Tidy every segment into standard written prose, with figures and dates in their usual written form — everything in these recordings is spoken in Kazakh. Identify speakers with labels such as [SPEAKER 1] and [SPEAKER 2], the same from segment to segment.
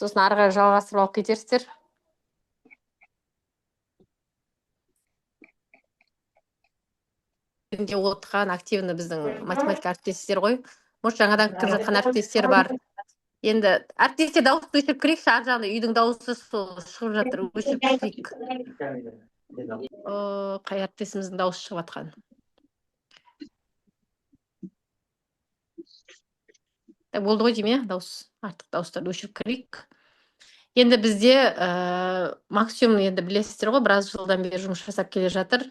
[SPEAKER 1] Сосын ары қарай жалғастырып алып кетерсіздер. Отқан активно біздің математика әріптестер ғой. Может, жаңадан кіріп жатқан әріптестер бар. Енді әріптестер дауысты өшіріп кірейікші, ар жағында үйдің дауысы сол шығып жатыр, өшіріп кірейік. Қай әріптесіміздің дауысы шығып жатқан. Болды ғой деймін, дауыс, артық дауыстарды өшіріп кірейік. Енді бізде максимум, енді білесіздер ғой, біраз жылдан бері жұмыс жасап келе жатыр.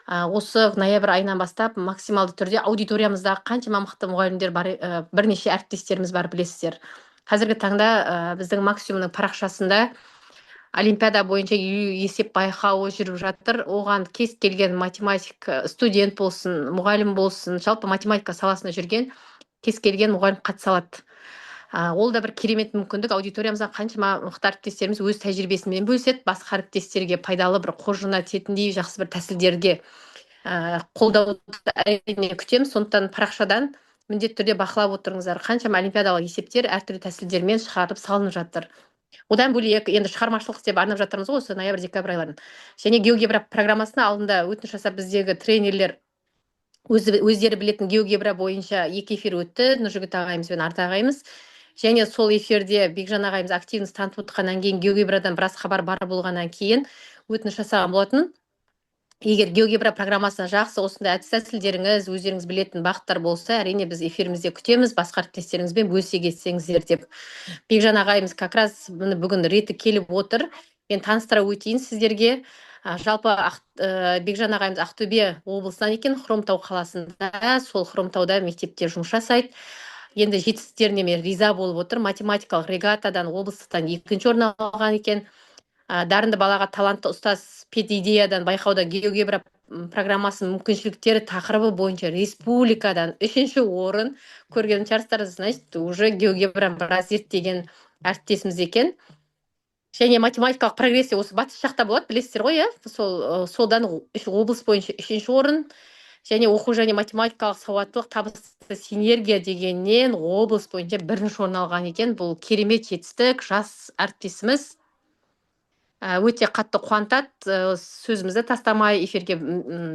[SPEAKER 1] Осы ноябрь айынан бастап максималды түрде аудиториямызда қаншама мықты мұғалімдер бар, бірнеше әріптестеріміз бар, білесіздер. Қазіргі таңда біздің максимумның парақшасында олимпиада бойынша есеп байқауы жүріп жатыр. Оған кез келген математик студент болсын, мұғалім болсын, жалпы математика саласында жүрген кез келген мұғалім қатыса алады. Ол да бір керемет мүмкіндік. Аудиториямызда қаншама мықты әріптестеріміз өз тәжірибесімен бөліседі, басқа әріптестерге пайдалы бір қоржына тетіндей жақсы бір тәсілдерге қолдауды әрине күтеміз. Сондықтан парақшадан міндетті түрде бақылап отырыңыздар. Қаншама олимпиадалық есептер әртүрлі тәсілдермен шығарып салынып жатыр. Одан бөлек енді шығармашылық деп арнап жатырмыз ғой, осы ноябрь-декабрь айларын. Және геогебра программасына алдында өтініш жасап біздегі тренерлер өздері білетін геогебра бойынша 2 эфир өтті, Нұржігіт ағайымыз бен Арта ағайымыз. Және сол эфирде Бекжан ағайымыз активность танытып отырғаннан кейін, геогебрадан біраз хабар бар болғаннан кейін өтініш жасаған болатын. Егер геогебра программасына жақсы осындай әдіс-тәсілдеріңіз, өздеріңіз білетін бағыттар болса, әрине біз эфирімізде күтеміз, басқа әріптестеріңізбен бөлісе кетсеңіздер деп. Бекжан ағайымыз как раз бүгін реті келіп отыр. Мен таныстыра өтейін сіздерге. Жалпы Бекжан ағайымыз Ақтөбе облысынан екен, Хромтау қаласында, сол Хромтауда мектепте жұмыс жасайды. Енді жетістіктеріне мен риза болып отыр. Математикалық регатадан, облыстықтан 2-ші орын алған екен. Дарынды балаға талантты ұстаз педидеядан байқауда геогебра программасының мүмкіншіліктері тақырыбы бойынша республикадан 3-ші орын көрген шығарсыздар. Значит, уже геогебра біраз зерттеген әріптесіміз екен. Және математикалық прогрессия осы батыс жақта болады, білесіздер ғой, солдан облыс бойынша 3-ші орын. Және оқу және математикалық сауаттылық табысты синергия дегеннен облыс бойынша 1-ші орын алған екен. Бұл керемет жетістік, жас әріптесіміз. Өте қатты қуантады, сөзімізді тастамай, эфирге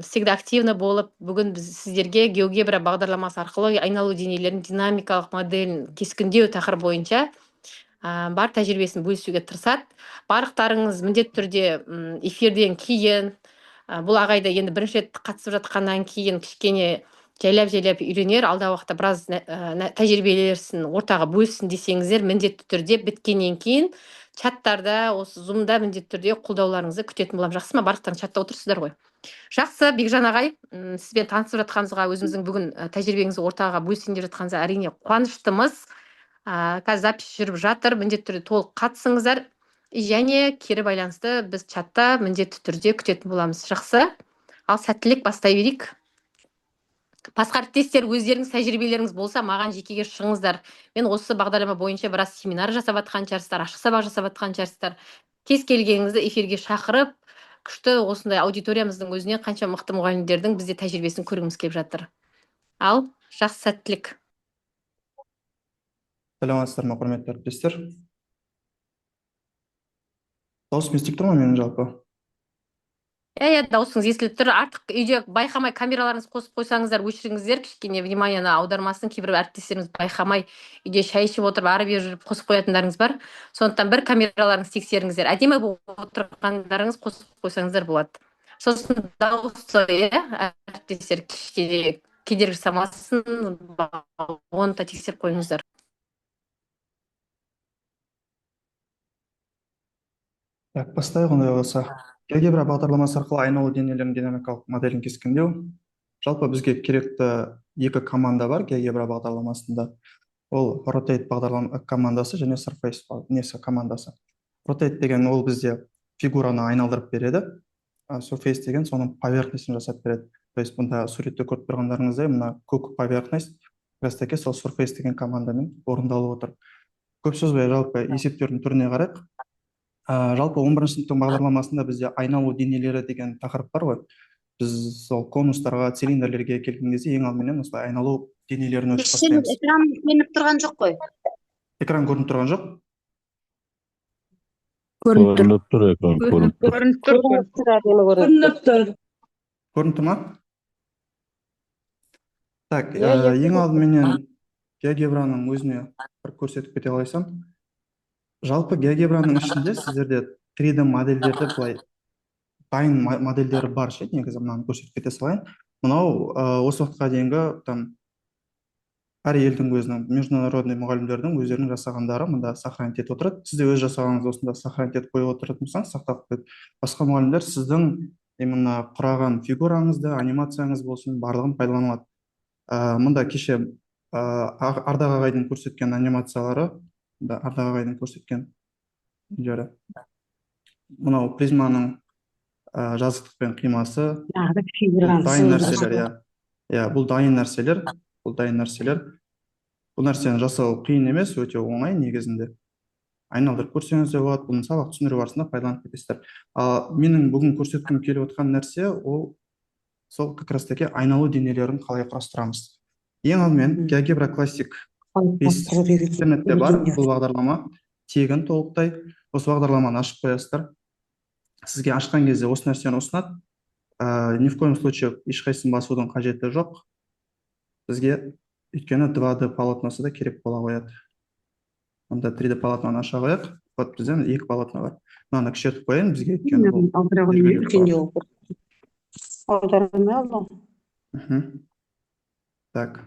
[SPEAKER 1] всегда активно болып, бүгін біз сіздерге геогебра бағдарламасы арқылы айналу денелерінің динамикалық моделін кескіндеу тақырыбы бойынша бар тәжірибесін бөлісуге тырысады. Барлықтарыңыз міндетті түрде эфирден кейін, бұл ағайда енді бірінші рет қатысып жатқаннан кейін кішкене жайлап үйренер, алдағы уақытта біраз тәжірибелерін ортаға бөлсін десеңіздер, міндетті түрде біткеннен кейін чаттарда, осы зумда міндетті түрде қолдауларыңызды күтетін боламын. Жақсы ма? Барлықтарың чатта отырсыздар ғой. Жақсы, Бекжан ағай, сізбен танысып жатқаныңызға, өзіміздің бүгін тәжірибеңізді ортаға бөлісейін деп жатқаныңызға әрине қуаныштымыз. Қазір запись жүріп жатыр, міндетті түрде толық қатысыңыздар. Және кері байланысты біз чатта міндетті түрде күтетін боламыз. Жақсы. Ал сәттілік, бастай берейік. Басқа әріптестер, өздеріңіз тәжірибелеріңіз болса, маған жекеге шығыңыздар. Мен осы бағдарлама бойынша біраз семинар жасап жатқан шығарсыздар, ашық сабақ жасап жатқан шығарсыздар. Кез келгеніңізді эфирге шақырып, күшті осындай аудиториямыздың өзіне қанша мықты мұғалімдердің бізде тәжірибесін көргіміз келіп жатыр. Ал жақсы сәттілік.
[SPEAKER 2] Сәлеметсіздер ме, құрметті әріптестер? Дауысым естіліп тұр ма менің жалпы?
[SPEAKER 1] Даусыңыз естіліп тұр. Артық үйде байқамай камераларыңызды қосып қойсаңыздар, өшіріңіздер, кішкене вниманияны аудармасын. Кейбір әріптестеріміз байқамай үйде шай ішіп отырып, ары бері жүріп қосып қоятындарыңыз бар. Сондықтан бір камераларыңызды тексеріңіздер. Әдемі болып отырғандарыңыз қосып қойсаңыздар болады. Сосын дауысы, әріптестер кішкене кедергі жасамасын, оны да тексеріп қойыңыздар.
[SPEAKER 2] Так, бастайық ондай болса. Геогебра бағдарламасы арқылы айналу денелерінің динамикалық моделін кескіндеу. Жалпы бізге керекті 2 команда бар геогебра бағдарламасында. Ол Rotate командасы және Surface командасы. Rotate деген ол бізде фигураны айналдырып береді. Surface деген соның поверхностьін жасап береді. То есть бұнда суретте көріп тұрғандарыңыздай, мына көк поверхность растеке сол Surface деген командамен орындалып отыр. Көп сөз бай, жалпы есептердің түріне қарайық. Жалпы 11-ші сыныптың бағдарламасында бізде айналу денелері деген тақырып бар ғой. Біз сол конустарға, цилиндрлерге келген кезде ең алдымен осылай айналу денелерін өшіп бастаймыз.
[SPEAKER 3] Экран көрініп тұрған жоқ қой.
[SPEAKER 2] Экран көрініп тұрған жоқ?
[SPEAKER 3] Көрініп тұр.
[SPEAKER 4] Көрініп тұр, экран көрініп тұр.
[SPEAKER 1] Көрініп тұр.
[SPEAKER 3] Көрініп тұр.
[SPEAKER 2] Көрінді ма? Так,
[SPEAKER 1] Иә, иә,
[SPEAKER 2] ең
[SPEAKER 1] көрініп
[SPEAKER 2] алдыменен геогебраның өзіне бір көрсетіп кете қалайсам. Жалпы геогебраның ішінде сіздерде 3D модельдерді былай дайын модельдері бар ше, негізі мынаны көрсетіп кете салайын. Мынау осы уақытқа дейінгі там әр елдің өзінің международный мұғалімдердің өздерінің жасағандары мында сохранить етіп отырады. Сіз де өз жасағаныңызды осында сохранить етіп қойып отыратын болсаңыз, сақтап қойып, басқа мұғалімдер сіздің именно құраған фигураңызды, анимацияңыз болсын, барлығын пайдалана алады. Мында кеше Ардақ ағайдың көрсеткен анимациялары, Ардақ ағайдың көрсеткен жері. Мынау призманың жазықтықпен қимасы, бұл дайын нәрселер, иә, бұл дайын нәрселер. Бұл нәрсені жасау қиын емес, өте оңай негізінде. Айналдырып көрсеңіз де болады, бұны сабақ түсіндіру барысында пайдаланып кетесіздер. Менің бүгін көрсеткім келіп отқан нәрсе ол сол как раз таки айналу денелерін қалай құрастырамыз. Ең алдымен GeoGebra Classic 5 интернетте бар, бұл бағдарлама тегін толықтай. Осы бағдарламаны ашып қоясыздар. Сізге ашқан кезде осы нәрсені ұсынады. Ни в коем случае ешқайсысын басудың қажеті жоқ. Бізге өйткені 2D полотносы да керек бола қояды. Онда 3D полотноны аша қояйық. Вот бізден 2 полотно бар. Мынаны кішіретіп қояйын, бізге өйткені Так,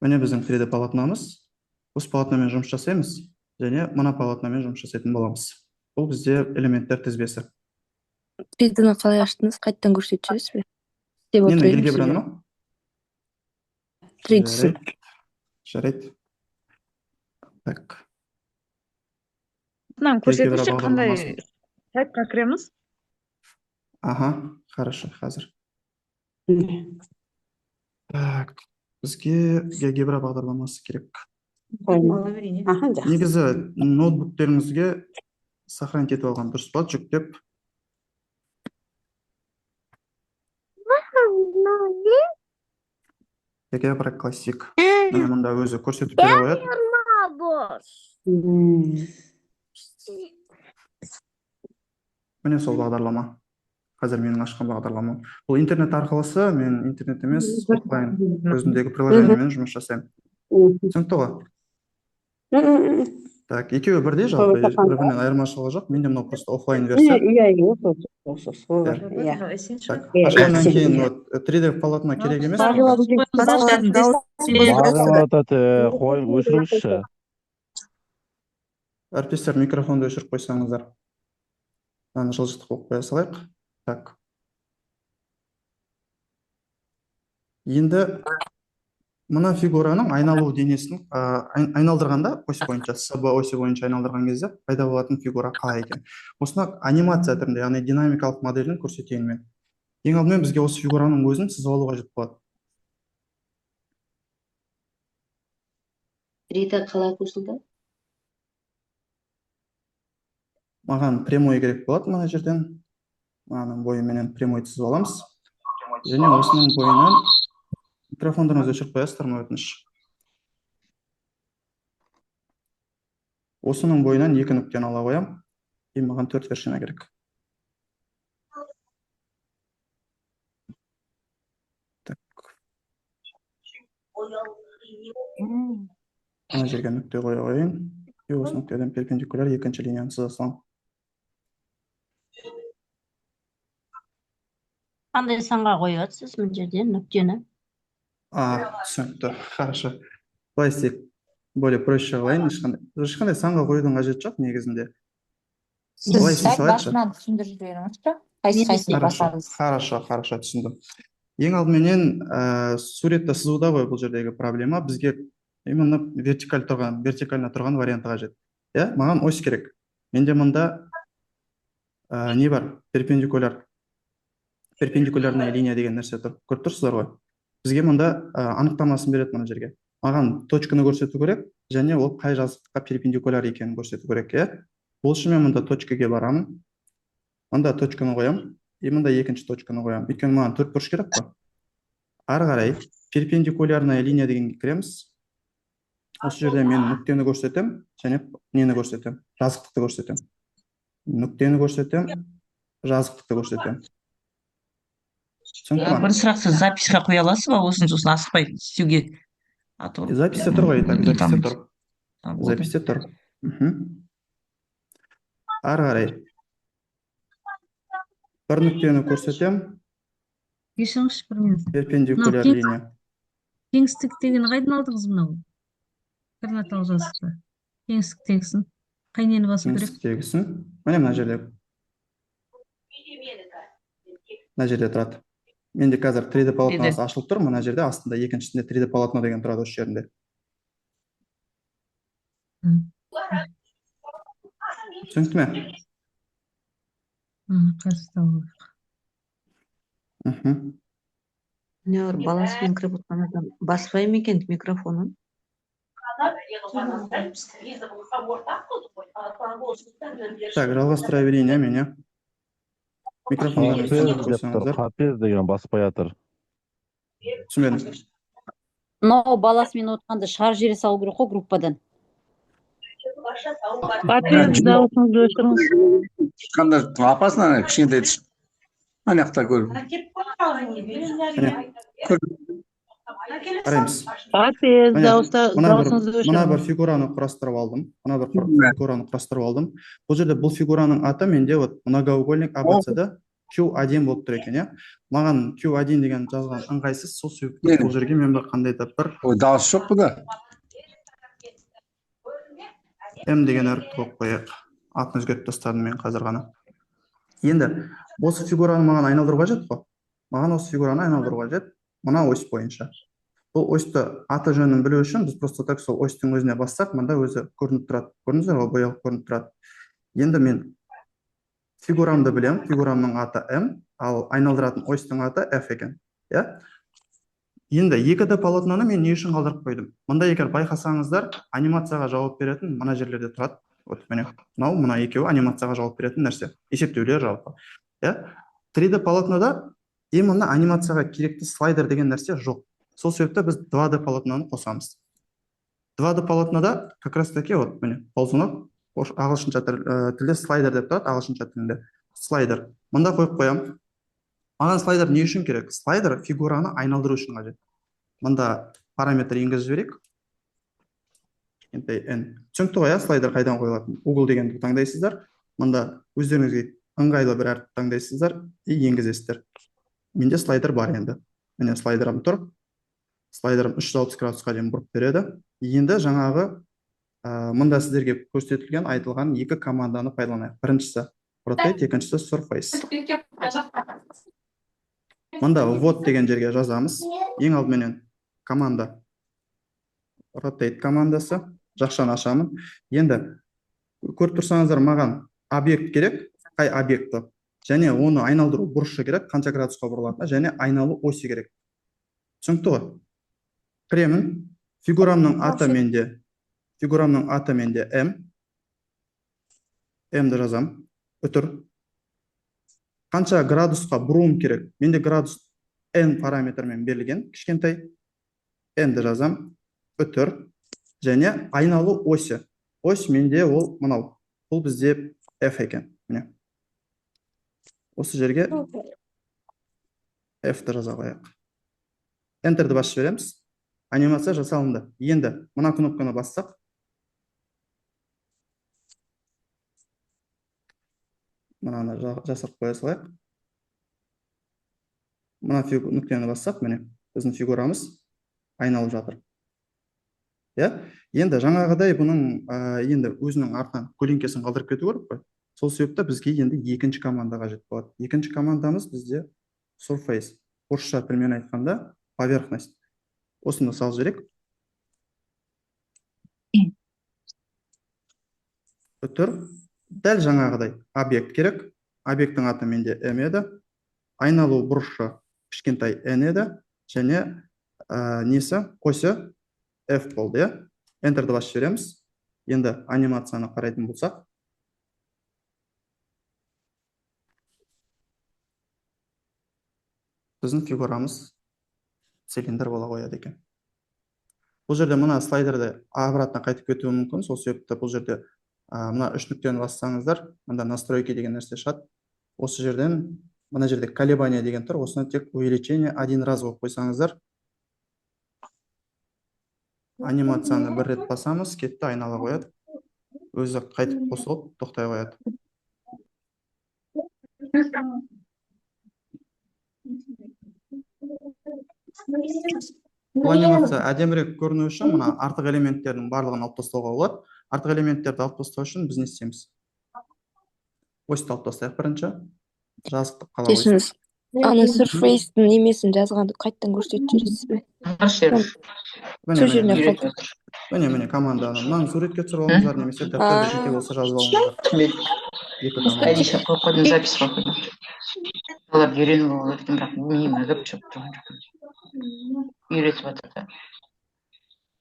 [SPEAKER 2] міне біздің 3D полотномыз. Осы полотномен жұмыс жасаймыз, және мына полотномен жұмыс жасайтын боламыз. Бұл бізде элементтер тізбесі.
[SPEAKER 3] 3D-ні қалай аштыңыз, қайттан көрсетіп жүресіз бе?
[SPEAKER 2] Нені геогебраны ма?
[SPEAKER 3] 3D-сін.
[SPEAKER 2] Жарайды. Так.
[SPEAKER 5] Мынаны көрсетіңізші, қандай сайтқа кіреміз?
[SPEAKER 2] Хорошо, қазір. Так, бізге GeoGebra бағдарламасы керек. Негізі ноутбуктеріңізге сохранить етіп алған дұрыс болады, жүктеп. GeoGebra Classic. Мұнда өзі көрсетіп бере қояды. Міне сол бағдарлама. Қазір менің ашқан бағдарламам. Бұл интернет арқылысы, мен интернет емес, офлайн өзімдегі приложениемен жұмыс жасаймын. Түсінікті ғой? Так, екеуі бірдей жалпы, бір-бірінен айырмашылығы жоқ. Менде мынау просто офлайн версия. Ашқаннан кейін 3D полотно керек емес.
[SPEAKER 4] Қойын өшіріңізші.
[SPEAKER 2] Әріптестер, микрофонды өшіріп қойсаңыздар. Мынаны жылжытып қойып қоя салайық. Так. Енді мына фигураның айналу денесін айналдырғанда ось бойынша, СБ осі бойынша айналдырған кезде пайда болатын фигура қалай екен. Осына анимация түрінде, яғни динамикалық моделін көрсетейін мен. Ең алдымен бізге осы фигураның өзін сызып алуға қажет болады.
[SPEAKER 6] 3D қалай қосылды?
[SPEAKER 2] Маған прямой керек болады мына жерден. Мынаның бойыменен прямой сызып аламыз. Және осының бойынан микрофондарыңызды өшіріп қоясыздар ма, өтініш? Осының бойынан 2 нүктені ала қоям. Маған 4 вершина керек. Ана жерге нүкте қоя қояйын. Осы нүктеден перпендикуляр екінші линияны сыза салам.
[SPEAKER 6] Қандай санға қоясыз мына жерден нүктені?
[SPEAKER 2] Түсінікті. Хорошо. Былай істейік. Более проще қылайын. Ешқандай санға қоюдың қажеті жоқ негізінде.
[SPEAKER 1] Сіз басынан түсіндіріп жіберіңізші. Қайсы басамыз.
[SPEAKER 2] Хорошо, түсіндім. Ең алдыменен суретті сызуда ғой бұл жердегі проблема. Бізге именно вертикально тұрған варианты қажет. Маған ось керек. Менде мұнда не бар? Перпендикулярная линия деген нәрсе тұр. Көріп тұрсыздар ғой? Бізге мұнда анықтамасын береді мұна жерге. Маған точканы көрсету керек, және ол қай жазықтыққа перпендикуляр екенін көрсету керек. Бұл үшін мен мұнда точкаға барамын. Мұнда точканы қоям, мұнда екінші точканы қоям. Өйткені маған 4 бұрыш керек қой. Ары қарай перпендикулярная линия дегенге кіреміз. Осы жерде мен нүктені көрсетем, және нені көрсетем, жазықтықты көрсетем. нүктені көрсетемін, жазықтықты көрсетемін. Түсінікті ма?
[SPEAKER 7] Бір сұрақты записьқа қоя аласыз ба? Осын сосын асықпай істеуге. А то
[SPEAKER 2] Записьте тұр ғой, так, записьте
[SPEAKER 7] ұмытамын.
[SPEAKER 2] тұр.
[SPEAKER 7] болды.
[SPEAKER 2] Записьте тұр. Ары қарай. Бір нүктені көрсетемін,
[SPEAKER 8] кешіріңізші бір минут.
[SPEAKER 2] перпендикуляр
[SPEAKER 8] Мынау
[SPEAKER 2] линия.
[SPEAKER 8] Кеңістік дегені қайдан алдыңыз мынау? Координаталық жазықты. Кеңістік тегісін. Қай нені басу керек?
[SPEAKER 2] Кеңістіктегісін. Міне мына жерде. Мына жерде тұрады. Менде қазір 3D полотносы ашылып тұр, мына жерде астында екіншісінде 3D полотно деген тұрады осы жерінде. Түсінікті ме?
[SPEAKER 5] Не бар, баласымен кіріп отқан адам баспай ма екен микрофонын?
[SPEAKER 2] Так, жалғастыра берейін, мен, Микрофонды қойсаңыздар.
[SPEAKER 4] Қапез деген баспай жатыр.
[SPEAKER 2] Түсінбедім.
[SPEAKER 9] Мынау баласымен отқанды шығарып жібере салу керек қой группадан.
[SPEAKER 8] Қапез дауысыңызды өшіріңіз.
[SPEAKER 10] Қандай апасынан кішкентай ана жақта көріп.
[SPEAKER 2] Қараймыз.
[SPEAKER 8] Қапез дауысыңызды
[SPEAKER 2] Мына
[SPEAKER 8] өшіріңіз.
[SPEAKER 2] бір фигураны құрастырып алдым. Бұл жерде бұл фигураның аты менде многоугольник ABCD Q1 болып тұр екен, Маған Q1 деген жазған ыңғайсыз, сол себепті бұл жерге мен қандай да бір
[SPEAKER 10] Дауыс жоқ бұда.
[SPEAKER 2] М деген әріпті қойып қояйық. Атын өзгертіп тастадым мен қазір ғана. Енді осы фигураны маған айналдыруға қажет қой. Маған осы фигураны айналдыруға қажет. Мына ось бойынша. Бұл осьті аты жөнін білу үшін біз просто так сол осьтің өзіне бассақ, мында өзі көрініп тұрады. Көрдіңіздер ғой, боялып көрініп тұрады. Енді мен фигурамды білем, фигурамның аты М, ал айналдыратын осьтің аты F екен. Енді 2D полотноны мен не үшін қалдырып қойдым? Мында егер байқасаңыздар, анимацияға жауап беретін мына жерлерде тұрады. Мына екеуі анимацияға жауап беретін нәрсе. Есептеулер жалпы. 3D полотнода именно анимацияға керекті слайдер деген нәрсе жоқ. Сол себепті біз 2D полотноны қосамыз. 2D полотнода как раз таки ползунок ағылшынша тілде слайдер деп тұрады, ағылшынша тілінде. Слайдер. Мында қойып қоямын. Маған слайдер не үшін керек? Слайдер фигураны айналдыру үшін қажет. Мында параметр енгізіп жіберейік. Түсінікті ғой, слайдер қайдан қойылатын? Google дегенді таңдайсыздар. Мында өздеріңізге ыңғайлы бір әріп таңдайсыздар и енгізесіздер. Менде слайдер бар енді. Міне слайдерім тұр. Слайдерім 360 градусқа дейін бұрып береді. Енді жаңағы мында сіздерге көрсетілген айтылған екі команданы пайдаланайық. Біріншісі rotate, екіншісі surface. Мында вот деген жерге жазамыз. Ең алдыменен команда rotate командасы. Жақшаны ашамын. Енді көріп тұрсаңыздар, маған объект керек. Қай объекті? Және оны айналдыру бұрышы керек, қанша градусқа бұрылатыны, және айналу осі керек. Түсінікті ғой? Кіремін. Фигурамның аты менде М. М-ді жазам. Үтір. Қанша градусқа бұруым керек? Менде градус N параметрмен берілген, кішкентай. N-ді жазам. Үтір. Және айналу осі. Ось менде ол мынау. Бұл бізде F екен. Осы жерге F-ті жаза қояйық. Enter-ді басып жібереміз. Анимация жасалынды. Енді мына кнопканы бассақ, мынаны жасырып қоя салайық. Мына нүктені бассақ, міне біздің фигурамыз айналып жатыр. Енді жаңағыдай бұның енді өзінің артынан көлеңкесін қалдырып кету керек қой. Сол себепті бізге енді екінші команда қажет болады. Екінші командамыз бізде surface. Орысша тілмен айтқанда поверхность. Осыны салып жіберейік. Үтір. Дәл жаңағыдай объект керек. Объекттің аты менде М еді. Айналу бұрышы кішкентай N еді. Және несі? Осі F болды. Enter'ді басып жібереміз. Енді анимацияны қарайтын болсақ. Біздің фигурамыз цилиндр бола қояды екен. Бұл жерде мына слайдерді обратно қайтып кетуі мүмкін. Сол себепті бұл жерде мына үш нүктені бассаңыздар, мында настройки деген нәрсе шығады. Осы жерден, мына жерде колебания деген тұр, осыны тек увеличение один раз қойып қойсаңыздар, анимацияны бір рет басамыз, кетті, айнала қояды. Өзі қайтып қосылып, тоқтай қояды. Бұл анимация әдемірек көріну үшін, мына артық элементтердің барлығын алып тастауға болады. Артық элементтерді алып тастау үшін біз не істейміз? Осыны алып тастайық бірінші. Жазықтық қала
[SPEAKER 3] Кешіріңіз. Аны Surface'дің немесін жазғанды қайттан көрсетіп жібересіз бе? Сол жеріне қалдық.
[SPEAKER 2] Міне команданы. Мынаны суретке түсіріп алыңыздар, немесе дәптерге жеке болса жазып алыңыздар. Екі команда.
[SPEAKER 7] қойып қойдым, запись қойып қойдым. Олар үйреніп алып өттім, бірақ миыма кіріп шығып тұрған жоқ. Үйретіп жатыр.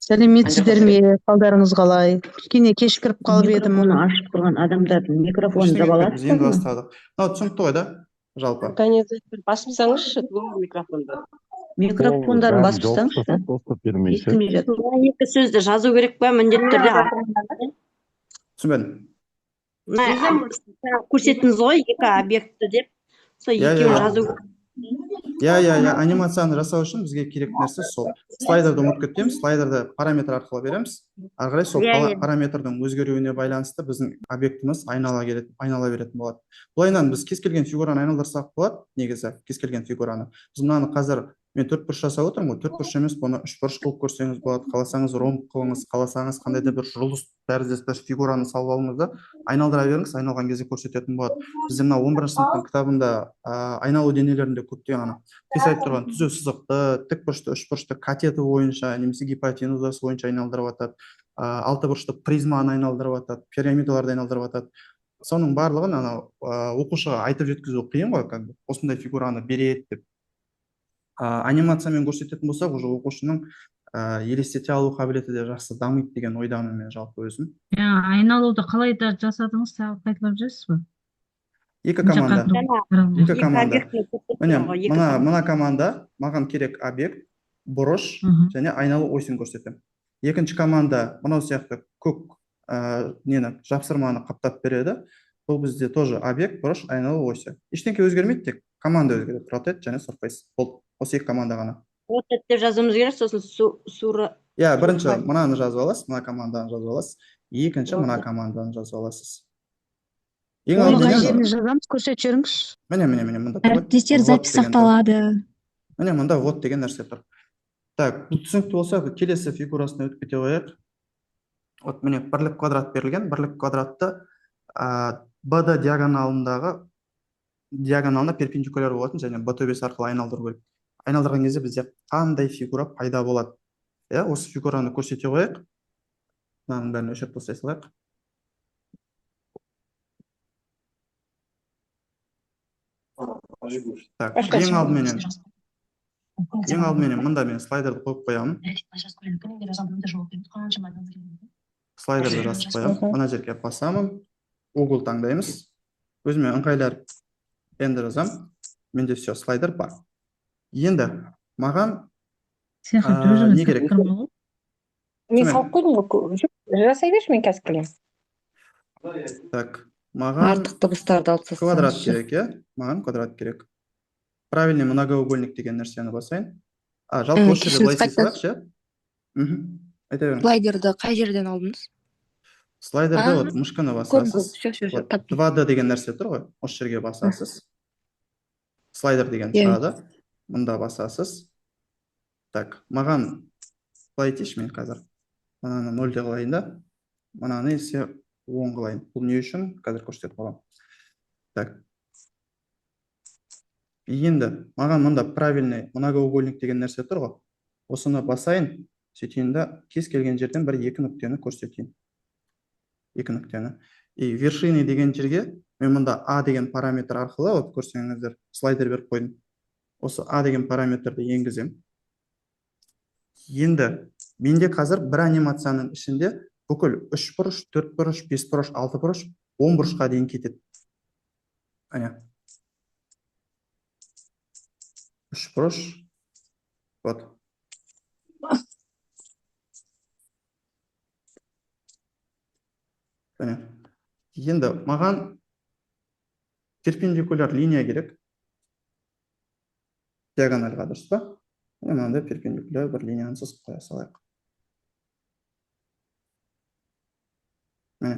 [SPEAKER 11] Сәлеметсіздер ме, қалдарыңыз қалай? Кішкене кешкіріп қалып едім.
[SPEAKER 5] Микрофоны ашып тұрған адамдардың микрофонын жабалады.
[SPEAKER 2] Біз енді бастадық. Түсінікті ғой да, жалпы.
[SPEAKER 12] Басып тастаңызшы микрофонды.
[SPEAKER 5] Микрофондарын басып тастаңызшы. Естімей жатыр.
[SPEAKER 6] Екі сөзді жазу керек па міндетті түрде?
[SPEAKER 2] Түсінбедім.
[SPEAKER 6] Көрсеттіңіз ғой екі объектті деп. Сол екеуін жазу.
[SPEAKER 2] Анимацияны жасау үшін бізге керек нәрсе сол. Слайдерді ұмытып кетпейміз, слайдерді параметр арқылы береміз. Ары қарай сол параметрдің өзгеруіне байланысты біздің объектіміз айнала беретін болады. Бұлайынан біз кез келген фигураны айналдырсақ болады, негізі кез келген фигураны. Біз мынаны қазір мен 4 бұрыш жасап отырмын ғой, 4 бұрыш емес, бұны 3 бұрыш қылып көрсеңіз болады, қаласаңыз ромб қылыңыз, қаласаңыз қандай да бір жұлдыз тәріздес бір фигураны салып алыңыз да, айналдыра беріңіз, айналған кезде көрсететін болады. Бізде мына 11-ші сыныптың кітабында айналу денелерінде көптеген айтып тұрған түзу сызықты, тік бұрышты, үш бұрышты катеті бойынша, немесе гипотенузасы бойынша айналдырып жатады, 6 бұрышты призманы айналдырып жатады, пирамидаларды айналдырып жатады. Соның барлығын оқушыға айтып жеткізу қиын ғой, осындай фигураны береді деп. Анимациямен көрсететін болсақ, уже оқушының елестете алу қабілеті де жақсы дамиды деген ойдамын мен жалпы өзім.
[SPEAKER 8] Айналуды қалай да жасадыңыз, тағы қайталап жүрсіз бе?
[SPEAKER 2] Екі команда. Мына команда маған керек объект, бұрыш және айналу осыны көрсетемін. Екінші команда мынау сияқты көк жапсырманы қаптап береді. Бұл бізде тоже объект, бұрыш, айналу осy. Ештеңке өзгермейді, тек команда өзгереді. Rotate және Surface. Осы екі команда ғана.
[SPEAKER 6] Rotate деп жазуымыз керек, сосын сура.
[SPEAKER 2] Бірінші мынаны жазып аласыз, мына команданы жазып аласыз. Екінші мына команданы жазып аласыз.
[SPEAKER 11] Жазамыз, көрсетіп жіберіңіз.
[SPEAKER 2] Міне, мұнда
[SPEAKER 3] Әріптестер запись сақталады.
[SPEAKER 2] Міне, мұнда вот деген нәрсе тұр. Так, бұл түсінікті болса, келесі фигурасына өтіп кете қояйық. Вот міне, бірлік квадрат берілген. Бірлік квадратты BD диагоналына перпендикуляр болатын, және B төбесі арқылы айналдыру керек. Айналдырған кезде бізде қандай фигура пайда болады? Осы фигураны көрсете қояйық. Мынаның бәрін өшіріп тастай салайық. Так, ең алдыменен мында мен слайдерді қойып қоямын. Слайдерді жазып қоямын. Мына жерге басамын. Угол таңдаймыз. Өзіме ыңғайлар енді жазам. Менде все, слайдер бар. Енді маған не керек?
[SPEAKER 12] Мен салып қойдым ғой. Жасай берші, мен қазір келемін.
[SPEAKER 2] Так, маған квадрат керек, Маған квадрат керек. Правильный многоугольник деген нәрсені басайын. Жалпы осы жерде былай істей салайықшы.
[SPEAKER 3] Слайдерді қай жерден алдыңыз?
[SPEAKER 2] Слайдерді мышканы басасыз. 2D деген нәрсе тұр ғой, осы жерге басасыз. Слайдер деген шығады. Мұнда басасыз. Так, маған былай етейінші мен қазір. Мынаны 0 де қылайын да. Мынаны есе 10 қылайын. Бұл не үшін? Қазір көрсетіп боламын. Так. Енді маған мұнда правильный многоугольник деген нәрсе тұр ғой. Осыны басайын, сөйтейін да кез келген жерден бір екі нүктені көрсетейін. Екі нүктені. И вершины деген жерге мен мұнда A деген параметр арқылы, көрсеңіздер, слайдер беріп қойдым. Осы A деген параметрді енгізем. Енді менде қазір бір анимацияның ішінде бүкіл 3 бұрыш, 4 бұрыш, 5 бұрыш, 6 бұрыш, 10 бұрышқа дейін кетеді. Әне. 3 бұрыш. Вот. Әне. Енді маған перпендикуляр линия керек. Диагональға, дұрыс па? Мынандай перпендикуляр бір линияны сызып қоя салайық. Міне.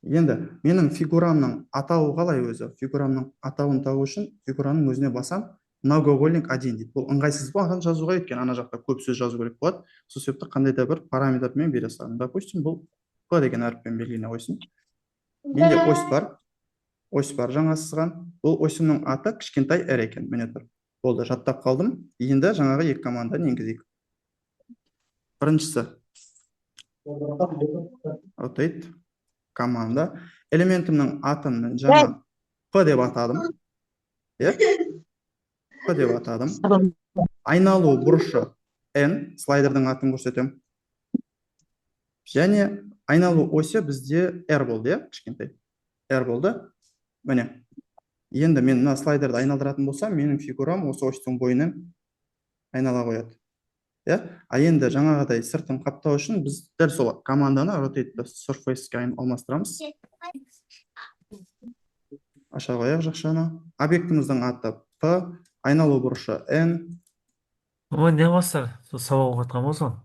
[SPEAKER 2] Енді менің фигурамның атауы қалай өзі? Фигурамның атауын табу үшін фигураның өзіне басам, многоугольник 1 дейді. Бұл ыңғайсыз болған жазуға, өйткені ана жақта көп сөз жазу керек болады. Сол себепті қандай да бір параметрмен бере саламын. Допустим, бұл P деген әріппен белгілене қойсын. Менде ось бар жаңа сызған. Бұл осымның аты кішкентай r екен. Міне тұр. Болды, жаттап қалдым. Енді жаңағы екі команданы енгізейік. Біріншісі rotate команда. Элементімнің атын мен жаңа P деп атадым. P деп атадым. Айналу бұрышы N, слайдердің атын көрсетем. Және айналу осы бізде R болды, кішкентай. R болды. Міне. Енді мен мына слайдерді айналдыратын болсам, менің фигурам осы остың бойынан айнала қояды. А енді жаңағыдай сыртын қаптау үшін біз дәл сол команданы rotate surface-ке алмастырамыз. Аша қояқ жақшаны. Объектіміздің аты P, айналу бұрышы N.
[SPEAKER 13] Ой, не бастар? Сабақ оқытқан болсын.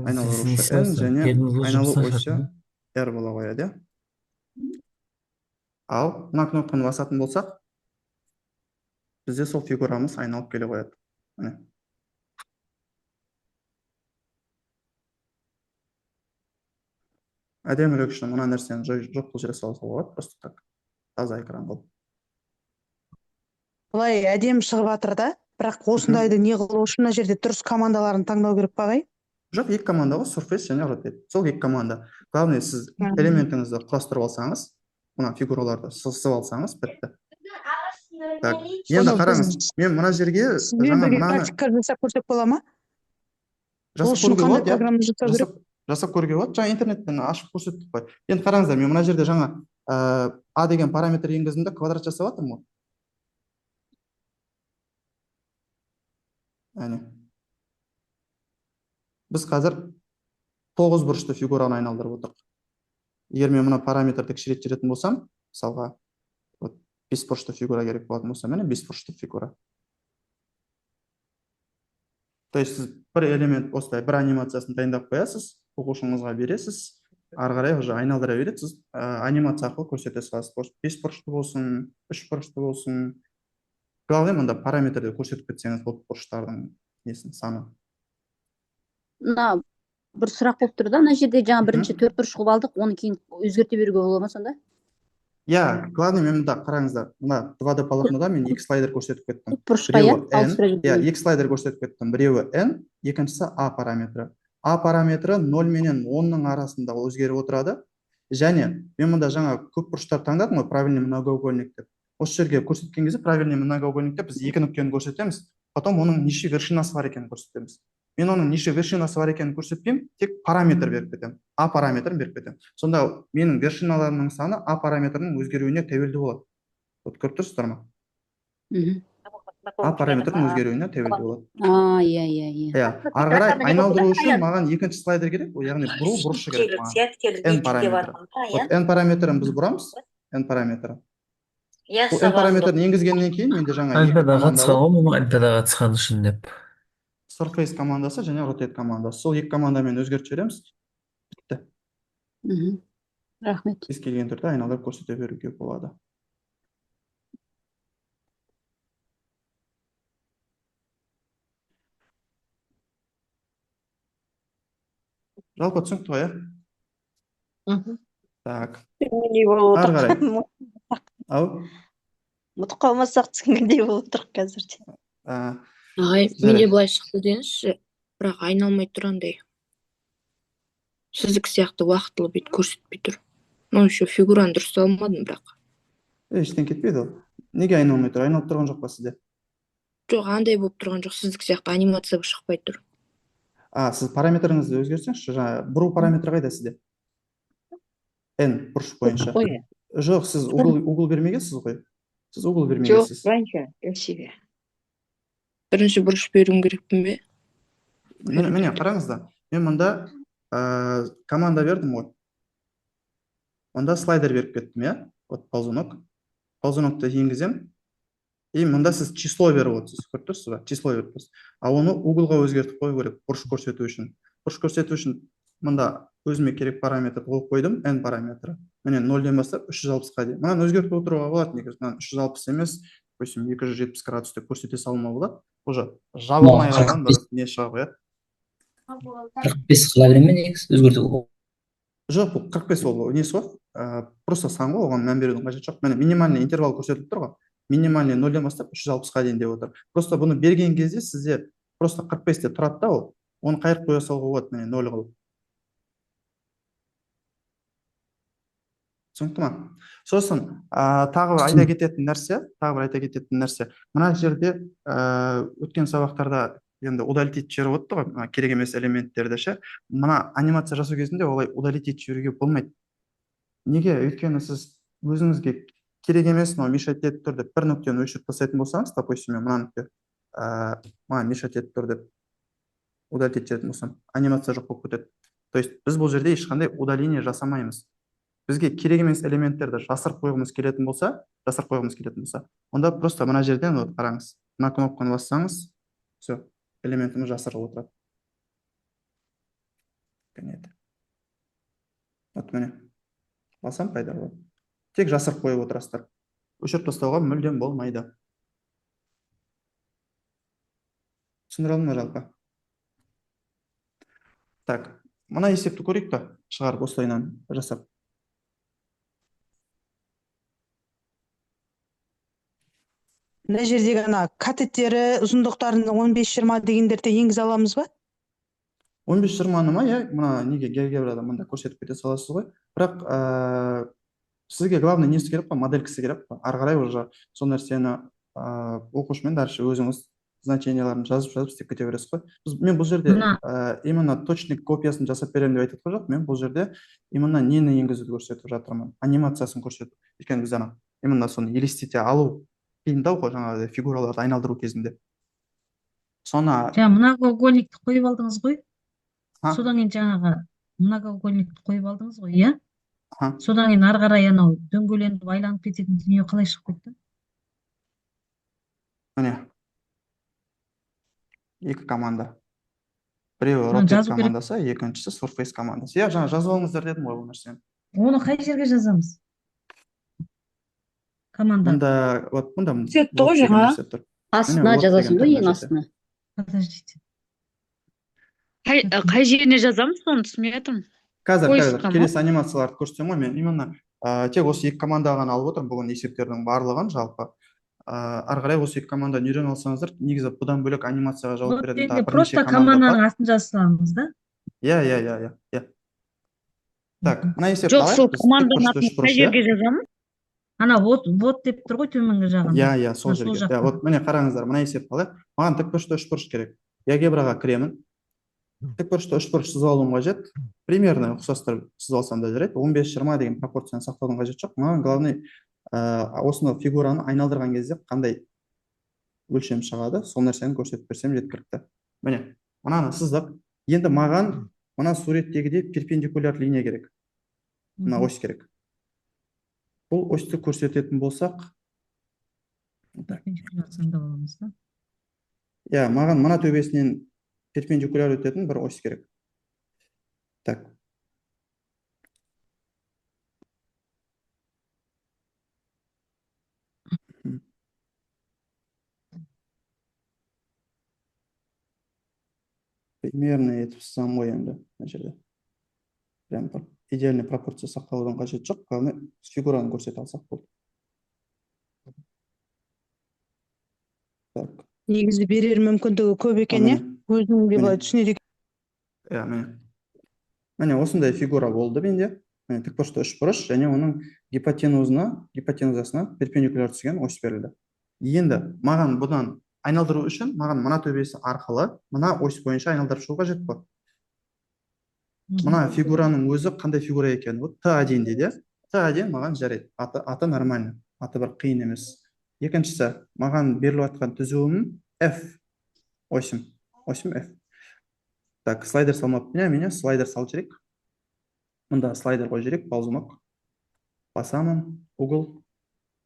[SPEAKER 2] Айналу бұрышы N және айналу осы R бола қояды. Ал, мына кнопканы басатын болсақ, бізде сол фигурамыз айналып келе қояды. Әдемілік үшін мына нәрсені жоқ бұл жерге салса болады, просто так. Таза экран қылып.
[SPEAKER 11] Бұлай әдемі шығып жатыр да, бірақ осындайды не қылу үшін мына жерде дұрыс командаларын таңдау керек па ағай?
[SPEAKER 2] Жоқ, екі команда ғой, surface және rotate. Сол екі команда. Главное, сіз элементіңізді құрастырып алсаңыз, мына фигураларды сызып алсаңыз, бітті. Так, енді қараңыз, мен мына жерге жаңа мынаны
[SPEAKER 11] практика жасап көрсек бола ма?
[SPEAKER 2] Жасап көруге болады. Жаңа интернеттен ашып көрсеттік қой. Енді қараңыздар, мен мына жерде жаңа A деген параметр енгіздімде квадрат жасап жатырмын ғой. Әне. Біз қазір 9 бұрышты фигураны айналдырып отырдық. Егер мен мына параметрді кішірейтетін болсам, мысалға 5 бұрышты фигура керек болатын болса, міне 5 бұрышты фигура. То есть сіз бір элемент осылай бір анимациясын дайындап қоясыз, оқушыңызға бересіз, ары қарай уже айналдыра береді, сіз анимация арқылы көрсете саласыз. 5 бұрышты болсын, 3 бұрышты болсын. Главное, мұнда параметрді көрсетіп кетсеңіз бұл бұрыштардың несін саны.
[SPEAKER 9] Мына бір сұрақ болып тұр да, мына жерде жаңа бірінші 4 бұрыш қылып алдық, оны кейін өзгерте беруге бола ма сонда?
[SPEAKER 2] Главное, мен мұнда қараңыздар, мына 2D полотнода мен екі слайдер көрсетіп кеттім. Екі слайдер көрсетіп кеттім. Біреуі N, екіншісі A параметрі. A параметрі 0 менен 10-ның арасында өзгеріп отырады. Және мен мұнда жаңа көп бұрыштар таңдадым ғой, правильный многоугольник деп. Осы жерге көрсеткен кезде правильный многоугольникте біз екі нүктені көрсетеміз, потом оның неше вершинасы бар екенін көрсетеміз. Мен оның неше вершинасы бар екенін көрсетпеймін, тек параметр беріп кетемін. A параметрін беріп кетемін. Сонда менің вершиналарымның саны A параметрінің өзгеруіне тәуелді болады. Көріп тұрсыздар ма? A параметрдің өзгеруіне тәуелді болады. Ары қарай айналдыру үшін маған екінші слайдер керек, яғни бұрышы керек маған. N параметрі. N параметрін біз бұрамыз. N параметрі. Бұл N параметрін енгізгеннен кейін менде жаңа
[SPEAKER 13] альфадаға қатысқан үшін деп.
[SPEAKER 2] Surface командасы және rotate командасы. Сол екі командамен өзгертіп жібереміз. Бітті.
[SPEAKER 9] Рахмет.
[SPEAKER 2] Кез келген түрде айналдырып көрсете беруге болады. Жалпы түсінікті ғой, Так. Ары қарай.
[SPEAKER 6] Ұмытып қалмасақ түсінгендей болып отырық қазірде.
[SPEAKER 3] Ағай, менде былай шықты деңізші, бірақ айналмай тұрандай. Сіздік сияқты уақытылы бет көрсетпей тұр. Еще фигураны дұрыс алмадым бірақ.
[SPEAKER 2] Ештен кетпейді ол. Неге айналмай тұр? Айналып тұрған жоқ па сізде?
[SPEAKER 3] Жоқ, андай болып тұрған жоқ, сіздік сияқты анимация шықпай тұр.
[SPEAKER 2] Сіз параметріңізді өзгерсеңізші, жаңа бұру параметрі қайда сізде? N бұрыш бойынша. Жоқ, сіз угол бермегенсіз ғой. Сіз угол бермегенсіз.
[SPEAKER 6] Жоқ, раньше красивее.
[SPEAKER 3] Бірінші бұрыш беруім керекпін бе?
[SPEAKER 2] Міне, қараңызда. Мен мұнда команда бердім ғой. Онда слайдер беріп кеттім, иә? Вот ползунок. Ползунокты енгізем. И мында сіз число беріп отырсыз, көріп тұрсыз ба? Число беріп тұрсыз. А оны углға өзгертіп қою керек, бұрыш көрсету үшін. Бұрыш көрсету үшін мында өзіме керек параметр қойып қойдым, n параметрі. Міне 0-ден бастап 360-қа дейін. Мынаны өзгертіп отыруға болады, негізі. Мынаны 360 емес, 270 градус деп көрсете салуға болады. Уже жабылмай қалған бір не шығады, иә?
[SPEAKER 14] 45 қыла бере ме негізі өзгертуге?
[SPEAKER 2] Жоқ, бұл 45 ол несі ғой, просто сан ғой, оған мән берудің қажеті жоқ. Міне минимальный интервал көрсетіліп тұр ғой. Минимальный 0-ден бастап 360-қа дейін деп отыр. Просто бұны берген кезде сізде просто 45-те тұрады да ол. Оны қайырып қоя салуға болады, міне 0 қылып. Түсінікті ма? Сосын тағы бір айта кететін нәрсе, мына жерде өткен сабақтарда енді удалить жіберіп өтті ғой, керек емес элементтерді ше. Мына анимация жасау кезінде олай удалить жіберуге болмайды. Неге? Өйткені сіз өзіңізге керек емес, но мешать етіп тұр деп бір нүктені өшіріп тастайтын болсаңыз, допустим, мына нүкте маған мешать етіп тұр деп удалить ететін болсам, анимация жоқ болып кетеді. То есть біз бұл жерде ешқандай удаление жасамаймыз. Бізге керек емес элементтерді жасырып қойғымыз келетін болса, онда просто мына жерден қараңыз. Мына кнопканы бассаңыз, все, элементіміз жасырылып отырады. Вот міне. Бассам пайда болады. Тек жасырып қойып отырасыздар. Өшіріп тастауға мүлдем болмайды. Түсіндіре алдым ба жалпы? Так, мына есепті көрейік та, шығарып осылайынан жасап.
[SPEAKER 11] Мына жердегі катеттері, ұзындықтарын 15-20 дегендерді енгізе аламыз ба?
[SPEAKER 2] 15-20-ны ма, иә, мына неге географияда мында көрсетіп кете саласыз ғой. Бірақ сізге главный несі керек па, моделькісі керек па. Ары қарай уже сол нәрсені оқушымен дальше өзіңіз значенияларын жазып істеп кете бересіз ғой. Мен бұл жерде именно точный копиясын жасап беремін деп айтып жоқ. Мен бұл жерде именно нені енгізуді көрсетіп жатырмын. Анимациясын көрсетіп. Өйткені біз именно соны елестете алу қиындау ғой, жаңағы фигураларды айналдыру кезінде. Соны
[SPEAKER 8] многоугольникті қойып алдыңыз ғой. Содан кейін жаңағы многоугольникті қойып алдыңыз ғой, иә? Содан кейін ары қарай анау дөңгеленіп байланып кететін дүние қалай шығып кетті?
[SPEAKER 2] Міне. Екі команда. Біреуі rotate командасы, екіншісі surface командасы. Я жаңа жазып алыңыздар дедім ғой бұл нәрсені.
[SPEAKER 8] Оны қай жерге жазамыз? Команда.
[SPEAKER 2] Мұнда
[SPEAKER 9] түсетті ғой жаңа. Астына жазасың ғой, ең астына.
[SPEAKER 8] Подождите.
[SPEAKER 15] Қай жеріне жазамыз, соны түсінбей жатырмын.
[SPEAKER 2] Қазір келесі анимацияларды көрсетем ғой. Мен именно тек осы екі командаға ғана алып отырмын бүгін есептердің барлығын жалпы. Ары қарай осы екі команданы үйреніп алсаңыздар, негізі бұдан бөлек анимацияға жауап беретін тағы бірнеше команда бар.
[SPEAKER 8] Просто команданың атын жазсаңыз да?
[SPEAKER 2] Иә. Так, мына есеп қалай?
[SPEAKER 15] Жоқ, сол команданың атын қай жерге жазамыз?
[SPEAKER 8] Ана вот деп тұр ғой төменгі жағында.
[SPEAKER 2] Иә, сол жерге. Вот міне қараңыздар, мына есеп қалай? Маған тікбұрышты үшбұрыш керек. Географияға кіремін. Тікбұрышты үшбұрыш сызып алуым қажет. Примерно ұқсастырып сызып алсам да жарайды. 15-20 деген пропорцияны сақтаудың қажет жоқ. Маған главный осыны фигураны айналдырған кезде қандай өлшем шығады, сол нәрсені көрсетіп берсем жеткілікті. Міне, мынаны сыздық. Енді маған мына суреттегідей перпендикуляр линия керек. Мына ось керек. Бұл осьті көрсететін болсақ, иә, маған мына төбесінен перпендикуляр өтетін бір ось керек. Так. Примерно етіп сызсам ғой енді мына жерде. Прям идеальный пропорция сақталудан қажет жоқ, главное фигураны көрсете алсақ болды. Так.
[SPEAKER 11] Негізі берер мүмкіндігі көп екен, иә? Өзінің де былай түсінеді.
[SPEAKER 2] Иә, міне осындай фигура болды менде. Міне тікбұрышты үшбұрыш және оның гипотенузасына перпендикуляр түскен ось берілді. Енді маған бұдан айналдыру үшін маған мына төбесі арқылы мына ось бойынша айналдырып шығу қажет қой. Мына фигураның өзі қандай фигура екен? Т1 дейді. Т1 маған жарайды. Аты нормально. Аты бір қиын емес. Екіншісі, маған беріліп жатқан түзуім F. Осім F. Так, слайдер салмапты. Мене слайдер сал жүрек. Мұнда слайдер қой жүрек, ползунок. басамын. Google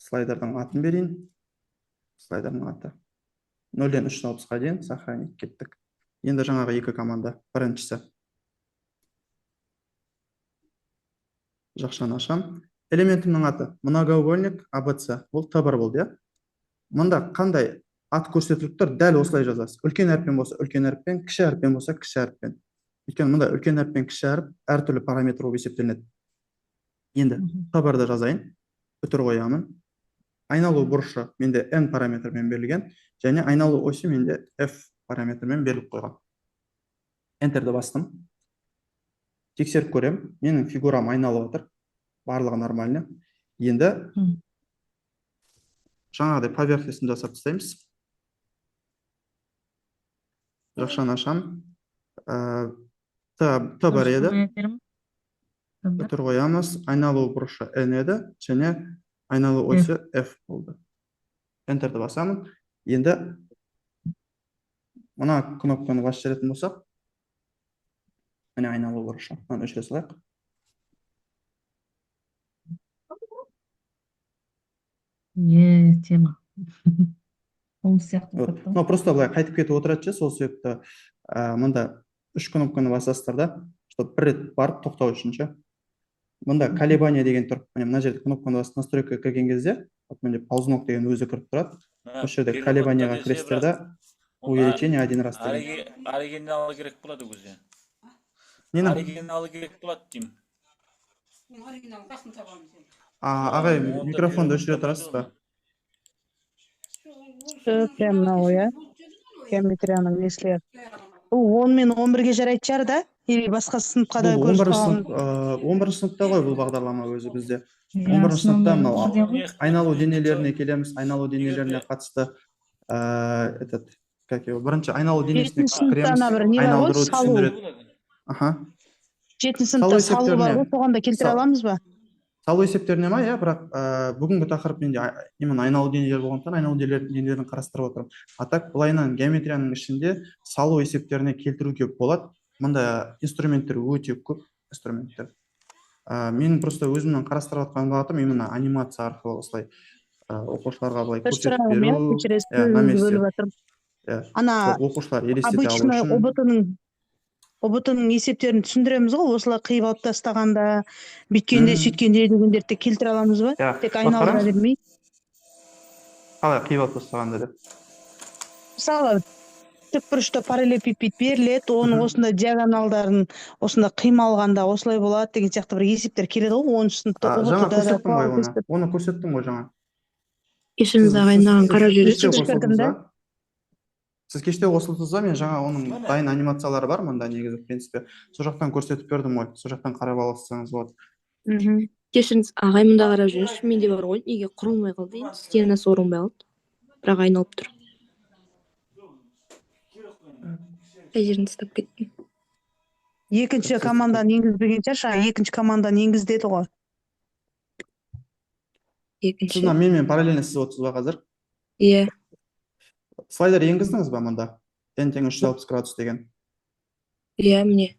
[SPEAKER 2] слайдердің атын берейін. Слайдердің аты 0-ден 360-ға дейін сохранить кеттік. Енді жаңағы екі команда. Біріншісі. Жақшаны ашам. Элементімнің аты многоугольник ABC. Бұл Т1 болды, иә? Мұнда қандай ат көрсетіліп тұр? Дәл осылай жазасыз. Үлкен әріппен болса үлкен әріппен, кіші әріппен болса кіші әріппен. Өйткені мұнда үлкен әріппен кіші әріп әртүрлі параметр болып есептелінеді. Енді Т1-ді жазайын. Бүтір қоямын. Айналу бұрышы менде n параметрмен берілген, және айналу осі менде f параметрмен беріліп қойған. Enterді бастым. Тексеріп көрем. Менің фигурам айналып отыр. Барлығы нормальны. Енді жаңағыдай поверхностьін жасап тастаймыз. Жақшаны ашам. Т1 еді. Бүтір қоямыз. Айналу бұрышы n еді, және айналу осі f болды. Enterді басамын. Енді мұна кнопканы бас жеретін болсақ, міне айналу бұрышы. Мына өшіре салайық.
[SPEAKER 8] Тема. Ол сияқты.
[SPEAKER 2] Но просто былай қайтып кетіп отырады, сол себепті мұнда 3 кнопканы басасыздар да, чтобы бір рет барып тоқтау үшін. Мұнда колебания деген тұр. Мына жерде кнопканы басып настройка кірген кезде, міне пауза деген өзі кіріп тұрады. Осы жерде колебанияға кіресіздер да, увеличение один раз деген.
[SPEAKER 16] Оригиналы керек болады өзі. Оригиналы керек болады деймін.
[SPEAKER 2] Ағай, микрофонды өшіре тұрасыз ба?
[SPEAKER 11] Прям мынау, иә? Геометрияның несілер. Бұл 10 мен 11-ге жарайды шығар да? Или басқа сыныпқа да көріп қалған?
[SPEAKER 2] 11 сыныпта ғой бұл бағдарлама өзі бізде. 11 сыныпта айналу денелеріне келеміз. Айналу денелеріне қатысты бірінші айналу денесіне кіреміз. Айналдыру түсіндіреді.
[SPEAKER 11] 7 сыныпта салу бар ғой, соған да келтіре аламыз ба?
[SPEAKER 2] Салу есептеріне ма, иә, бірақ бүгінгі тақырып менде именно айналу денелер болғандықтан айналу денелерін қарастырып отырмын. Атак былайынан геометрияның ішінде салу есептеріне келтіруге болады. Мұнда инструменттер өте көп инструменттер. Мен просто өзімнің қарастырып жатқан бағытым именно анимация арқылы осылай оқушыларға былай көрсетіп беру. Оқушылар елестете алу үшін.
[SPEAKER 11] ОБТ-ның есептерін түсіндіреміз ғой, осылай қиып алып тастағанда, бүйткенде, сөйткенде дегендерді келтіре аламыз ба? Тек айналдыра бермей.
[SPEAKER 2] Қалай қиып алып тастағанда деп?
[SPEAKER 11] Мысалы, тікбұрышта параллелепипед беріледі, оның осында диагоналдарын осында қималғанда осылай болады деген сияқты бір есептер келеді ғой, 10 сыныпта
[SPEAKER 2] ОБТ-да. Оны көрсеттім ғой жаңа.
[SPEAKER 3] Кешіріңіз ағайын, маған қарап жүресіз.
[SPEAKER 2] Сіз кеште қосылдыңыз ба? Мен жаңа оның дайын анимациялары бар мұнда негізі, в принципе. Сол жақтан көрсетіп бердім ғой. Сол жақтан қарап алсаңыз болады.
[SPEAKER 3] Кешіріңіз, ағай мұнда қарап жүріңіз. Менде бар ғой, неге құрылмай қалды дейін, стенасы орынбай қалды. Бірақ айналып тұр. Қай жерін тастап кеттім.
[SPEAKER 11] Екінші команданы енгізбеген шығар, екінші команданы енгіз деді ғой.
[SPEAKER 2] Сіз менімен параллельно сіз отырсыз ба қазір?
[SPEAKER 3] Иә.
[SPEAKER 2] Слайдер енгіздіңіз ба мұнда? N тең 360 градус деген.
[SPEAKER 3] Иә, міне.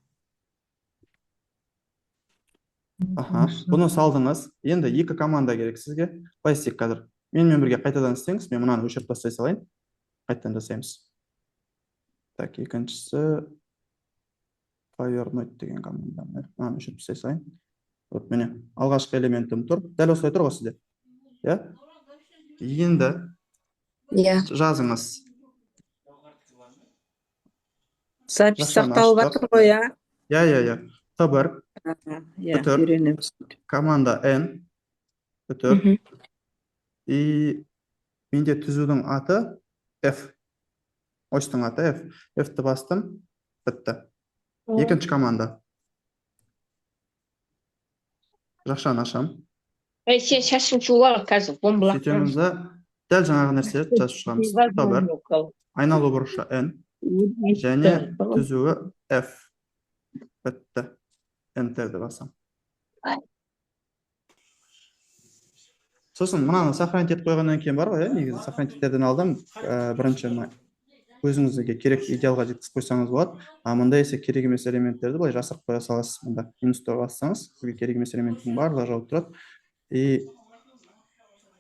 [SPEAKER 2] Бұны салдыңыз. Енді екі команда керек сізге. Былай істейік қазір. Менімен бірге қайтадан істеңіз. Мен мұнаны өшіріп тастай салайын. Қайтадан жасаймыз. Так, екіншісі Powernote деген команда. Мұнаны өшіріп тастай салайын. Вот міне, алғашқы элементім тұр. Дәл осылай тұр ғой сізде. Иә? Енді жазыңыз.
[SPEAKER 5] Запись сақталып жатыр ғой, иә?
[SPEAKER 2] Иә. Т1 бүтір, команда N бүтір. И менде түзудің аты F. Осының аты F. F-ті бастым, бітті. Екінші команда. Жақшаны ашам.
[SPEAKER 12] Сен шашың шулар қазір, бомбылақ.
[SPEAKER 2] Сөйтемізді дәл жаңағы нәрселерді жазып шығамыз. Т1, айналу бұрышы N, және түзуі F. Бітті. Enterді басам. Сосын мұнаны сохранить етіп қойғаннан кейін бар ғой, негізі сохраниттерден алдым. Бірінші өзіңізге керек идеалға жеткізіп қойсаңыз болады. Мұнда есе керек емес элементтерді былай жасырып қоя саласыз. Мұнда минусты бассаңыз, сізге керек емес элементтің барлығы жауып тұрады. И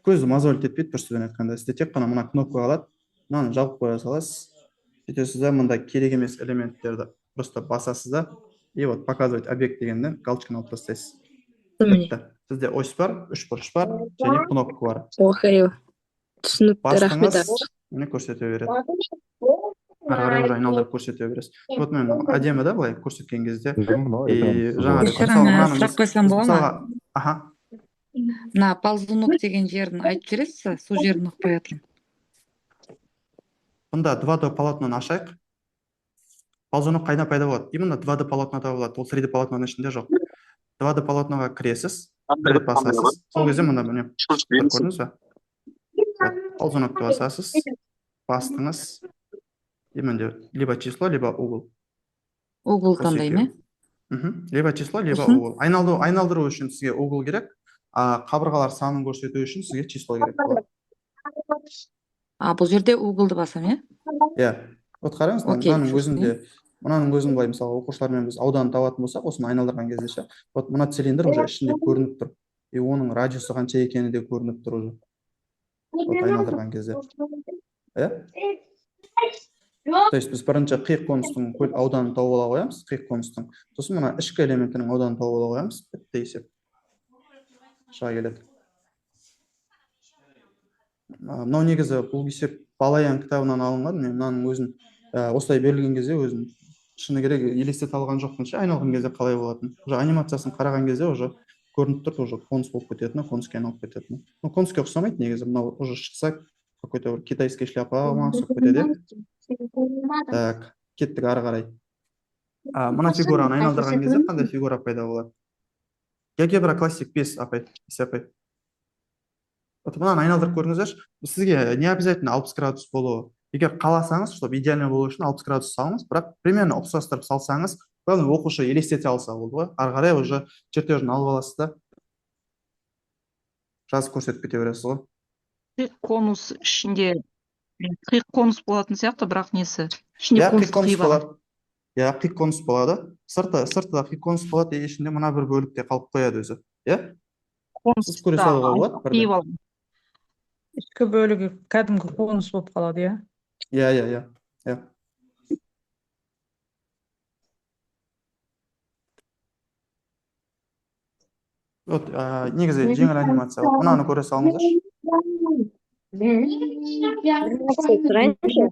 [SPEAKER 2] көзді мозолить етпейді, бір сөзбен айтқанда. Сізде тек қана мына кнопка қалады, мынаны жауып қоя саласыз. Сөйтесіз да мында керек емес элементтерді просто басасыз да, и вот показывать объект дегеннен галочканы алып тастайсыз. Бітті. Сізде ось бар, үш бұрыш бар, және кнопка бар.
[SPEAKER 3] Охай, түсінікті, рахмет.
[SPEAKER 2] Бастыңыз, міне көрсете береді. Ары қарай уже айналдырып көрсете бересіз. Вот мен әдемі да былай көрсеткен кезде. И жаңағы
[SPEAKER 17] сұрақ қойсам бола ма?
[SPEAKER 2] Аха.
[SPEAKER 17] Мына ползунок деген жерін айтып жібересіз, сол жерін ұқпай жатырмын.
[SPEAKER 2] Бұнда 2D полотноны ашайық. Ползунок қайда пайда болады? Именно 2D полотнода болады. Ол 3D полотноның ішінде жоқ. 2D полотноға кіресіз, бір рет басасыз. Сол кезде мында міне көрдіңіз бе? Ползунокты басасыз, бастыңыз. Именно либо число, либо угол.
[SPEAKER 17] Угол таңдаймын,
[SPEAKER 2] Либо число, либо угол. Айналдыру үшін сізге угол керек, а қабырғалар санын көрсету үшін сізге число керек болады.
[SPEAKER 17] Бұл жерде уголды басам, е?
[SPEAKER 2] Вот қараңыз, мынаның өзін былай, мысалы, оқушылармен біз ауданын табатын болсақ, осыны айналдырған кезде ше, вот мына цилиндр уже ішінде көрініп тұр. И оның радиусы қанша екені де көрініп тұр уже. Вот айналдырған кезде. То есть біз бірінші қиық конустың ауданын тауып ала қоямыз, қиық конустың. Сосын мына ішкі элементінің ауданын тауып ала қоямыз, бітті есеп. Шыға келеді. Мынау негізі бұл есеп Балаян кітабынан алынған. Мен мынаның өзін осылай берілген кезде өзін шыны керек елестете алған жоқпын ше, айналған кезде қалай болатын. Уже анимациясын қараған кезде уже көрініп тұрды, уже конус болып кететіні, конуске айналып кететіні. Конуске ұқсамайды негізі, мынау уже шықса какой-то бір китайский шляпа ма соғып кетеді. Так, кеттік ары қарай. Мына фигураны айналдырған кезде қандай фигура пайда болады? Геогебра классик 5 апай, апай. Мынаны айналдырып көріңіздерші. Сізге не обязательно 60 градус болуы. Егер қаласаңыз, чтобы идеально болу үшін 60 градус салыңыз, бірақ примерно ұқсастырып салсаңыз, главное оқушы елестете алса болды ғой. Ары қарай уже чертежін алып аласыз да жазып көрсетіп кете бересіз ғой.
[SPEAKER 17] Қиық конус ішінде қиық конус болатын сияқты, бірақ несі? Ішінде конус қиып.
[SPEAKER 2] Қиық конус болады. Сыртыда қиық конус болады, ішінде мына бір бөлікте қалып қояды өзі. Сіз көре салуға болады.
[SPEAKER 8] Ішкі бөлігі кәдімгі конус болып қалады,
[SPEAKER 2] иә? Вот, негізі жеңіл анимация. Мынаны көре салыңыздаршы.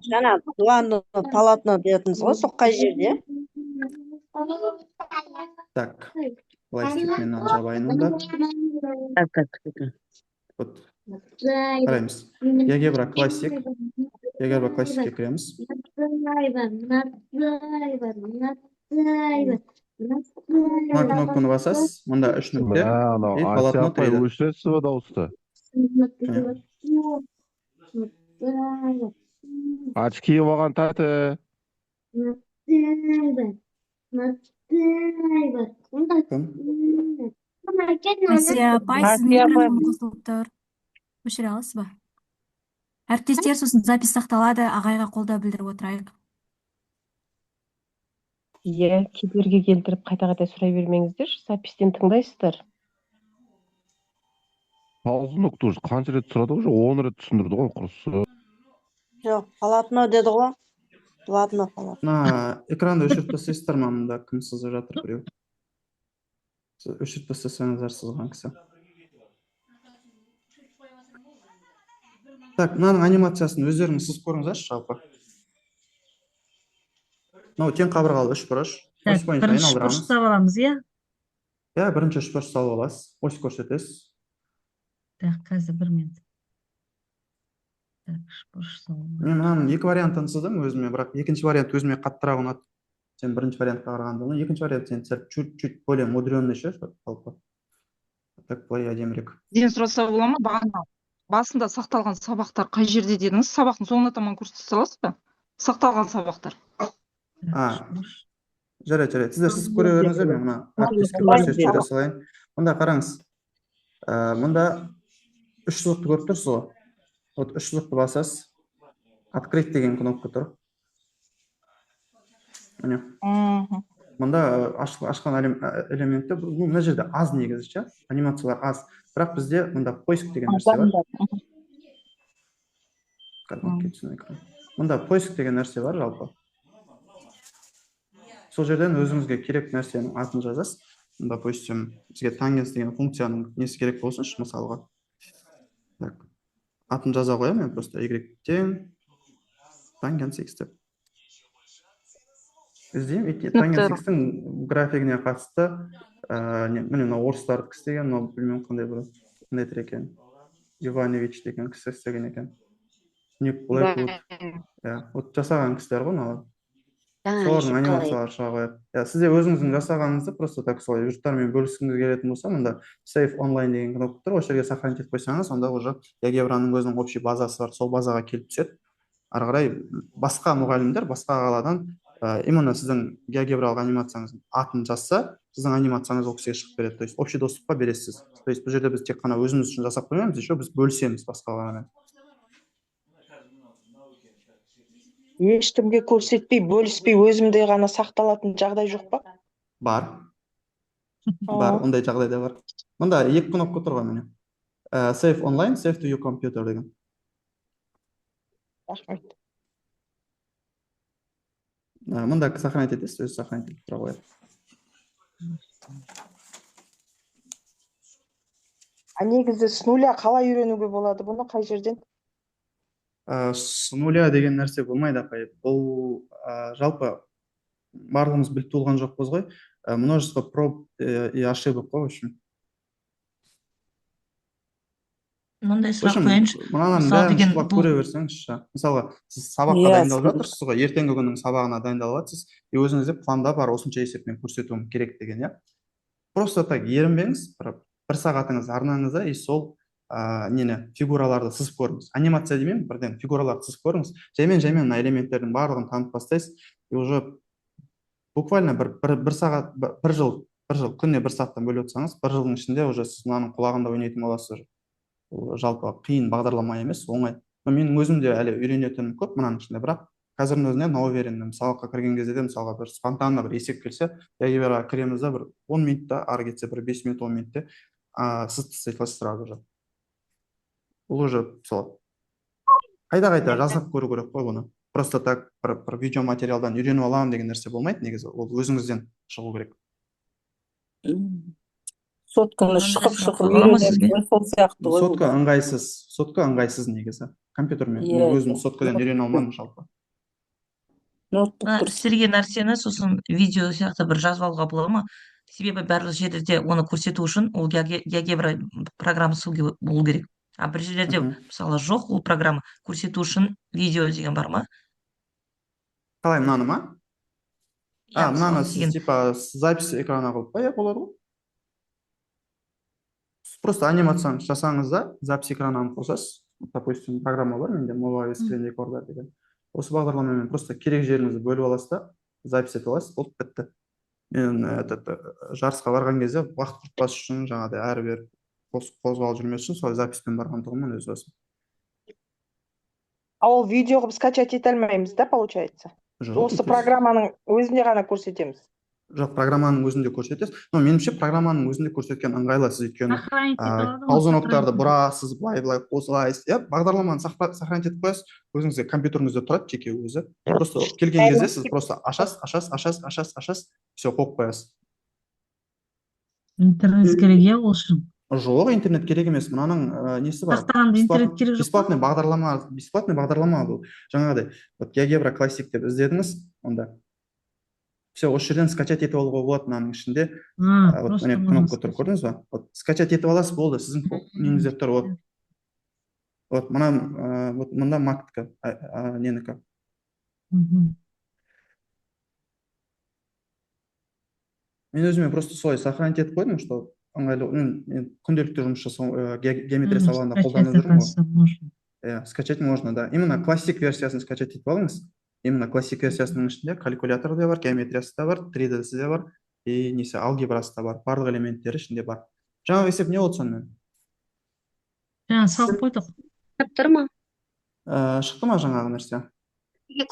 [SPEAKER 6] Жаңа дуанды полотно дедіңіз ғой, сол қай жерде?
[SPEAKER 2] Так, пластик мен жабайын онда. Вот. Қараймыз. Геогебра классикке кіреміз. Мына кнопканы басасыз, мұнда 3 нүкте.
[SPEAKER 4] Ася апай өшіресіз ба дауысты? Очки оған тәті.
[SPEAKER 18] Ася апай, сіздің микрофон қосылып тұр. Өшіре аласыз ба? Әріптестер, сосын запись сақталады, ағайға қолдау білдіріп отырайық.
[SPEAKER 12] Кедергі келтіріп қайта-қайта сұрай бермеңіздерші, запистен тыңдайсыздар.
[SPEAKER 4] Ползунок тоже қанша рет сұрады ғой, 10 рет түсіндірді ғой құрысы.
[SPEAKER 6] Жоқ, полотно деді ғой. Полотно.
[SPEAKER 2] Экранды өшіріп тастайсыздар ма, мұнда кім сызып жатыр біреу? Өшіріп тастасаңыздар сызған кісі. Так, мынаның анимациясын өздеріңіз сызып көріңіздерші жалпы. Мынау тең қабырғалы 3 бұрыш. Ось бойынша айналдырамыз.
[SPEAKER 8] Бірінші бұрыш салып аламыз, иә?
[SPEAKER 2] Бірінші 3 бұрыш салып аласыз. Ось көрсетесіз.
[SPEAKER 8] Так, қазір бір минут. Так, 3 бұрыш салып аламыз.
[SPEAKER 2] Мен мынаның 2 вариантын сыздым өзіме, бірақ екінші вариант өзіме қаттырақ ұнады. Сен бірінші вариантқа қарағанда, екінші вариант сен чуть более мудренный ше, жалпы. Так, былай әдемірек.
[SPEAKER 17] Ден сұраса бола ма? Бағана басында сақталған сабақтар қай жерде дедіңіз? Сабақтың соңына таман көрсете саласыз ба? Сақталған сабақтар.
[SPEAKER 2] Жарайды. Сіздер сіз көре беріңіздер, мен мына әріптеске көрсетіп жібере салайын. Мұнда қараңыз. Мұнда 3 сызықты көріп тұрсыз ғой. Вот 3 сызықты басасыз. Открыть деген кнопка тұр. мында ашқан элементте мына жерде аз негізі ше, анимациялар аз, бірақ бізде мында поиск деген нәрсе бар. Мында поиск деген нәрсе бар жалпы. Сол жерден өзіңізге керек нәрсенің атын жазасыз. Мында допустим бізге тангенс деген функцияның несі керек болсыншы, мысалға. Атын жаза қоямын, мен просто y тең тангенс x деп. Іздеймін, тангенс x-тің графигіне қатысты, міне мына орыстарды істеген, мынау білмеймін қандай бір нетер екен, Иванович деген кісі істеген екен. Ник Блэквуд. Вот жасаған кісілер ғой мынау. Солардың анимациялары шыға қояды. Сізде өзіңіздің жасағаныңызды просто так солай жұрттармен бөліскіңіз келетін болса, мында Save Online деген кнопка тұр, осы жерге сохранить етіп қойсаңыз, онда уже GeoGebraның өзінің общий базасы бар, сол базаға келіп түседі. Ары қарай басқа мұғалімдер басқа қаладан именно сіздің GeoGebrалық анимацияңыздың атын жазса, сіздің анимацияңыз ол кісіге шығып береді. То есть общий доступқа бересіз. То есть бұл жерде біз тек қана өзіміз үшін жасап қоймаймыз, еще біз бөлісеміз басқалармен.
[SPEAKER 11] Ешкімге көрсетпей, бөліспей, өзімде ғана сақталатын жағдай жоқ па?
[SPEAKER 2] Бар. Бар, ондай жағдайда бар. Мында екі кнопка тұр ғой міне. Save online, save to your computer деген.
[SPEAKER 11] Рахмет.
[SPEAKER 2] Мында сохранить етесіз, өзі сохранить етіп тұра қояды.
[SPEAKER 11] Негізі с нуля қалай үйренуге болады бұны, қай жерден?
[SPEAKER 2] С нуля деген нәрсе болмайды, апай. Бұл жалпы барлығымыз біліп туылған жоқпыз ғой. Множество проб и ошибок қой, в общем.
[SPEAKER 8] Мындай сұрақ қояйыншы.
[SPEAKER 2] Мынаның бәрін сұрақ көре берсеңізші. Мысалға, сіз сабаққа дайындалып жатырсыз ғой, ертеңгі күннің сабағына дайындалып жатсыз, и өзіңізде планда бар, осынша есеппен көрсетуім керек деген, иә. Просто так ерінбеңіз, бір сағатыңыз арнаңызда, и сол нені фигураларды сызып көріңіз. Анимация демеймін, бірден фигураларды сызып көріңіз. Жаймен элементтердің барлығын танып бастайсыз, и уже буквально бір сағат, бір жыл, күніне бір сағаттан бөліп отырсаңыз, бір жылдың ішінде уже сіз мынаның құлағында ойнайтын боласыз. Жалпы қиын бағдарлама емес, оңай. Менің өзімде әлі үйренетінім көп мынаның ішінде, бірақ қазірдің өзінде уверенмін. Мысалға кірген кезде де, мысалға бір спонтанно бір есеп келсе, GeoGebraға кіреміз да, бір 10 минутта, ары кетсе бір 5 минут, 10 минутте сіз тістейтілесіз сразу же. Бұл уже мысалы қайда жазып көру керек қой бұны. Просто так бір видео материалдан үйреніп аламын деген нәрсе болмайды негізі. Ол өзіңізден шығу керек.
[SPEAKER 6] Сотканы шығып үйренесіз, сол сияқты ғой.
[SPEAKER 2] Сотка ыңғайсыз негізі. Компьютермен өзім соткадан үйрене алмадым жалпы.
[SPEAKER 8] Сізге нәрсені сосын видео сияқты бір жазып алуға бола ма? Себебі барлық жерлерде оны көрсету үшін ол GeoGebra программасы болу керек. А бір жерлерде мысалы жоқ, ол программа көрсету үшін видео деген бар ма?
[SPEAKER 2] Қалай, мынаны ма? Мынаны сіз типа запись экрана қылып қоя болады ғой. Просто анимацияны жасаңыз да, запись экранын қосасыз. Допустим, программа бар менде, Mobile Screen Recorder деген. Осы бағдарламамен просто керек жеріңізді бөліп аласыз да, запись етіп аласыз, болды, бітті. Мен жарысқа барған кезде уақыт құртпас үшін жаңағыдай әрі-бері қозғалып жүрмес үшін солай записпен барғандығыммен өз басым.
[SPEAKER 11] Ол видеоға біз скачать ете алмаймыз да, получается? Осы программаның өзінде ғана көрсетеміз.
[SPEAKER 2] Жоқ, программаның өзінде көрсетесіз. Но меніңше программаның өзінде көрсеткен ыңғайлы, сіз өйткені ползуноктарды бұрасыз, былай қосылайсыз. Бағдарламаны сохранить етіп қоясыз, өзіңізге компьютеріңізде тұрады жеке өзі. Просто келген кезде сіз просто ашасыз, все қойып қоясыз.
[SPEAKER 8] Интернет керек е ол үшін?
[SPEAKER 2] Жоқ, интернет керек емес. Мынаның несі бар? Бесплатный бағдарлама бұл. Жаңағыдай, GeoGebra Classic деп іздедіңіз, онда все, осы жерден скачать етіп алуға болады мынаның ішінде. Міне кнопка тұр, көрдіңіз ба? Скачать етіп аласыз, болды, сіздің неңіздер тұр. Мында мактікі, ненікі. Мен өзіме просто солай сохранить етіп қойдым, что ыңғайлы, мен күнделікті жұмыс жасау, геометрия сабағында қолданып жүрмін ғой. Скачать можно, да. Именно классик версиясын скачать етіп алыңыз. Именно классик версиясының ішінде калькуляторы да бар, геометриясы да бар, 3D-сі де бар, и несі алгебрасы да бар, барлық элементтері ішінде бар. Жаңағы есеп не болды сонымен?
[SPEAKER 8] Салып қойдық.
[SPEAKER 9] Шығып тұр ма?
[SPEAKER 2] Шықты ма жаңағы нәрсе?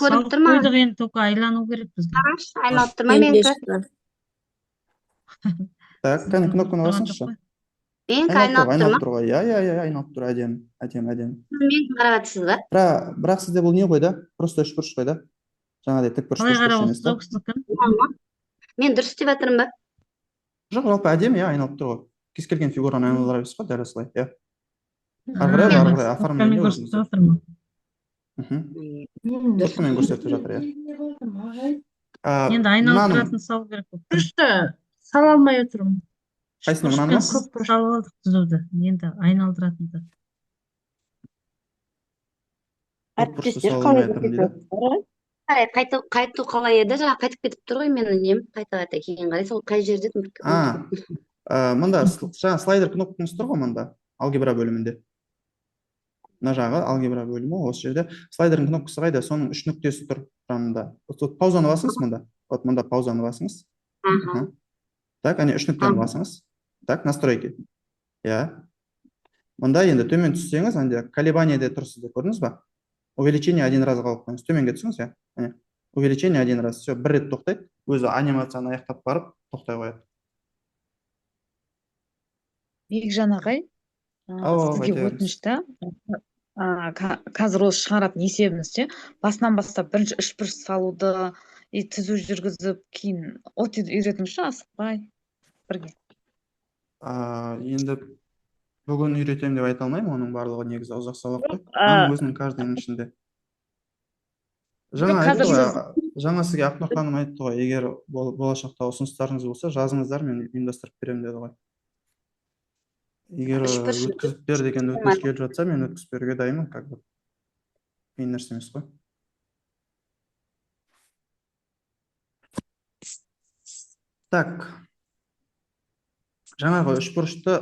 [SPEAKER 9] Көріп тұр ма?
[SPEAKER 8] Қойдық, енді только айлану керек бізге.
[SPEAKER 9] Айналып тұр ма? Мен
[SPEAKER 2] Так, кәне кнопканы басыңызшы. Айналып тұр ғой. Айналып тұр, әдемі.
[SPEAKER 6] Мен қарап жатсыз ба?
[SPEAKER 2] Бірақ сізде бұл не ғой да? Просто үшбұрыш қой да? Жаңағыдай тікбұрыш емес та?
[SPEAKER 6] Мен дұрыс деп жатырмын ба?
[SPEAKER 2] Жоқ, жалпы әдемі, айналып тұр ғой. Кез келген фигураны айналдыра бересіз ғой, дәл осылай, иә. Ары қарай оформление өзіңізде. Дұрысымен көрсетіп жатыр, иә.
[SPEAKER 15] Енді айналдыратын салу керек болып. Дұрысты сала алмай отырмын.
[SPEAKER 2] Қайсыны, мынаны ма?
[SPEAKER 15] Көп салып алдық түзуді. Енді айналдыратынды.
[SPEAKER 6] Әріптестер қалай қайту қалай еді? Жаңа қайтып кетіп тұр ғой менің нем. Қайта кейін қарай. Сол қай жерде?
[SPEAKER 2] Мында жаңа слайдер кнопкамыз тұр ғой мында. Алгебра бөлімінде. Мына жағы алгебра бөлімі. Осы жерде слайдердің кнопкасы қайда? Соның 3 нүктесі тұр құрамында. Паузаны басыңыз мында. Вот мында паузаны басыңыз. Так, әне 3 нүктені басыңыз. Так, настройки. Я. Мында енді төмен түссеңіз, әнде колебаниеде тұрсыз деп көрдіңіз ба? Увеличение один раз қалып қойыңыз. Төменге түсіңіз, я. Увеличение один раз. Все, бір рет тоқтайды. Өзі анимацияны аяқтап барып, тоқтай қояды.
[SPEAKER 12] Бекжан ағай, сізге өтініш та. Қазір осы шығаратын есебіңізде басынан бастап бірінші үшбұрыш салуды, түзу жүргізіп, кейін үйретіңізші асықпай бірге.
[SPEAKER 2] Енді бүгін үйретем деп айта алмаймын, оның барлығы негізі ұзақ сабақ қой. Оның өзінің каждыйның ішінде. Жаңа сізге Ақнұр ханым айтты ғой, егер болашақта ұсыныстарыңыз болса, жазыңыздар, мен ұйымдастырып беремін деді ғой. Егер өткізіп бер деген өтініш келіп жатса, мен өткізіп беруге дайынмын, как бы. Қиын нәрсе емес қой. Так. Жаңағы үшбұрышты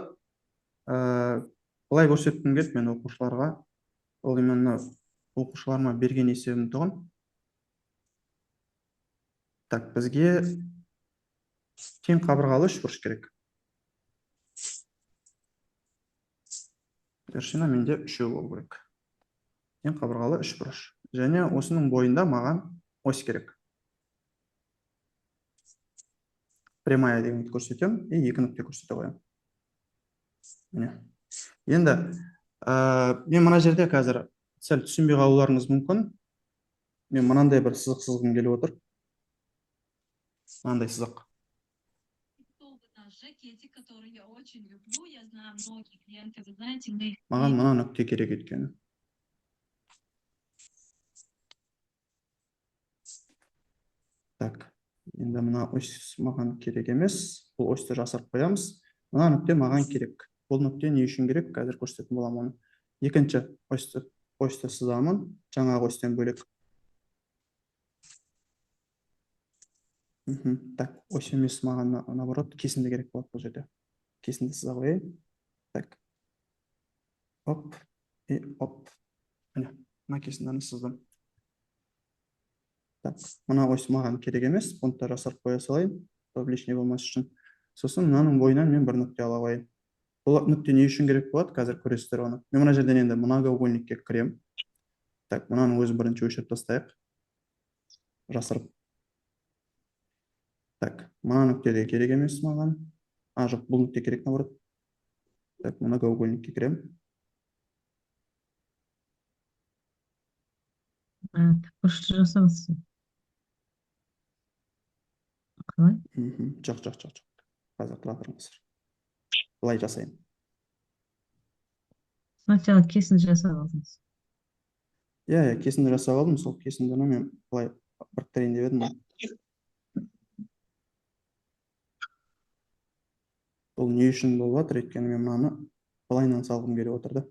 [SPEAKER 2] былай көрсеткім келді мен оқушыларға. Ол именно оқушыларыма берген есебім тұғын. Так, бізге тең қабырғалы үшбұрыш керек. Вершина менде 3 болу керек. Тең қабырғалы үшбұрыш. Және осының бойында маған ось керек. Прямая дегенді көрсетем, и 2 нүкте көрсете қоям. Енді, мен мына жерде қазір сәл түсінбей қалуларыңыз мүмкін. Мен мынандай бір сызық-сызығым келіп отыр. Мынандай сызық. Маған мына нүкте керек еткені. Так, енді мына ось маған керек емес. Бұл осьті жасырып қоямыз. Мына нүкте маған керек. Бұл нүкте не үшін керек? Қазір көрсететін боламын оны. Екінші осьті сызамын, жаңағы осьтен бөлек. Так, ось емес маған наоборот кесінді керек болады бұл жерде. Кесінді сыза қояйын. Так. Оп, и оп. Мына кесіндіні сыздым. Так, мына ось маған керек емес. Бұны да жасырып қоя салайын, чтобы лишний болмас үшін. Сосын мынаның бойынан мен бір нүкте ала қояйын. Бұл нүкте не үшін керек болады? Қазір көресіздер оны. Мен мына жерден енді многоугольникке кірем. Так, мынаның өзін бірінші өшіріп тастайық. Жасырып. Так, мына нүкте де керек емес маған. Жоқ, бұл нүкте керек наоборот. Так, многоугольникке кірем.
[SPEAKER 15] Тікбұрышты жасаңыз. Қалай?
[SPEAKER 2] Жоқ. Қазір тұра тұрыңыздар. Былай жасайын.
[SPEAKER 15] Сначала кесінді жасап алдыңыз.
[SPEAKER 2] Иә, кесінді жасап алдым. Сол кесіндіні мен былай біріктірейін деп едім. Бұл не үшін болып жатыр? Өйткені мен мынаны былайынан салғым келіп отырды.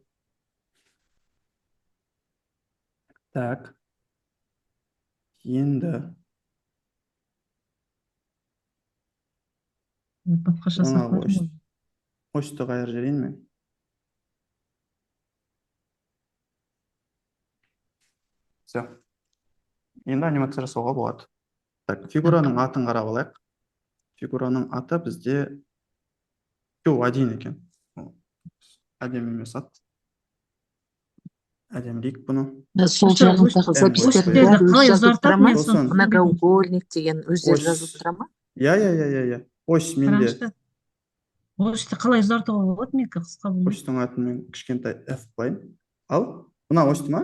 [SPEAKER 2] Так. Енді осьті қайыр жерейін мен. Все. Енді анимация жасауға болады. Так, фигураның атын қарап алайық. Фигураның аты бізде один екен. Әдем емес ат. Әдемірек бұны.
[SPEAKER 5] Сол жағындағы запистерді қалай ұзартады? Многоугольник деген өздері жазып тұра ма?
[SPEAKER 2] Иә. ось менде.
[SPEAKER 15] қараңызшы. Осьті қалай ұзартуға болады, менікі қысқа болмайды.
[SPEAKER 2] Осьтің атын мен кішкентай F қояйын. Ал, мына осьті ма?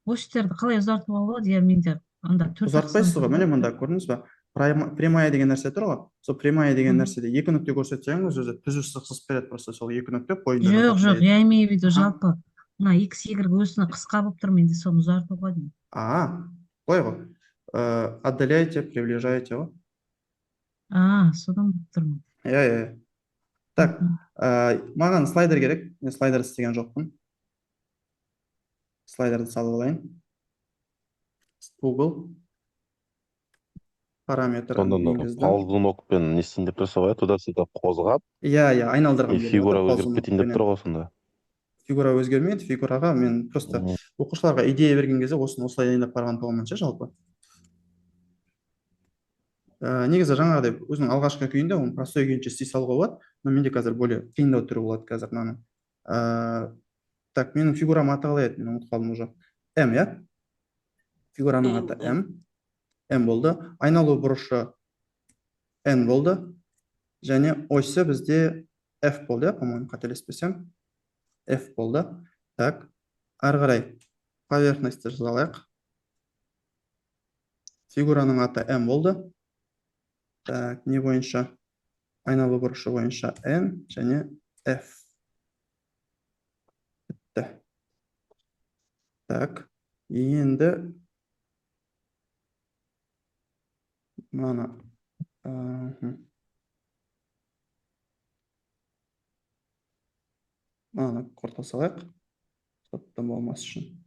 [SPEAKER 15] Осьтерді қалай ұзартуға болады? Я менде анда
[SPEAKER 2] Ұзартпайсыз ғой, міне мында көрдіңіз ба? Прямая деген нәрсе тұр ғой. Сол прямая деген нәрседе екі нүкте көрсетсеңіз, өзі түзу сызық береді, просто сол екі нүкте бойында.
[SPEAKER 15] Жоқ, я имею в виду жалпы. Мына X, Y осыны қысқа болып тұр, менде соны ұзартуға деймін.
[SPEAKER 2] Қой ғой. Отдаляйте, приближайте ғой.
[SPEAKER 15] Содан болып тұрмын.
[SPEAKER 2] Иә. Так, маған слайдер керек. Мен слайдер істеген жоқпын. Слайдерді салып алайын. Google параметр енгізді.
[SPEAKER 4] Паузын оқпен не істейін деп тұрса ғой, туда-сюда қозғап.
[SPEAKER 2] Иә, айналдырған.
[SPEAKER 4] Фигура өзгеріп кетейін деп тұр ғой сонда.
[SPEAKER 2] Фигура өзгермейді, фигураға мен просто оқушыларға идея берген кезде осыны осылай дайындап барған болғанша жалпы. Негізі жаңағыдай өзінің алғашқы күйінде оны простой күйінше істей салуға болады, но менде қазір более қиындау түрі болады қазір мынаны. Так, менің фигурам аты қалай еді, мен ұмытып қалдым уже. М, иә? Фигураның аты М. М болды. Айналу бұрышы N болды. Және осі бізде F болды, по-моему, қателеспесем. F болды. Так, ары қарай поверхностьті жазалайық. Фигураның аты M болды. Так, не бойынша? Айналу бұрышы бойынша N және F. Бітті. Так, енді мына құрта салайық. Соттан болмас үшін.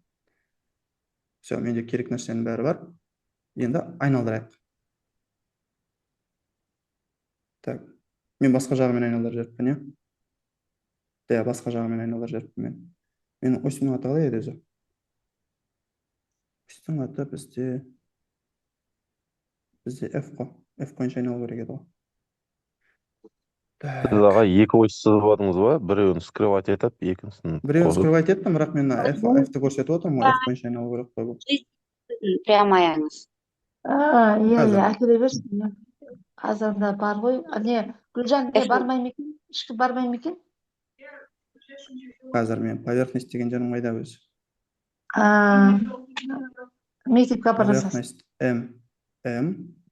[SPEAKER 2] Все, менде керек нәрсенің бәрі бар. Енді айналдырайық. Так, мен басқа жағымен айналдырып жүріппін, е? Иә, басқа жағымен айналдырып жүріппін мен. Менің осьмның аты қалай еді өзі? Осьтің аты бізде F қой. F бойынша айналу керек еді ғой.
[SPEAKER 4] Сіз аға екі ось сызып алдыңыз ба? Біреуін скрывать етіп, екіншісін...
[SPEAKER 2] Біреуін скрывать еттім, бірақ мен F-ті көрсетіп отырмын, F бойынша айналу керек қой бұл.
[SPEAKER 6] Прямаяңыз.
[SPEAKER 15] Иә, әкеле берсін. Қазанда бар ғой. Не, Гүлжан, бармай ма екен? Ішкі бармай ма екен?
[SPEAKER 2] Қазір мен поверхность деген жерім қайда өзі?
[SPEAKER 15] Мектепке апарасыз.
[SPEAKER 2] Поверхность M,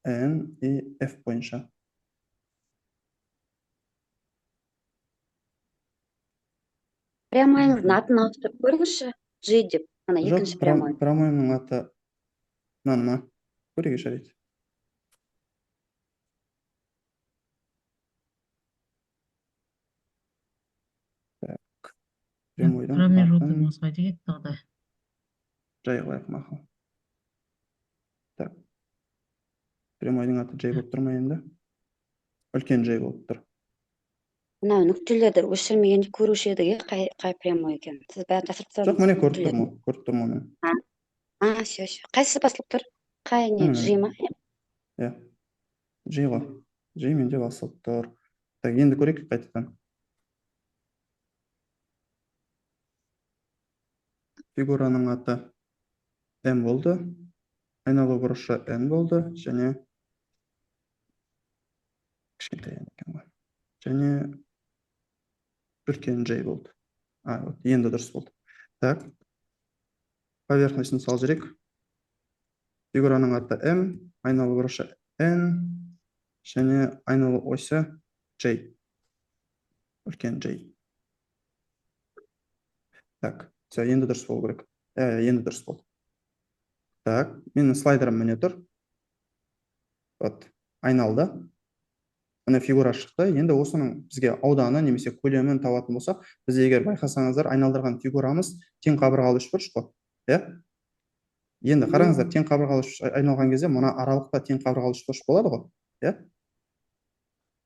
[SPEAKER 2] N и F бойынша.
[SPEAKER 6] Прямаяңыздың атын ауыстырып көріңізші. G деп. Ана екінші прямой.
[SPEAKER 2] Прямойымның аты мына. Көреге жарайды. Так. Прямойдың атын жай қылайық мақұл. Так. Прямойдың аты жай болып тұр ма енді? Үлкен жай болып тұр.
[SPEAKER 6] Мына нүктелерді өшірмегенде көруші едік, қай прямой екен. Сіз бәрін жасырып тұрсыз.
[SPEAKER 2] Жоқ, міне көріп тұрмын мен.
[SPEAKER 6] Все. Қайсысы басылып тұр? Қай не, G ма?
[SPEAKER 2] Иә. G ғой. G менде басылып тұр. Так, енді көрейік қайтадан. Фигураның аты M болды. Айналу бұрышы N болды. Және кішкентай екен ғой. Және үлкен J болды. Енді дұрыс болды. Так. Поверхностьін сал жүрек. Фигураның аты M, айналу бұрышы N, және айналу осі J. Үлкен J. Так, все, енді дұрыс болу керек. Енді дұрыс болды. Так, менің слайдерім міне тұр. Вот, айналды. Мына фигура шықты. Енді осының бізге ауданы немесе көлемін табатын болсақ, біз егер байқасаңыздар, айналдырған фигурамыз тең қабырғалы үшбұрыш қой. Енді қараңыздар, тең қабырғалы үшбұрыш айналған кезде мына аралықта тең қабырғалы үшбұрыш болады ғой.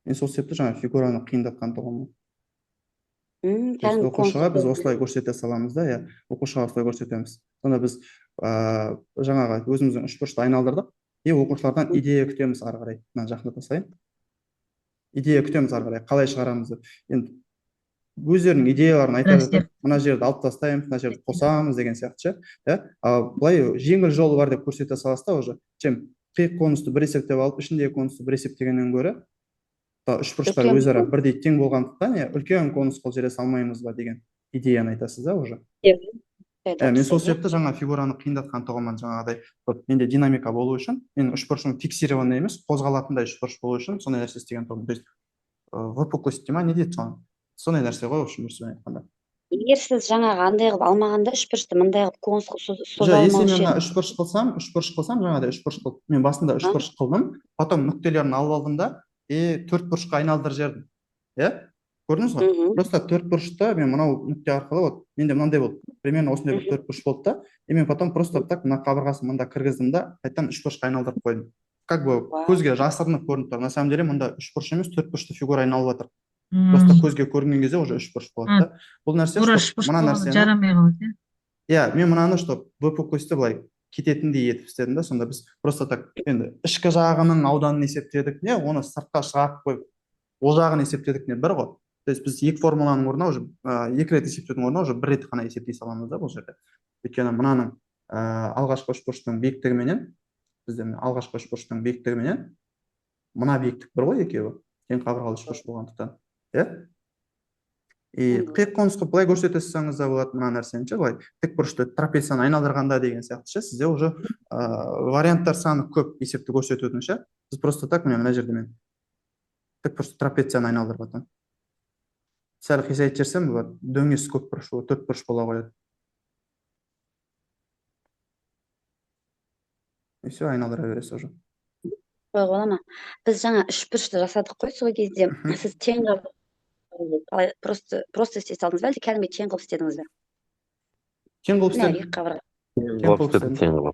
[SPEAKER 2] Мен сол себепті жаңа фигураны қиындатқан тұғым. Оқушыға біз осылай көрсете саламыз да, оқушыға осылай көрсетеміз. Сонда біз жаңағы өзіміздің үшбұрышты айналдырдық. Оқушылардан идея күтеміз ары қарай. Мына жақында тасайын. Идея күтеміз ары қарай. Қалай шығарамыз деп. Енді өздерінің идеяларын айтады. Мына жерді алып тастаймыз, мына жерді қосамыз деген сияқты. Былай жеңіл жолы бар деп көрсете саласыз да уже. Чем қиық конусты бір есептеп алып, ішіндегі конусты бір есептегеннен гөрі үш бұрыштар өзара бірдей тең болғандықтан үлкен конус қылып жібере салмаймыз ба деген идеяны айтасыз да уже. Мен сол себепті жаңа фигураны қиындатқан тұғымын жаңағыдай. Менде динамика болу үшін, мен үш бұрышым фиксированный емес, қозғалатындай үш бұрыш болу үшін сондай нәрсе істеген тұғым. То есть выпуклость ма не дейді соны. Сондай нәрсе ғой общем сөзбен айтқанда.
[SPEAKER 6] Егер сіз жаңағы андай қылып алмағанда үш бұрышты мындай қылып конус қылып соза алмаушы
[SPEAKER 2] Если мен үш бұрыш қылсам, жаңағыдай үш бұрыш қылып, мен басында үш бұрыш қылдым, потом нүктелерін алып алдым да, төрт бұрышқа айналдырып жібердім. Иә? Көрдіңіз ғой? Просто төрт бұрышты мен мынау нүкте арқылы, вот менде мынандай болды. Примерно осындай бір төрт бұрыш болды да, мен потом просто так мына қабырғасын мында кіргіздім да, қайтадан үш бұрышқа айналдырып қойдым. Как бы көзге жасырынып көрініп тұр. На самом деле мында үш бұрыш емес, төрт бұрышты фигура айналып жатыр. Просто көзге көрінген кезде уже үш бұрыш болады да. Бұл нәрсе мына нәрсені. Мен мынаны что выпуклості былай кететіндей етіп істедім да, сонда біз просто так енді ішкі жағының ауданын есептедік не, оны сыртқа шығарып қойып, ол жағын есептедік не бір ғой. То есть біз екі формуланың орнына уже екі рет есептеудің орнына уже бір рет қана есептей саламыз да бұл жерде. Өйткені мынаның алғашқы үшбұрыштың биіктігіменен, бізде алғашқы үшбұрыштың биіктігіменен мына биіктік бір ғой екеуі, тең қабырғалы үшбұрыш болғандықтан. Иә? Қиық конус қылып былай көрсете салсаңыз да болады мына нәрсені ше, былай тік бұрышты трапецияны айналдырғанда деген сияқты ше, сізде уже варианттар саны көп есепті көрсетудің ше. Біз просто так мына жерде мен тік бұрышты трапецияны айналдырып жатырмын. Сәл қисайтып жіберсем, дөңес көп бұрыш, төрт бұрыш бола қояды. И все, айналдыра бересіз уже.
[SPEAKER 6] Бола ма? Біз жаңа үш бұрышты жасадық қой, сол кезде сіз тең просто істей салдыңыз ба, әлде кәдімгі тең қылып істедіңіз бе?
[SPEAKER 2] Тең қылып істедім.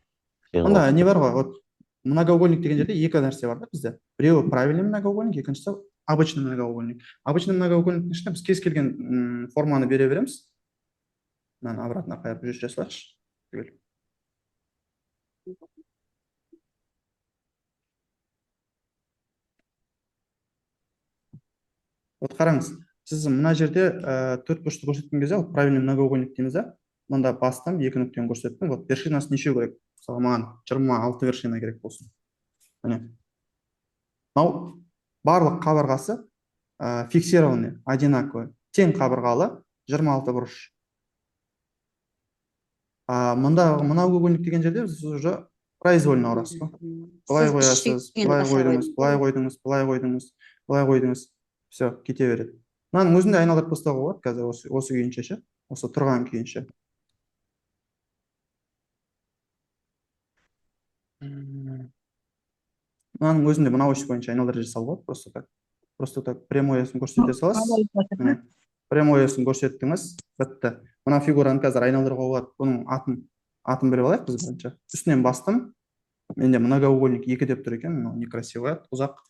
[SPEAKER 2] Онда не бар ғой, вот многоугольник деген жерде екі нәрсе бар да бізде. Біреуі правильный многоугольник, екіншісі обычный многоугольник. Обычный многоугольниктің ішінде біз кез келген форманы бере береміз. Мынаны обратно қайырып жүре салайықшы. Вот қараңыз, сіз мына жерде төрт бұрышты көрсеткен кезде правильный многоугольник дейміз да, мында бастым, екі нүктені көрсеттім. Вот вершинасы неше керек? Мысалы маған 26 вершина керек болсын. Міне. Мынау барлық қабырғасы фиксированный, одинаковый, тең қабырғалы 26 бұрыш. Мында многоугольник деген жерде біз уже произвольно ұрасыз ба? Былай қоясыз, былай қойдыңыз, былай қойдыңыз, былай қойдыңыз, былай қойдыңыз. Все, кете береді. Мынаның өзінде айналдырып тастауға болады қазір осы күйінше ше, осы тұрған күйінше. Мынаның өзінде мына ось бойынша айналдырып жасауға болады, просто так прямойысын көрсете саласыз. Прямойысын көрсеттіңіз, бітті. Мына фигураны қазір айналдыруға болады. Бұның атын біліп алайық біз бірінші. Үстінен бастым. Менде многоугольник 2 деп тұр екен, некрасивый, ұзақ.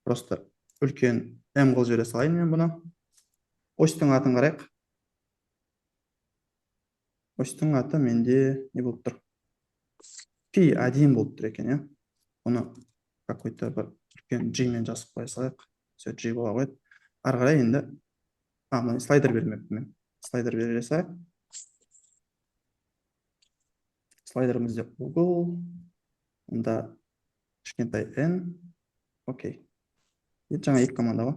[SPEAKER 2] Просто үлкен М қылып жібере салайын мен бұны. Осьтың атын қарайық. Осьтың аты менде не болып тұр? P1 болып тұр екен, иә. Оны какой-то бір үлкен G мен жазып қоя салайық. Все, G бола қойды. Ары қарай енді мына слайдер бермеппін мен. Слайдер бере салайық. Слайдерімізде Google. Онда кішкентай N. Окей. Жаңа екі команда ғой.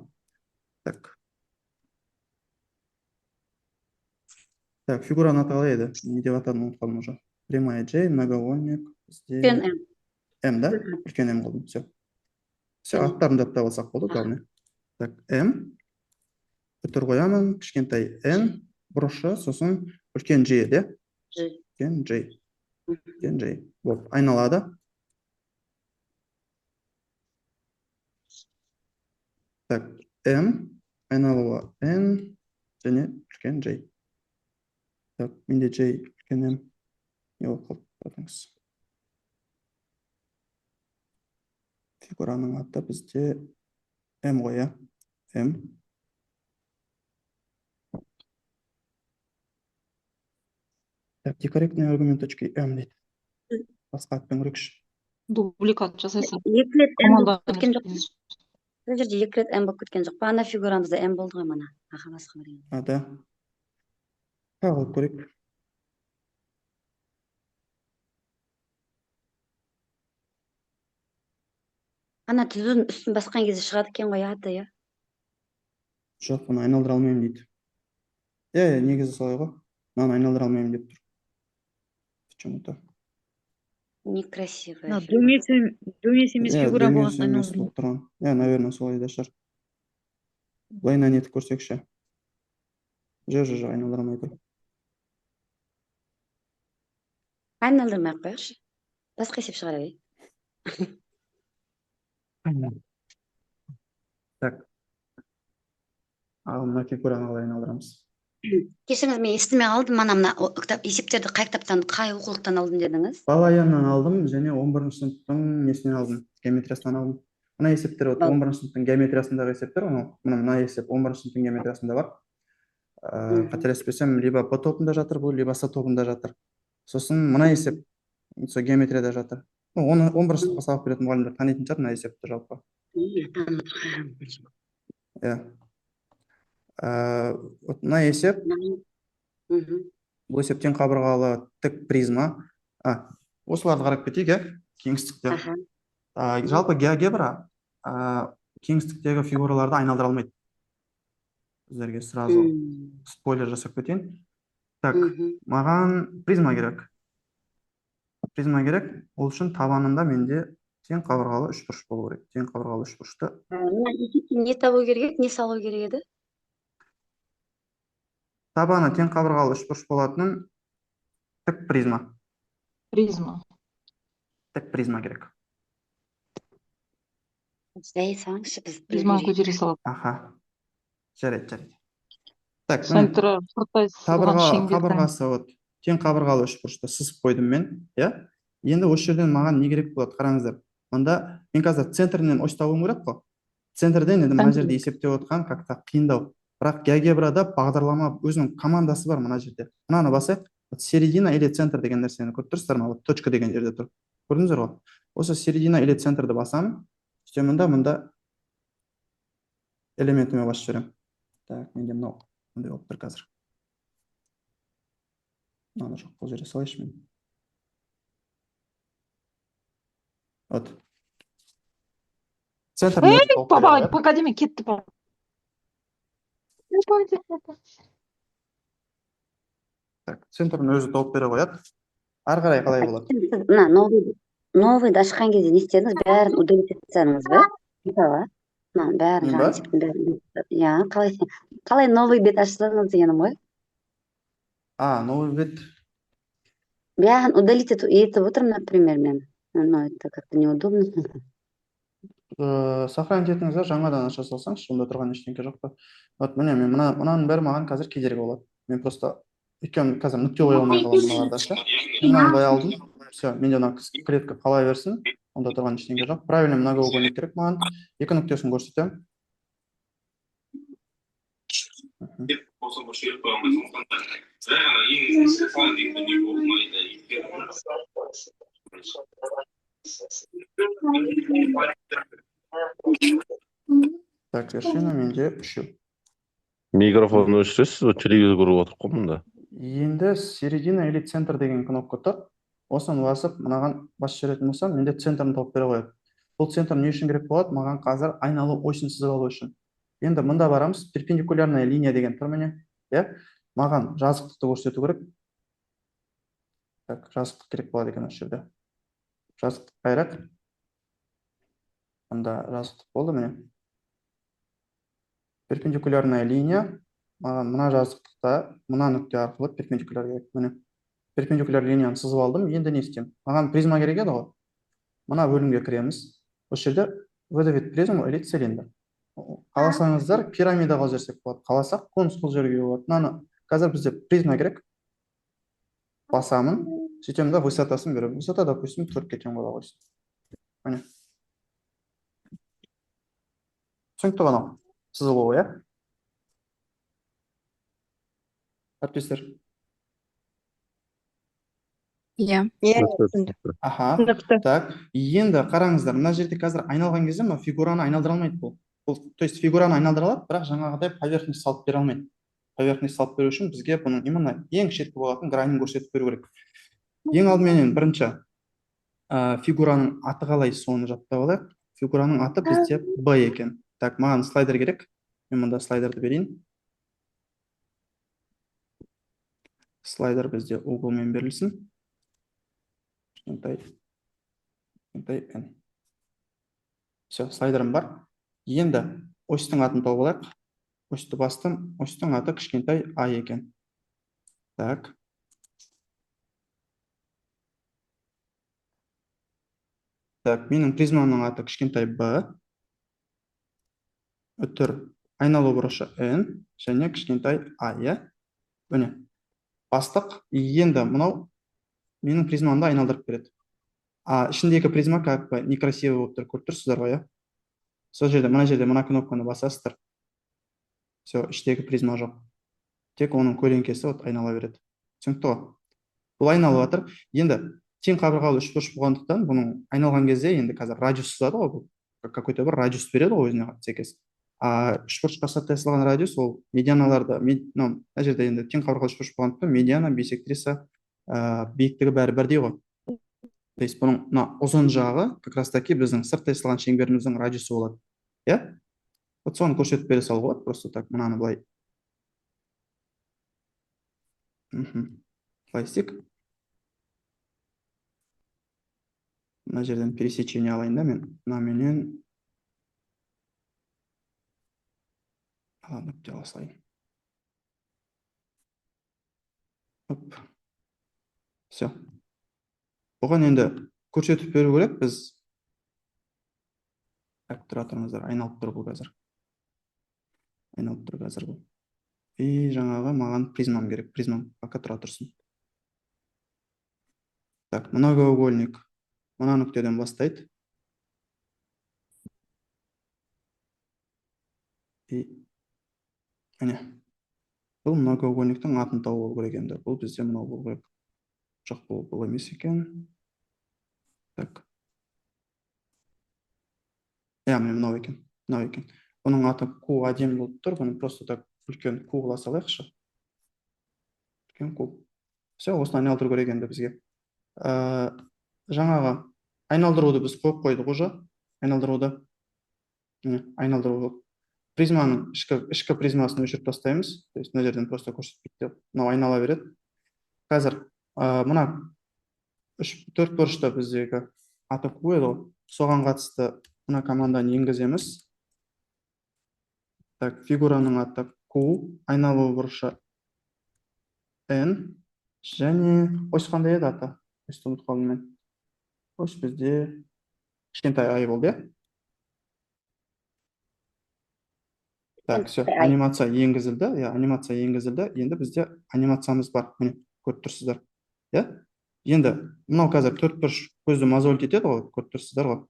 [SPEAKER 2] Так, фигураны аты қалай еді? Не деп атадым, ұмытып уже. Прямая J, многоугольник.
[SPEAKER 6] Үлкен М.
[SPEAKER 2] М, да? Үлкен М қылдым, все. Все, аттарын даттап алсақ болды, главное. Так, М. Бүтір қоямын, кішкентай N, бұрышы, сосын үлкен J, де? Үлкен J. Үлкен J. Болып, айналады. Так, М, айналуы N, және үлкен J. Так, менде J, үлкен М. Не болып қалып жатыңыз. Фигураның аты бізде М ғой, М. Так, декорректный аргумент точки М дейді. Басқа атпен көрейікші.
[SPEAKER 17] Дубликат жасайсың.
[SPEAKER 6] Екі рет М болып кеткен жоқ. Бұл жерде екі рет М болып кеткен жоқ. Ана фигурамызда М болды ғой мана. Басқа бір.
[SPEAKER 2] Да. Қағылып көрейік.
[SPEAKER 6] Ана түзудің үстін басқан кезде шығады екен ғой аты, иә?
[SPEAKER 2] Жоқ, бұны айналдыра алмаймын дейді. Негізі солай ғой. Мынаны айналдыра алмаймын деп тұр. Почему-то.
[SPEAKER 6] Некрасивая.
[SPEAKER 5] Дөңес емес фигура
[SPEAKER 2] дөңес
[SPEAKER 5] болғасын
[SPEAKER 2] емес болып тұрған. Наверное, солай да шығар. Былайынан етіп көрсекші. Жоқ, айналдыра алмай тұр.
[SPEAKER 6] Айналдырмай ақ қояйықшы. Басқа есеп шығара бер.
[SPEAKER 2] Так. Ал мына фигураны қалай айналдырамыз?
[SPEAKER 6] Кешіріңіз, мен естімей қалдым. Мына есептерді қай кітаптан, қай оқулықтан алдым дедіңіз?
[SPEAKER 2] Балаяннан алдым және 11-ші сыныптың несінен алдым, геометриясынан алдым. Мына есептер 11-ші сыныптың геометриясындағы есептер, мына есеп 11-ші сыныптың геометриясында бар. Қателеспесем, либо Б тобында жатыр бұл, либо С тобында жатыр. Сосын мына есеп геометрияда жатыр. Оны 11-ші сыныпқа сабақ беретін мұғалімдер танитын шығар мына есепті жалпы. Мына есеп, бұл есеп тең қабырғалы тік призма. Осыларды қарап кетейік, кеңістікте. Жалпы геогебра кеңістіктегі фигураларды айналдыра алмайды. Сіздерге сразу спойлер жасап кетейін. Так, маған призма керек. Призма керек, ол үшін табанында менде тең қабырғалы үшбұрыш болу керек. Тең қабырғалы үшбұрышты.
[SPEAKER 6] Не табу керек, не салу керек еді?
[SPEAKER 2] Табаны тең қабырғалы үшбұрыш болатынын тік призма. Тік призма керек.
[SPEAKER 17] Призманы көтере салады.
[SPEAKER 2] Жарайды. Так, қабырғасы тең қабырғалы үшбұрышты сызып қойдым мен. Енді осы жерден маған не керек болады? Қараңыздар. Онда мен қазір центрінен ось табуым керек қой. Центрден енді мына жерде есептеп отқан как-то қиындау. Бірақ геогебрада бағдарлама өзінің командасы бар мына жерде. Мынаны басайық. Середина или центр деген нәрсені көріп тұрсыздар ма? Точка деген жерде тұр. Көрдіңіздер ғой? Осы середина или центрді басамын. Мұнда элементіме басып жіберемін. Так, менде мынау мындай болып тұр қазір. Мынаны жоқ, бұл жерге салайыншы мен. Центр
[SPEAKER 17] пока деме кетті.
[SPEAKER 2] Так, центрін өзі тауып бере қояды. Ары қарай қалай болады?
[SPEAKER 6] Новыйды ашқан кезде не істедіңіз? Бәрін удалить етсеңіз ба? Бәрін қалай новый бет ашсаңыз дегенім ғой?
[SPEAKER 2] Новый бет.
[SPEAKER 6] Бәрін удалить етіп отырмын, например, мен. Это как-то неудобно.
[SPEAKER 2] Сохранить етіңіз, жаңадан аша салсаңыз, онда тұрған ештеңке жоқ па? Міне, мынаның бәрі маған қазір кедергі болады. Мен просто өйткені қазір нүкте қоя алмай қаламын мыналарда. Мынаны былай алдым. Все, менде мына клетка қала берсін, онда тұрған ештеңке жоқ. Правильно многоугольник керек маған. Екі нүктесін көрсетемін. Так, вершина менде 3.
[SPEAKER 4] Микрофонды өшіресіз, телевизор көріп отырып қой мұнда.
[SPEAKER 2] Енді середина или центр деген кнопка тұр. Осыны басып, мынаған басып жіберетін болсам, менде центрін тауып бере қояды. Бұл центр не үшін керек болады? Маған қазір айналу осыны сызып алу үшін. Енді мында барамыз, перпендикулярная линия деген тұр міне. Маған жазықтықты көрсету керек. Так, жазықтық керек болады екен осы жерде. Жазықтық қайрақ. Мында жазықтық болды міне. Перпендикулярная линия. Маған мына жазықтықта, мына нүкте арқылы перпендикуляр керек. Міне. Перпендикуляр линияны сызып алдым. Енді не істеймін? Маған призма керек еді ғой. Мына бөлімге кіреміз. Осы жерде выдавить призму или цилиндр. Қаласаңыздар пирамида қылып жіберсек болады. Қаласақ конус қылып жіберуге болады. Мынаны қазір бізде призма керек. Басамын. Сөйтемін да высотасын беремін. Высота, допустим, 4-ке тең бола қойсын. Міне. Түсінікті ғана. Сызылуы, әріптестер? Так, енді қараңыздар, мына жерде қазір айналған кезде фигураны айналдыра алмайды бұл. То есть фигураны айналдыра алады, бірақ жаңағыдай поверхность салып бере алмайды. Поверхность салып беру үшін бізге бұның именно ең шеткі болатын гранин көрсетіп беру керек. Ең алдымен бірінші фигураның аты қалай соны жаттап алайық. фигураның аты бізде Б екен. Так, маған слайдер керек. Мен мұнда слайдерді берейін. Слайдер бізде углмен берілсін. Кішкентай N. Все, слайдерім бар. Енді осьтің атын тауып алайық. Осьті бастым. Осьтің аты кішкентай А екен. Так. Так, менің призманың аты кішкентай Б. Үтір айналу бұрышы N және кішкентай А, иә? Міне. Бастық. Енді мынау менің призмамды айналдырып береді. Ішіндегі призма как бы некрасивый болып тұр, көріп тұрсыздар ғой, иә? Сол жерде, мына кнопканы басасыздар. Все, іштегі призма жоқ. Тек оның көлеңкесі айнала береді. Түсінікті ғой? Бұл айналып жатыр. Енді тең қабырғалы үшбұрыш болғандықтан бұның айналған кезде енді қазір радиус сызады ғой, бұл какой-то бір радиус береді ғой өзіне сәйкес. Үшбұрышқа жасалған радиус ол медианаларда, мына жерде енді тең қабырғалы үшбұрыш болғандықтан медиана, бисектриса, биіктігі бәрі бірдей ғой. То есть бұның ұзын жағы как раз таки біздің сырттай салған шеңберіміздің радиусы болады. Иә? Вот соны көрсетіп бере салуға болады, просто так, мынаны былай. Былай істейік. Мына жерден пересечение алайын да мен. Мынаменен нүкте ала салайын. Оп. Все. Бұған енді көрсетіп беру керек, біз тұра тұрыңыздар, айналып тұр бұл қазір. Айналып тұр қазір бұл. И жаңағы маған призмам керек, призмам пока тұра тұрсын. Так, многоугольник мына нүктеден бастайды. И міне. Бұл многоугольниктің атын тауып болу керек енді. Бұл бізде мынау болу керек. Жоқ, бұл емес екен. Так. Міне мынау екен. Бұның аты Q әдемі болып тұр. Бұны просто так үлкен Q қыла салайықшы. Үлкен Q. Все, осыны айналдыру керек енді бізге. Жаңағы айналдыруды біз қойып қойдық уже. Айналдыруды. Призманың ішкі призмасын өшіріп тастаймыз. То есть, мына жерден просто көрсетпейді. Мынау айнала береді. Қазір мына төрт бұрышта біздегі аты Q еді ғой. Соған қатысты мына команданы енгіземіз. Так, фигураның аты Q, айналу бұрышы N, және ось қандай еді аты? Осьті ұмытып қалдым мен. Ось бізде кішкентай ай болды, иә? Так, все, анимация енгізілді. Анимация енгізілді. Енді бізде анимациямыз бар. Міне, көріп тұрсыздар. Енді, мынау қазір төрт бұрыш көзді мозоль етеді ғой, көріп тұрсыздар ғой.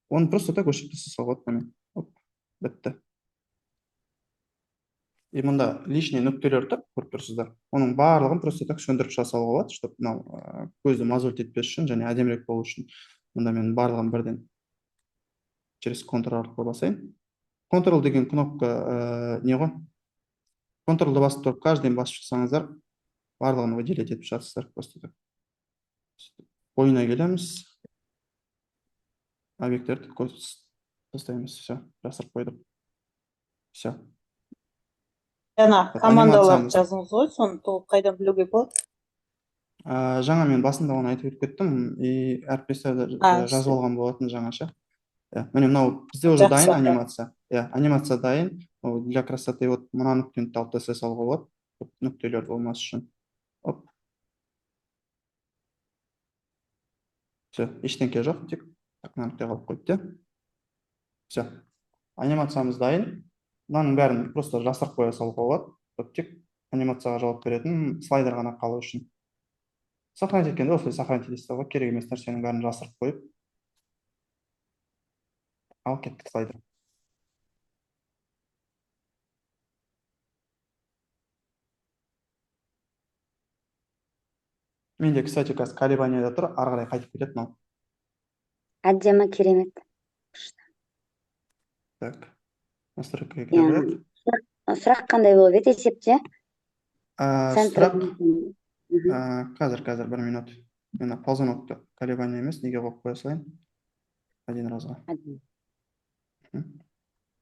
[SPEAKER 2] Оны просто так өшіп тастаса болады. Оп, бітті. И мұнда лишний нүктелер тұр, көріп тұрсыздар. Оның барлығын просто так сөндіріп жасауға болады, чтобы мынау көзді мозоль етпес үшін және әдемірек болу үшін. Мұнда мен барлығын бірден через контур арқылы басайын. Контрол деген кнопка не ғой? Контролды басып тұрып, каждыйын басып шықсаңыздар, барлығын выделить етіп жатсыздар. Просто так. Ойына келеміз. Объекттерді тастаймыз. Все, жасырып қойдық. Все.
[SPEAKER 11] Жаңа командалар жазыңыз ғой, соны толық қайдан білуге болады?
[SPEAKER 2] Жаңа мен басында оны айтып кеттім, и әріптестерді жазып алған болатын жаңаша. Міне мынау бізде уже дайын анимация. Анимация дайын. Для красоты мына нүктені алып тастай салуға болады. Нүктелер болмас үшін. Оп. Все, ештеңке жоқ, тек мына нүкте қалып қойды. Все. Анимациямыз дайын. Мынаның бәрін просто жасырып қоя салуға болады. Тек анимацияға жауап беретін слайдер ғана қалу үшін. Сохранить еткенде осылай сохранить етесіздер, керек емес нәрсенің бәрін жасырып қойып. Ал кеттік слайдер. Менде, кстати, қазір колебанияда тұр, ары қарай қайтып кетеді мынау.
[SPEAKER 6] Әдемі, керемет.
[SPEAKER 2] Так. Настройкаға келейік.
[SPEAKER 6] Сұрақ қандай болып еді есепте?
[SPEAKER 2] Сұрақ қазір бір минут. Мен ползунокты колебания емес, неге қойып қоя салайын? один разға.
[SPEAKER 6] Один.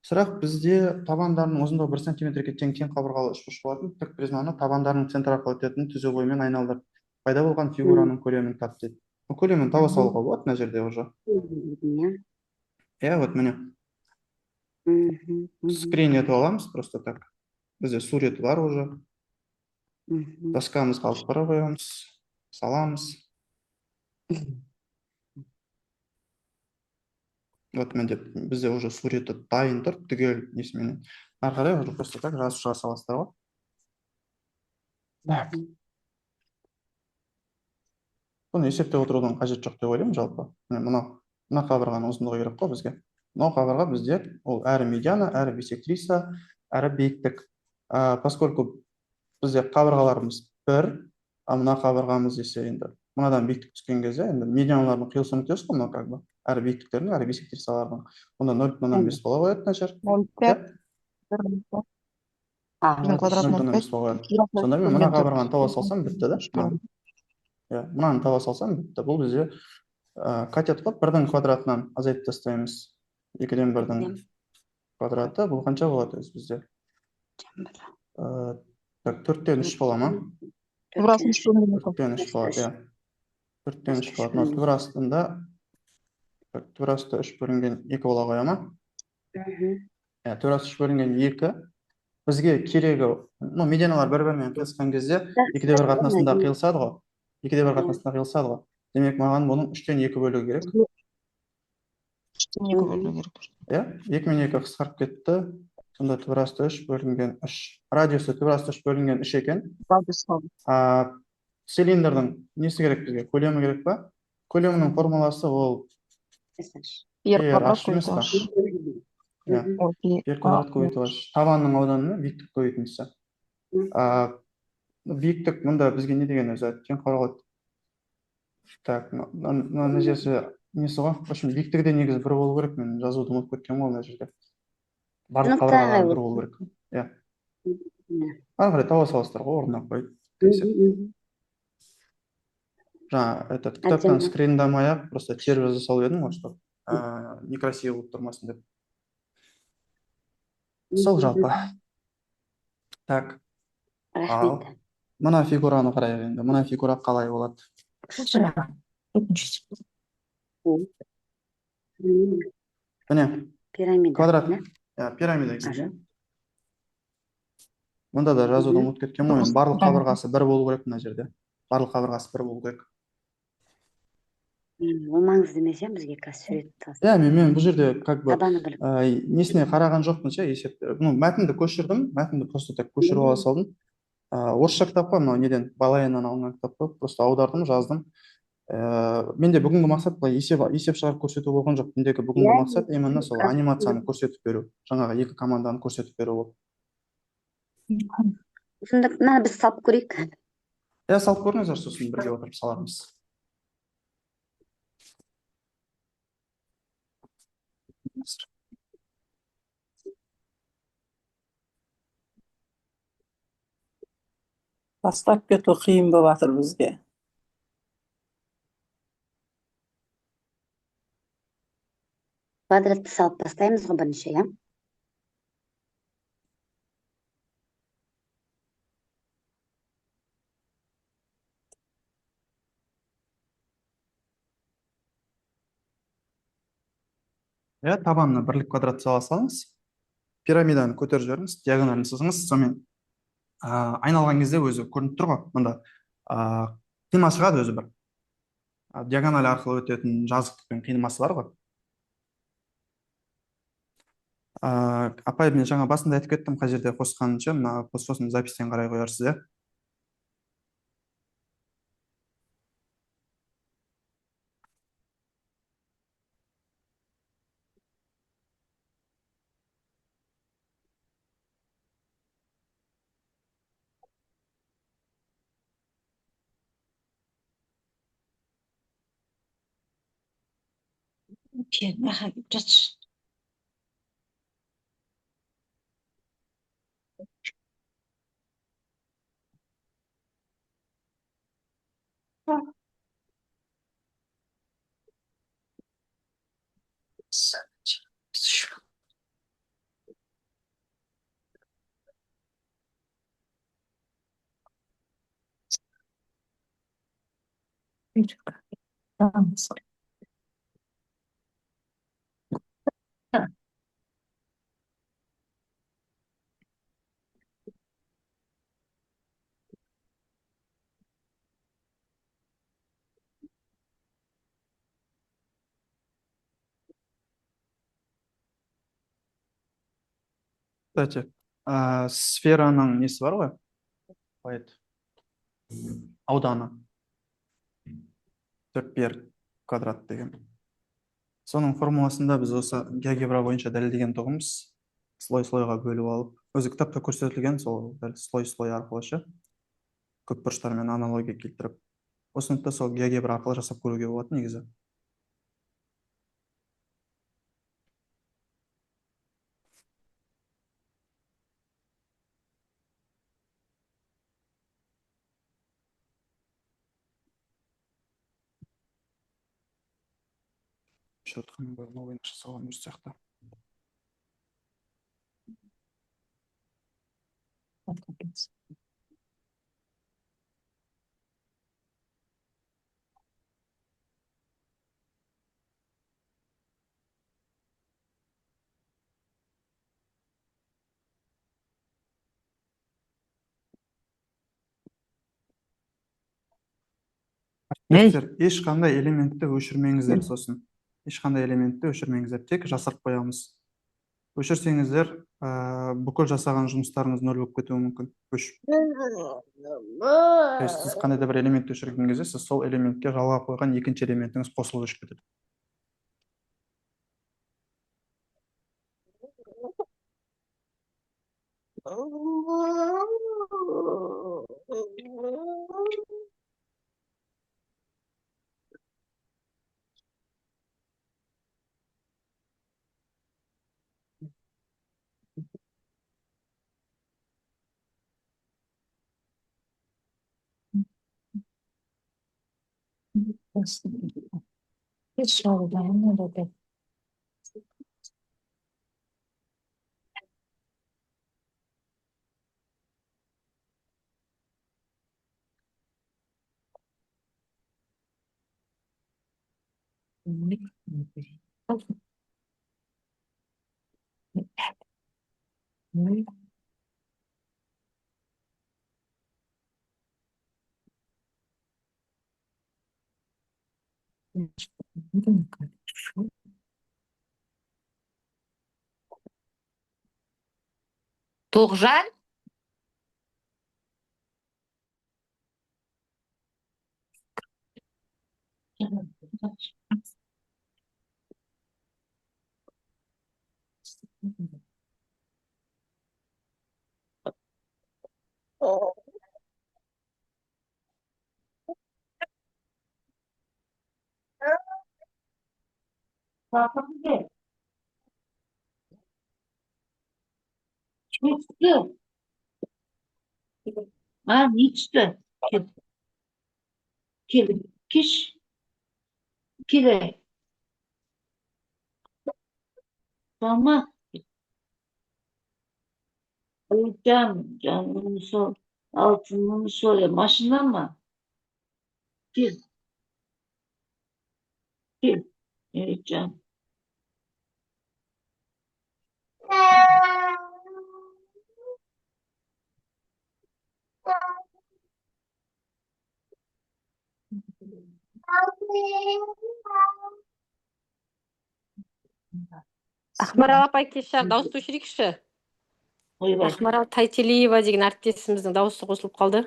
[SPEAKER 2] Сұрақ бізде табандарының ұзындығы 1 сантиметрге тең қабырғалы үшбұрыш болатын тік призманы табандарының центр арқылы өтетін түзу бойымен айналдырып пайда болған фигураның көлемін тап дейді. Көлемін таба салуға болады мына жерде уже. Иә, вот міне. Скрин етіп аламыз просто так. Бізде суреті бар уже. Доскамызға алып бара қоямыз, саламыз. Вот менде бізде уже суреті дайын тұр, түгел несіменен. Ары қарай уже просто так жазып саласыздар ғой. Так. Бұны есептеп отырудың қажет жоқ деп ойлаймын жалпы. Мына қабырғаның ұзындығы керек қой бізге. Мынау қабырға бізде ол әрі медиана, әрі бисектриса, әрі биіктік. Поскольку бізде қабырғаларымыз бір, мына қабырғамыз десе енді мынадан биіктік түскен кезде енді медианалардың қиылысын өтесіз ғой, мына как бы әрі биіктіктердің, әрі бисектрисалардың. Онда 0,05 бола қояды мына жер. 0,5 бола қояды. Сонда мен мына қабырғаны таба салсам бітті да. Мынаны таба салсам бітті. Бұл бізде катет қой, 1-дің квадратынан азайтып тастаймыз. 2-ден 1-дің квадраты. Бұл қанша болады бізде? 4-тен 3 бола ма? 4-тен 3 болады, иә. 4-тен 3 болады. Түбір астында түбір асты 3 бөлінген 2 бола қоя ма? Түбір асты 3 бөлінген 2. Бізге керегі, медианалар бір-бірімен қиылысқан кезде 2-де 1 қатынасында қиылысады ғой. 2-де 1 қатынасында қиылысады ғой. Демек, маған бұның 3-тен 2 бөлігі керек.
[SPEAKER 17] 3-тен 2 бөлігі керек.
[SPEAKER 2] Иә, 2 мен 2 қысқарып кетті. Сонда түбір асты 3 бөлінген 3. Радиусы түбір асты 3 бөлінген 3 екен. Цилиндрдің несі керек бізге? Көлемі керек па? Көлемінің формуласы ол R емес па? R квадрат көбейту H. Табанның ауданының биіктік көбейтіндісі. Биіктік мұнда бізге не деген өзі? Тең қабырға. Так, мына жерде несі ғой? В общем, биіктігі де негізі 1 болу керек. Мен жазуды ұмытып кеткен ғой мына жерде. Барлық қабырғалар 1 болу керек. Иә. Ары қарай таба саласыздар ғой, орнына қойып. Жаңа кітаптан скриндамай-ақ просто теріп жаза салып едім ғой, чтобы некрасиво болып тұрмасын деп. Сол жалпы. Так. Ал мына фигураны қарайық енді. Мына фигура қалай болады? Міне. Квадрат. Пирамида екен. Мұнда да жазуды ұмытып кеткен ғой. Барлық қабырғасы 1 болу керек мына жерде. Барлық қабырғасы 1 болу керек.
[SPEAKER 6] Ол маңызды емес, бізге қазір сурет.
[SPEAKER 2] Мен бұл жерде как бы несіне қараған жоқпын ше, есепті. Мәтінді көшірдім, мәтінді просто так көшіріп ала салдым. Орысша кітап қой, мынау неден, Балайынан алынған кітап қой, просто аудардым, жаздым. Менде бүгінгі мақсат былай есеп шығарып көрсету болған жоқ. Мендегі бүгінгі мақсат именно сол анимацияны көрсетіп беру, жаңағы 2 команданы көрсетіп беру болды.
[SPEAKER 6] Мынаны біз салып көрейік.
[SPEAKER 2] Салып көріңіздер, сосын бірге отырып салармыз.
[SPEAKER 19] Бастап кету қиын болып жатыр бізге.
[SPEAKER 6] Квадратты салып бастаймыз ғой бірінші, иә?
[SPEAKER 2] Табанына бірлік квадрат сала салыңыз. Пирамиданы көтеріп жіберіңіз, диагоналін сызыңыз, сонымен айналған кезде өзі көрініп тұр ғой, мында қима шығады өзі бір. Диагональ арқылы өтетін жазықтықпен қимасы бар ғой. Апай, мен жаңа басында айтып кеттім, қай жерде қосқанынша, сосын запистен қарай қоярсыз, Кстати, сфераның несі бар ғой? Қалай еді? Ауданы. 4πr квадрат деген. Соның формуласында біз осы геогебра бойынша дәлелдеген тұғымыз слой-слойға бөліп алып, өзі кітапта көрсетілген сол слой-слой арқылы ше, көп бұрыштармен аналогия келтіріп. Осыны да сол геогебра арқылы жасап көруге болады негізі. Шотқаның бөлімі ойынша жасалған өз сияқты. Ешқандай элементті өшірмеңіздер сосын. Ешқандай элементті өшірмеңіздер, тек жасырып қоямыз. Өшірсеңіздер, бүкіл жасаған жұмыстарыңыз нөл болып кетуі мүмкін. Сіз қандай да бір элемент өшірген кезде, сіз сол элементке жалға қойған екінші элементіңіз қосылып өшіп кетеді.
[SPEAKER 1] Тоғжан?
[SPEAKER 5] Не түсті? Кел, кеш, келе. Tamam. Canını sor. Altınını sor. Maşından mı? Gel. Gel. Evet can.
[SPEAKER 1] Ақмарал апай кешір, дауысты өшірейікші. Ақмарал Тайтелиева деген әріптесіміздің дауысы қосылып қалды.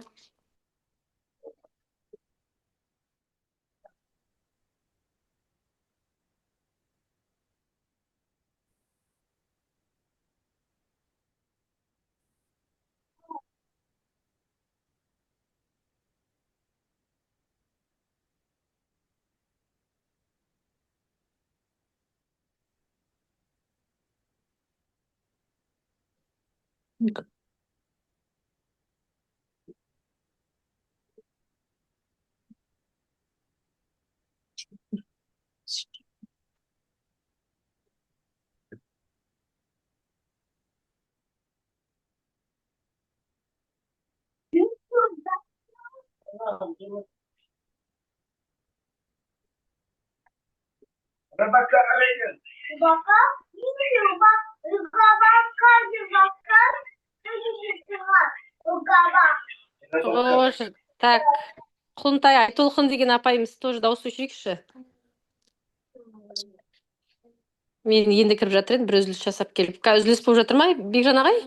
[SPEAKER 1] Тоже. Так. Құлынтай Айтолқын деген апайымыз тоже дауыс өшірейікші. Мен енді кіріп жатыр едім, бір үзіліс жасап келіп. Үзіліс болып жатыр ма, Бекжан ағай?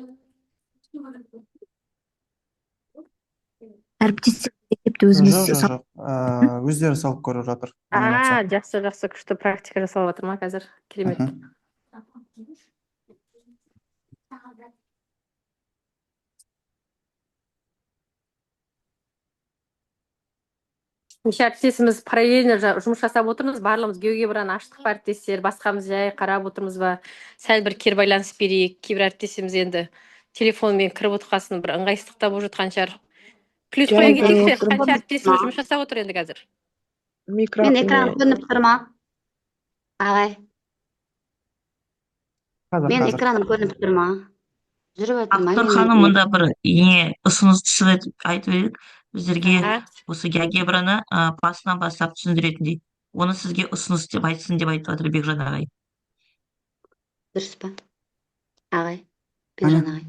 [SPEAKER 18] Әріптестер есепті өзіміз
[SPEAKER 2] Жоқ. Өздері салып көріп жатыр.
[SPEAKER 1] Жақсы, күшті практика жасалып жатыр ма қазір? Керемет. Неше әріптесіміз параллельно жұмыс жасап отырмыз, барлығымыз геогебраны аштық па әріптестер, басқамыз жай қарап отырмыз ба, сәл бір кері байланыс берейік. Кейбір әріптесіміз енді телефонмен кіріп отырғасын бір ыңғайсыздықта болып жатқан шығар. Плюс қоя кетейікші, қанша әріптесіміз жұмыс жасап отыр енді қазір?
[SPEAKER 6] Мен экран көрініп тұр ма? Ағай. Мен экраным көрініп тұр ма? Жүріп жатыр ма?
[SPEAKER 8] Ақтор ханым мында бір ұсыныс түсіп айтып едік біздерге осы геогебраны басынан бастап түсіндіретіндей. Оны сізге ұсыныс деп айтсын деп айтып жатыр Бекжан ағай.
[SPEAKER 6] Дұрыс па? Ағай, Бекжан ағай.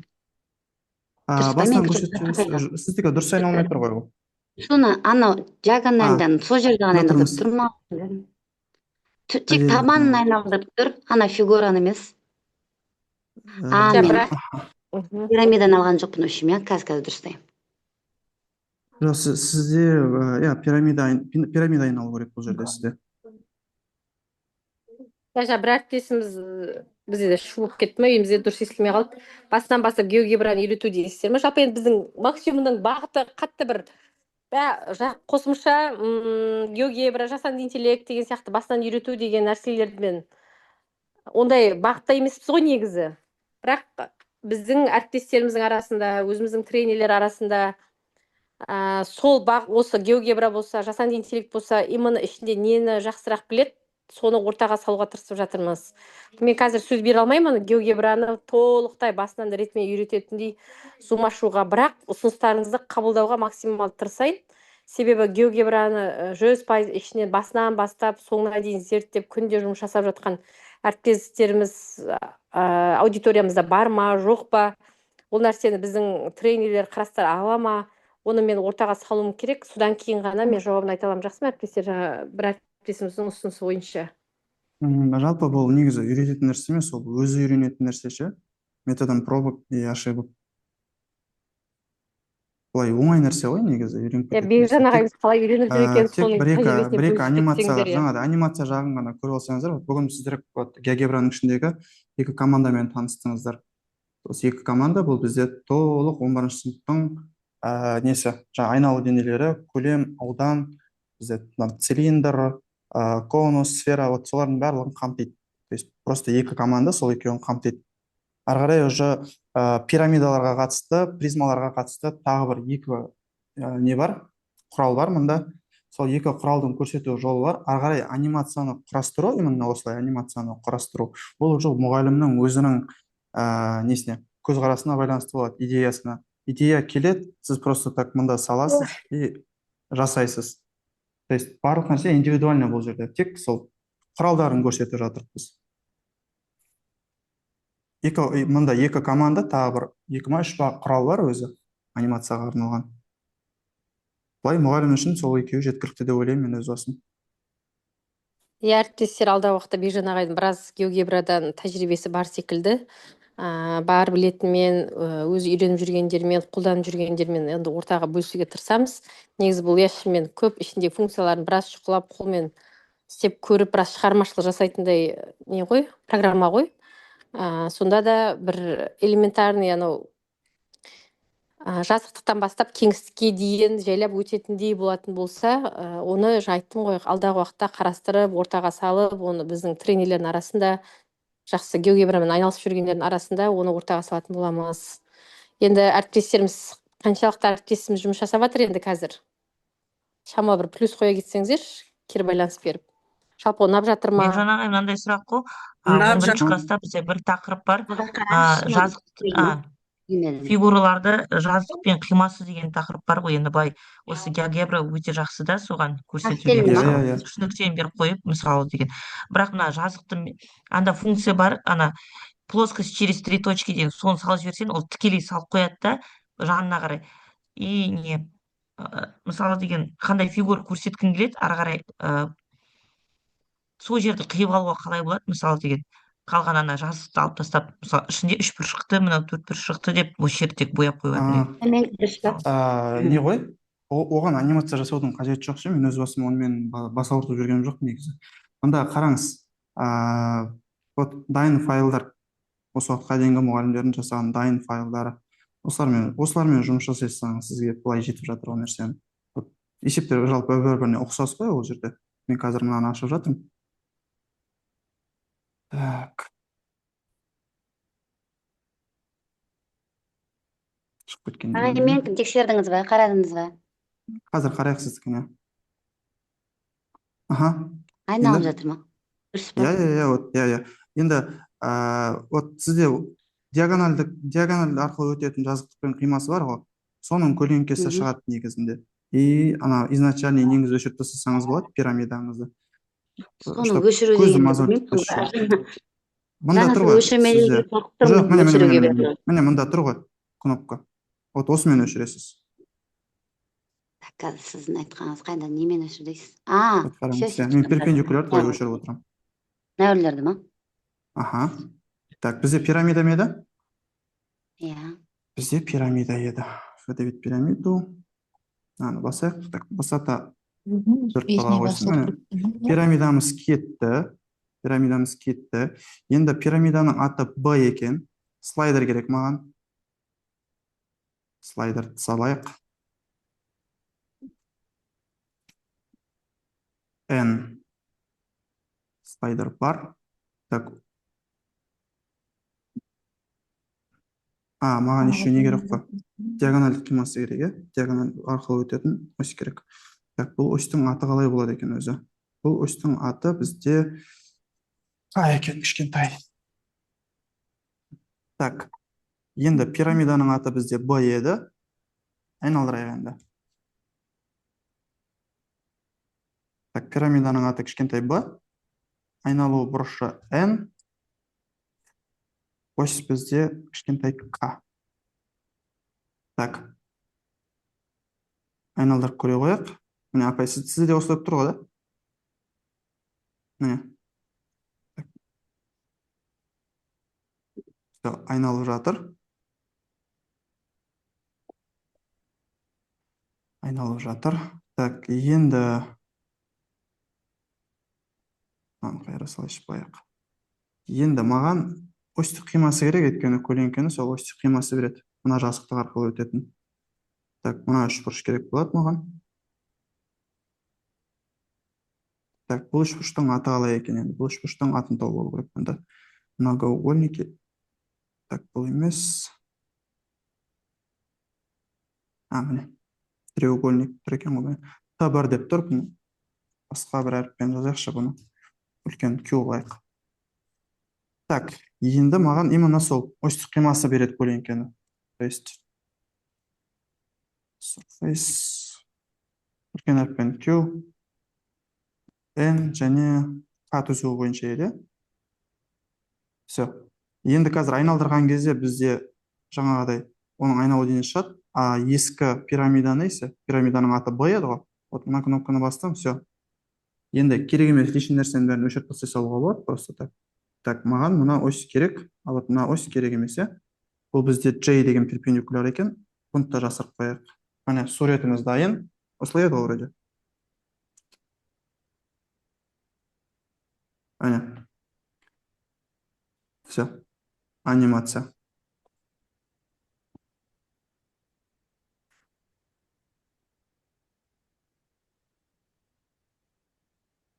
[SPEAKER 2] Бастан көрсетсеңіз, сіздікі дұрыс айналмай тұр ғой ол.
[SPEAKER 6] Соны анау диагональдан сол жерді ғана айналдырып тұр ма? Тек табанын айналдырып тұр, ана фигураны емес. Мен пирамидан алған жоқпын өшім, қазір дұрыстаймын.
[SPEAKER 2] Жоқ, сізде пирамида айналу керек бұл жерде сізде.
[SPEAKER 1] Бір әріптесіміз бізде де шуып кетті ме, үйімізде дұрыс естілмей қалды. Басынан бастап геогебраны үйрету дейсіздер ме? Жалпы енді біздің максимумның бағыты қатты бір қосымша геогебра, жасанды интеллект деген сияқты басынан үйрету деген нәрселермен ондай бағытта емеспіз ғой негізі. Бірақ біздің әріптестеріміздің арасында, өзіміздің тренерлер арасында сол осы геогебра болса, жасанды интеллект болса, именно ішінде нені жақсырақ білет, соны ортаға салуға тырысып жатырмыз. Мен қазір сөз бере алмаймын, геогебраны толықтай басынан ретімен үйрететіндей зум ашуға, бірақ ұсыныстарыңызды қабылдауға максимал тырысайын. Себебі геогебраны 100% ішінен басынан бастап, соңына дейін зерттеп, күнде жұмыс жасап жатқан әріптестеріміз аудиториямызда бар ма, жоқ па? Ол нәрсені біздің тренерлер қарастыра ала ма? Оны мен ортаға салуым керек. Содан кейін ғана мен жауабын айта аламын. Жақсы ма әріптестер? Бір әріптесіміздің ұсынысы бойынша.
[SPEAKER 2] Жалпы бұл негізі үйрететін нәрсе емес, ол өзі үйренетін нәрсе ше. Методом пробы и ошибок. Бұлай оңай нәрсе ғой негізі үйреніп кететін.
[SPEAKER 1] Бекжан ағайымыз қалай үйреніп жүр екен, соның
[SPEAKER 2] бір екі анимация жағын ғана көріп алсаңыздар, бүгін сіздер геогебраның ішіндегі екі командамен таныстыңыздар. Осы екі команда бұл бізде толық 11-ші сыныптың несі, айналу денелері, көлем, аудан, бізде цилиндр, конус, сфера, солардың барлығын қамтиды. Просто екі команда сол екеуін қамтиды. Ары қарай уже пирамидаларға қатысты, призмаларға қатысты тағы бір екі не бар, құрал бар мұнда. Сол екі құралдың көрсету жолы бар. Ары қарай анимацияны құрастыру, именно осылай анимацияны құрастыру. Бұл уже мұғалімнің өзінің несіне, көзқарасына байланысты болады, идеясына. Идея келеді, сіз просто так мұнда саласыз и жасайсыз. То есть барлық нәрсе индивидуально бұл жерде. Тек сол құралдарын көрсетіп жатырмыз. Мұнда екі команда, тағы бір 2-3 құрал бар өзі анимацияға арналған. Бұлай мұғалім үшін сол екеуі жеткілікті деп ойлаймын мен өз басым.
[SPEAKER 1] Әріптестер алдағы уақытта Бекжан ағайдың біраз геогебрадан тәжірибесі бар секілді. Бар білетінмен, өзі үйреніп жүргендермен, қолданып жүргендермен енді ортаға бөлісуге тырысамыз. Негізі бұл яшымен көп ішінде функцияларын біраз шұқылап, қолмен істеп көріп, біраз шығармашылық жасайтындай не ғой, программа ғой. Сонда да бір элементарный жазықтықтан бастап кеңістікке дейін жайлап өтетіндей болатын болса, оны айттым ғой, алдағы уақытта қарастырып, ортаға салып, оны біздің тренерлердің арасында, жақсы геогебрамен айналысып жүргендердің арасында оны ортаға салатын боламыз. Енді әріптестеріміз, қаншалықты әріптесіміз жұмыс жасап жатыр енді қазір? Шамалы бір плюс қоя кетсеңіздер, кері байланыс беріп. Жалпы ұнап жатыр ма?
[SPEAKER 8] Бекжан ағай, мынандай сұрақ қой. 11-ші класста бізде бір тақырып бар. фигураларды жаздық пен қимасы деген тақырып бар ғой, енді бай осы геогебра өте жақсы да соған көрсетуге, мысалы түсініктеме беріп қойып мысалы деген. Бірақ мына жазықтың анда функция бар, ана плоскость через 3 точки деген, соны салып жіберсең ол тікелей салып қояды да жанына қарай. И не мысалы деген қандай фигура көрсеткің келеді ары қарай сол жерді қиып алуға қалай болады, мысалы деген қалған ана жазықты алып тастап, мысалы ішінде 3 бұрышықты, мынау 4 бұрышықты деп осы жерді тек бояп қойған.
[SPEAKER 2] Не ғой, оған анимация жасаудың қажеті жоқ ше, мен өз басым онымен бас ауыртып жүргенім жоқ негізі. Онда қараңыз, вот дайын файлдар, осы уақытқа дейінгі мұғалімдердің жасаған дайын файлдары, осылармен жұмыс жасасаңыз сізге былай жетіп жатыр ол нәрсені. Есептер жалпы бір-біріне ұқсас қой ол жерде. Мен қазір мынаны ашып жатырмын. Так. Шығып кеткен.
[SPEAKER 6] Мен тексердіңіз бе, қарадыңыз ба?
[SPEAKER 2] Қазір қарайық сіздікіне. Аха.
[SPEAKER 6] Айналып жатыр ма?
[SPEAKER 2] Иә. Енді вот сізде диагональ арқылы өтетін жазықтық пен қимасы бар ғой, соның көлеңкесі шығады негізінде. И ана изначальный неңізді өшіріп тастасаңыз болады, пирамидаңызды.
[SPEAKER 6] Соны өшіру деген.
[SPEAKER 2] Мында тұр ғой сізде. Міне мында тұр ғой кнопка. Вот осымен өшіресіз.
[SPEAKER 6] Қазір сіздің айтқаныңыз қайда, немен өшірдейсіз?
[SPEAKER 2] Мен перпендикулярды қойып өшіріп отырамын.
[SPEAKER 6] Нәуірлерді ма?
[SPEAKER 2] Аха. Так, бізде пирамида ма еді?
[SPEAKER 6] Иә.
[SPEAKER 2] Бізде пирамида еді. Выдавить пирамиду. Басайық. Так, высота 4 баға қойсын. Пирамидамыз кетті. Енді пирамиданың аты Б екен. Слайдер керек маған. Слайдерді салайық. N. Слайдер бар. Так. Маған еще не керек қой. Диагональ қимасы керек, е? Диагональ арқылы өтетін ось керек. Так, бұл осьтің аты қалай болады екен өзі? Бұл осьтің аты бізде екен кішкентай. Так. Енді пирамиданың аты бізде Б еді. Айналдырайық енді. Так, пирамиданың аты кішкентай Б. Айналу бұрышы N. Ось бізде кішкентай К. Так. Айналдырып көре қояқ. Міне, апай, сізде осылап тұр ғой, да? Міне. Айналып жатыр. Так, енді қайра салайшы баяқ. Енді маған осьтік қимасы керек, еткені көлеңкені сол осьтік қимасы береді. Мына жазықтық арқылы өтетін. Так, мына 3 бұрыш керек болады маған. Так, бұл 3 бұрыштың аты қалай екен енді? Бұл 3 бұрыштың атын тауып алу керек бұнда. Многоугольники. Так, бұл емес. Міне. Треугольник тұр екен ғой. Т1 деп тұр. Басқа бір әріппен жазайықшы бұны. Үлкен Q лайық. Так, енді маған именно сол осьтік қимасы береді көлеңкені. То есть surface үлкен әріппен Q, N және K түзуі бойынша еді. Все. Енді қазір айналдырған кезде бізде жаңағыдай оның айналу денесі шығады. Ескі пирамиданың аты Б еді ғой. Вот мына кнопканы бастым, все. Енді керек емес лишний нәрсенің бәрін өшіріп тастай салуға болады, просто так. Так, маған мына ось керек, а вот мына ось керек емес, е? Бұл бізде J деген перпендикуляр екен. Бұны да жасырып қояйық. Міне, суретіміз дайын. Осылай еді вроде. Міне. Все. Анимация.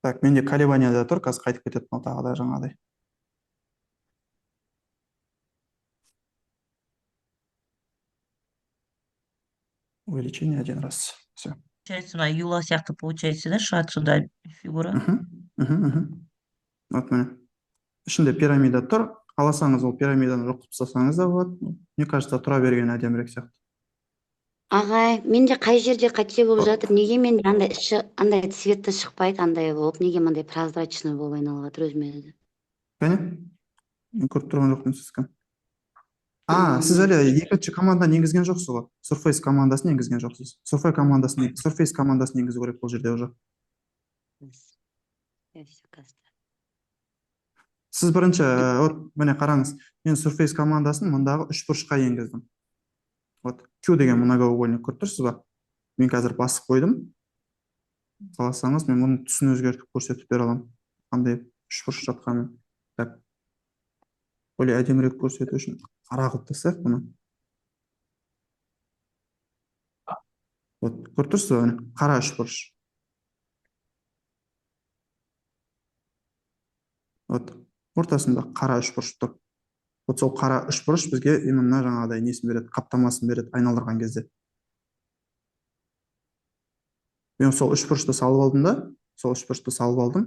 [SPEAKER 2] Так, менде колебанияда тұр, қазір қайтып кетеді мынау тағы да жаңағыдай. Увеличение 1 раз. Все.
[SPEAKER 8] Получается, на юла сияқты получается, да, шығады сюда фигура.
[SPEAKER 2] Вот міне. Ішінде пирамида тұр, қаласаңыз ол пирамиданы жоқ қылып тастасаңыз да болады. Мне кажется, тұра берген әдемірек сияқты.
[SPEAKER 6] Ағай, менде қай жерде қате болып жатыр? Неге менде андай іші андай цветті шықпайды, андай болып? Неге мындай прозрачный болып айналып жатыр өзіме өзі?
[SPEAKER 2] Кәне? Мен көріп тұрған жоқпын сіз кім. Сіз әлі екінші команданы енгізген жоқсыз ғой. Surface командасын енгізген жоқсыз. Surface командасын енгізу керек бұл жерде уже. Сіз бірінші, міне қараңыз, мен Surface командасын мұндағы үш бұрышқа енгіздім. Q деген многоугольник көріп тұрсыз ба? Мен қазір басып қойдым. Қаласаңыз, мен бұның түсін өзгертіп көрсетіп бере аламын. Қандай үш бұрыш жатқанын. Так. Более әдемірек көрсету үшін қара қылып тастайық бұны. Көріп тұрсыз ба? Қара үш бұрыш. Ортасында қара үш бұрыш тұр. Сол қара үш бұрыш бізге именно жаңағыдай несін береді, қаптамасын береді айналдырған кезде. Мен сол үш бұрышты салып алдым да, сол үш бұрышты салып алдым.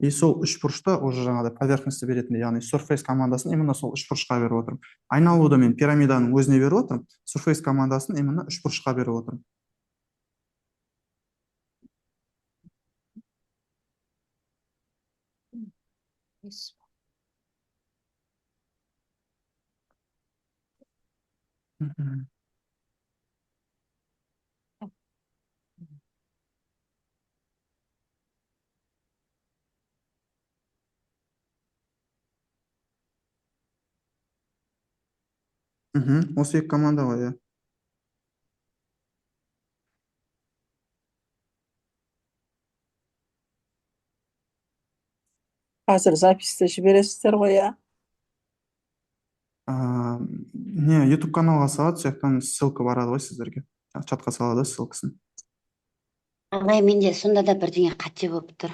[SPEAKER 2] И сол үш бұрышты уже жаңағыдай поверхностьті беретінде, яғни Surface командасын именно сол үш бұрышқа беріп отырмын. Айналуды мен пирамиданың өзіне беріп отырмын, Surface командасын именно үш бұрышқа беріп отырмын. Осы екі команда ғой, иә.
[SPEAKER 19] Қазір записьті жібересіздер ғой, иә?
[SPEAKER 2] Не, YouTube каналға салады, сояқтан ссылка барады ғой сіздерге. Чатқа салады ссылкасын.
[SPEAKER 6] Ағай, менде сонда да бірдеңе қате болып тұр.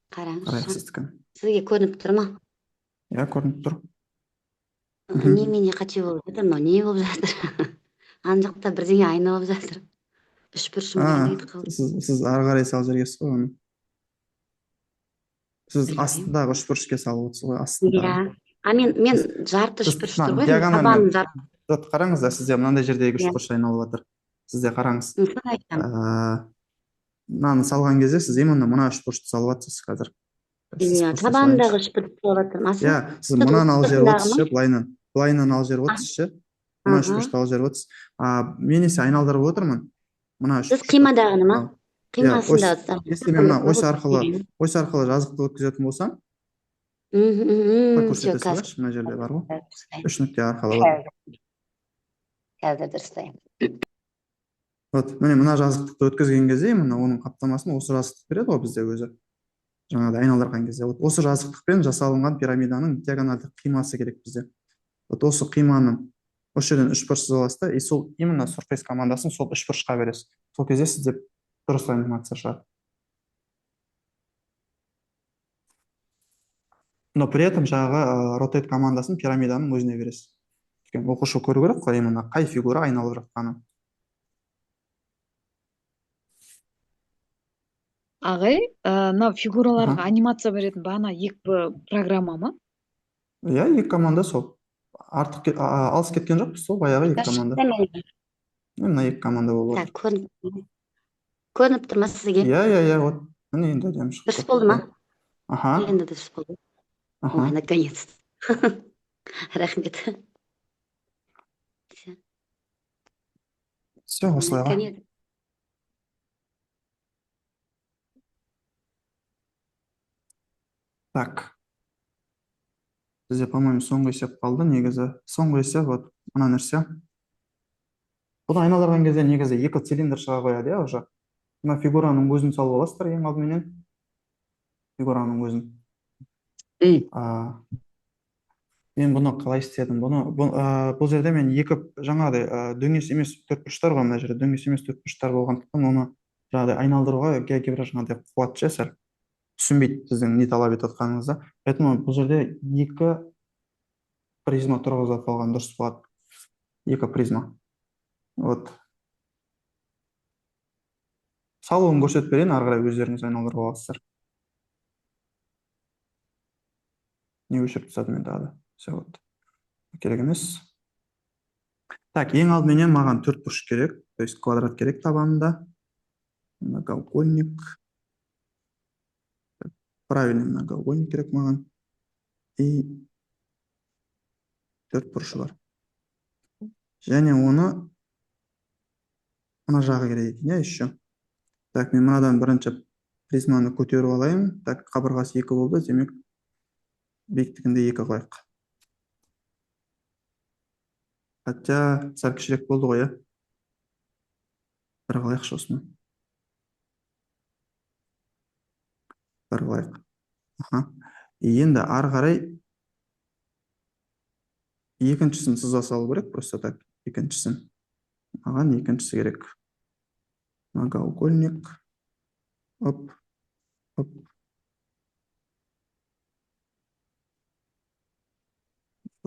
[SPEAKER 6] Қараңыз. Сізге көрініп тұр ма?
[SPEAKER 2] Иә, көрініп тұр.
[SPEAKER 6] Немене қате болып жатыр, мынау не болып жатыр? Ана жақта бірдеңе айналып жатыр. Үш бұрышым айналып қалды.
[SPEAKER 2] Сіз ары қарай салып жібергенсіз ғой оны. Сіз астындағы үш бұрышқа салып отырсыз ғой, астындағы.
[SPEAKER 6] Иә. Мен жарты үш бұрыш тұр ғой, табаным жарты.
[SPEAKER 2] Қараңыз да, сізде мынандай жердегі үш бұрыш айналып жатыр. Сізде қараңыз. Мынаны салған кезде сіз именно мына үш бұрышты салып жатсыз қазір.
[SPEAKER 6] Табанындағы үш бұрышты салып жатырмын.
[SPEAKER 2] Иә, сіз мынаны алып жеріп отырсыз, былайынан алып жеріп отырсыз, мына үш бұрышты алып жеріп отырсыз. Мен есе айналдырып отырмын.
[SPEAKER 6] Сіз қимадағыны ма? Қимасында.
[SPEAKER 2] Если мен мына ось арқылы жазықты өткізетін болсам, көрсетесіз, мына жерде бар ғой. Үш нүкте арқылы бар.
[SPEAKER 6] Қазір дұрыстаймын.
[SPEAKER 2] Міне мына жазықтықты өткізген кезде, мына оның қаптамасын осы жазықтық береді ғой бізде өзі. Жаңағыдай айналдырған кезде. Осы жазықтықпен жасалынған пирамиданың диагональдық қимасы керек бізде. Осы қиманың осы жерден үш бұрыш аласыз да, и сол именно Surface командасын сол үш бұрышқа бересіз. Сол кезде сізде дұрыс анимация шығады. Но при этом жаңағы Rotate командасын пирамиданың өзіне бересіз. Оқушы көру керек қой, именно қай фигура айналып жатқаны.
[SPEAKER 12] Ағай, мына фигураларға анимация беретін бағана екі программа ма?
[SPEAKER 2] Иә, екі команда сол. Артық алыс кеткен жоқпыз, сол баяғы екі команда. Мына екі команда болып отыр.
[SPEAKER 6] Көрініп тұр ма сізге?
[SPEAKER 2] Иә, вот. Міне енді әдемі шықты.
[SPEAKER 6] Дұрыс болды ма?
[SPEAKER 2] Аха.
[SPEAKER 6] Енді дұрыс болды. Ой, наконец. Рахмет.
[SPEAKER 2] Все, осылайға. Так. Бізде, по-моему, соңғы есеп қалды, негізі. Соңғы есеп, вот, мына нәрсе. Бұны айналдырған кезде негізі екі цилиндр шыға қояды, уже. Мына фигураның өзін салып аласыздар ең алдыменен. Фигураның өзін. Мен бұны қалай істедім? Бұл жерде мен екі жаңағыдай дөңес емес төртбұрыштар ғой, мына жерде дөңес емес төртбұрыштар болғандықтан оны жаңағыдай айналдыруға геогебра жаңағыдай қуат сәл түсінбейді сіздің не талап етіп жатқаныңызды. Поэтому бұл жерде екі призма тұрғызып алған дұрыс болады. Екі призма. Вот. Салуын көрсетіп берейін, ары қарай өздеріңіз айналдырып аласыздар. Не өшіріп тастадым енді ады. Все, вот. Керек емес. Так, ең алдыменен маған төртбұрыш керек, то есть квадрат керек табанында. Многоугольник. Правильный многоугольник керек маған. И төртбұрышы бар. Және оны мына жағы керек екен, еще. Так, мен мынадан бірінші призманы көтеріп алайын. Так, қабырғасы 2 болды, демек биіктігінде 2 қойық. Хотя сәл кішірек болды ғой, иә. Бір қылайықшы осыны. Бір қылайық. Енді ары қарай екіншісін сыза салу керек, просто так, екіншісін. Маған екіншісі керек. Многоугольник. Оп, оп.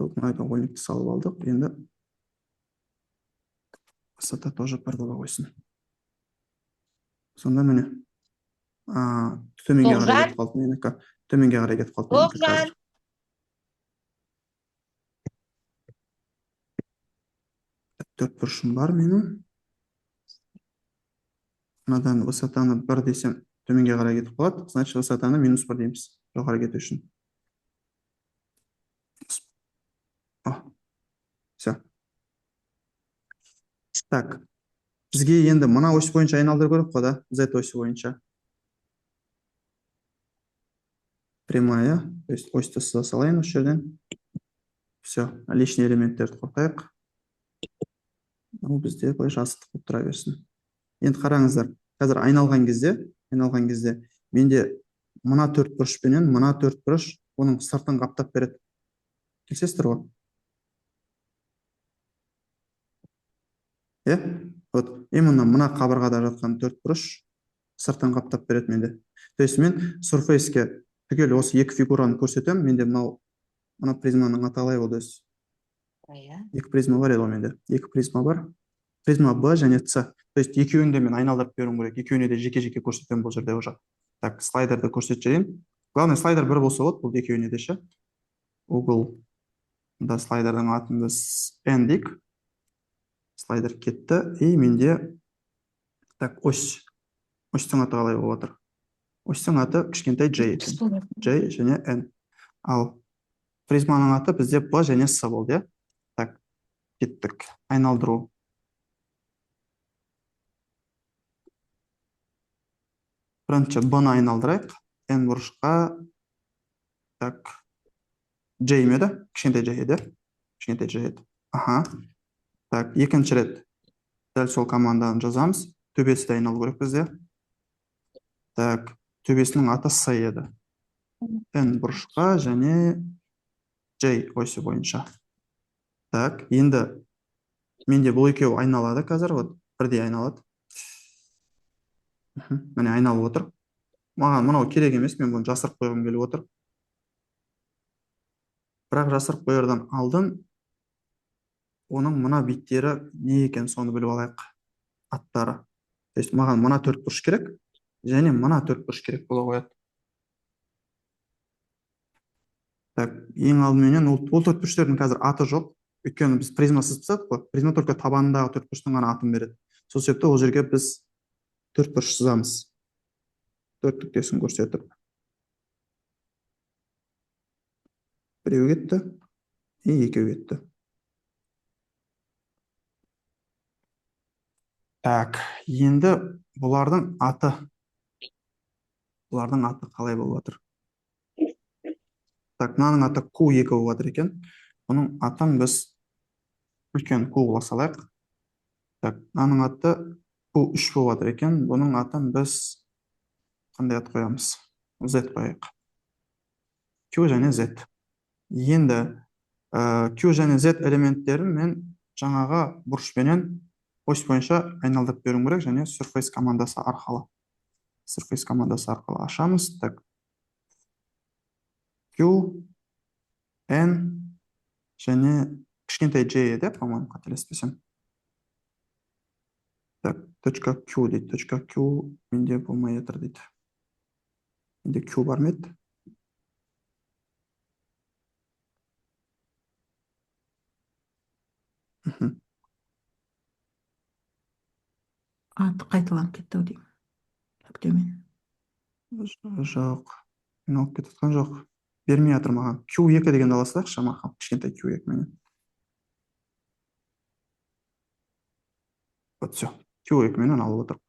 [SPEAKER 2] Многоугольникті салып алдық. Енді высота тоже бір бола қойсын. Сонда міне. Төменге қарай кетіп қалды менікі. Төменге қарай кетіп қалды менікі қазір. Төртбұрышым бар менің. Мынадан высотаны 1 десем, төменге қарай кетіп қалады. Значит, высотаны -1 дейміз. Жоғары кету үшін. Все. Так. Бізге енді мына ось бойынша айналдыру керек қой, да? Z осі бойынша. Прямая. То есть осьті сыза салайын осы жерден. Все. Лишний элементтерді қортайық. Ол бізде былай жасықтық болып тұра берсін. Енді қараңыздар. Қазір айналған кезде менде мына төртбұрышпенен мына төртбұрыш оның сыртын қаптап береді. Келсесіздер ғой? Вот именно мына қабырғада жатқан төртбұрыш сыртын қаптап береді менде. То есть мен surface-ке түгел осы екі фигураны көрсетем. Менде мына призманың аталай болды. Екі призма бар еді ғой менде. Екі призма бар. Призма B және C. То есть екеуін де мен айналдырып беруім керек. Екеуіне де жеке-жеке көрсетем бұл жерде уже. Так, слайдерді көрсетіп жіберейін. Главное, слайдер бір болса болады, бұл екеуіне де ше. Угол. Да, слайдердің атын біз N дейік. Слайдер кетті. И менде так, осьтің аты қалай болып отыр. Осьтің аты кішкентай J екен. J және N. Ал призманың аты бізде B және C болды, иә? Так, кеттік. Айналдыру. Бірінші B-ны айналдырайық. N бұрышқа. Так. J меді? Кішкентай J еді. Кішкентай J еді. Так, екінші рет дәл сол команданы жазамыз. Төбесі де айналу керек бізде. Так, төбесінің аты C еді. N бұрышқа және J осі бойынша. Так, енді менде бұл екеуі айналады қазір. Вот, бірдей айналады. Міне айналып отыр. Маған мынау керек емес, мен бұны жасырып қойғым келіп отыр. Бірақ жасырып қойырдан алдын оның мына биттері не екен соны біліп алайық. Аттары. То есть маған мына төртбұрыш керек және мына төртбұрыш керек бола қояды. Так, ең алдыменен ол төртбұрыштердің қазір аты жоқ. Өйткені біз призма сызсақ қой. Призма только табанындағы төртбұрыштың ғана атын береді. Сол себепті ол жерге біз төртбұрыш сызамыз. Төрттіктесін көрсетіп. Біреу кетті, и екеу кетті. Так, енді бұлардың аты қалай болып отыр? Так, мынаның аты Q2 болып отыр екен. Бұның атын біз үлкен Q қыла салайық. Так, мынаның аты Q3 болып отыр екен. Бұның атын біз қандай ат қоямыз? Z қояйық. Q және Z. Енді Q және Z элементтерін мен жаңаға бұрышпенен ось бойынша айналдырып беруім керек және surface командасы арқылы. Ашамыз. Так. Q, N және кішкентай J еді, по-моему, қателеспесем. Так, точка Q дейді. Точка Q менде болмай жатыр дейді. Менде Q бар ма еді?
[SPEAKER 20] Аты қайталанып кетті ау деймін. Бүктемен.
[SPEAKER 2] Жоқ. Мен алып кетіп жатқан жоқ. Бермей жатыр маған. Q2 дегенді ала салайықшы шамахан. Кішкентай Q2 менен. Вот все. Q2 менен алып отыр.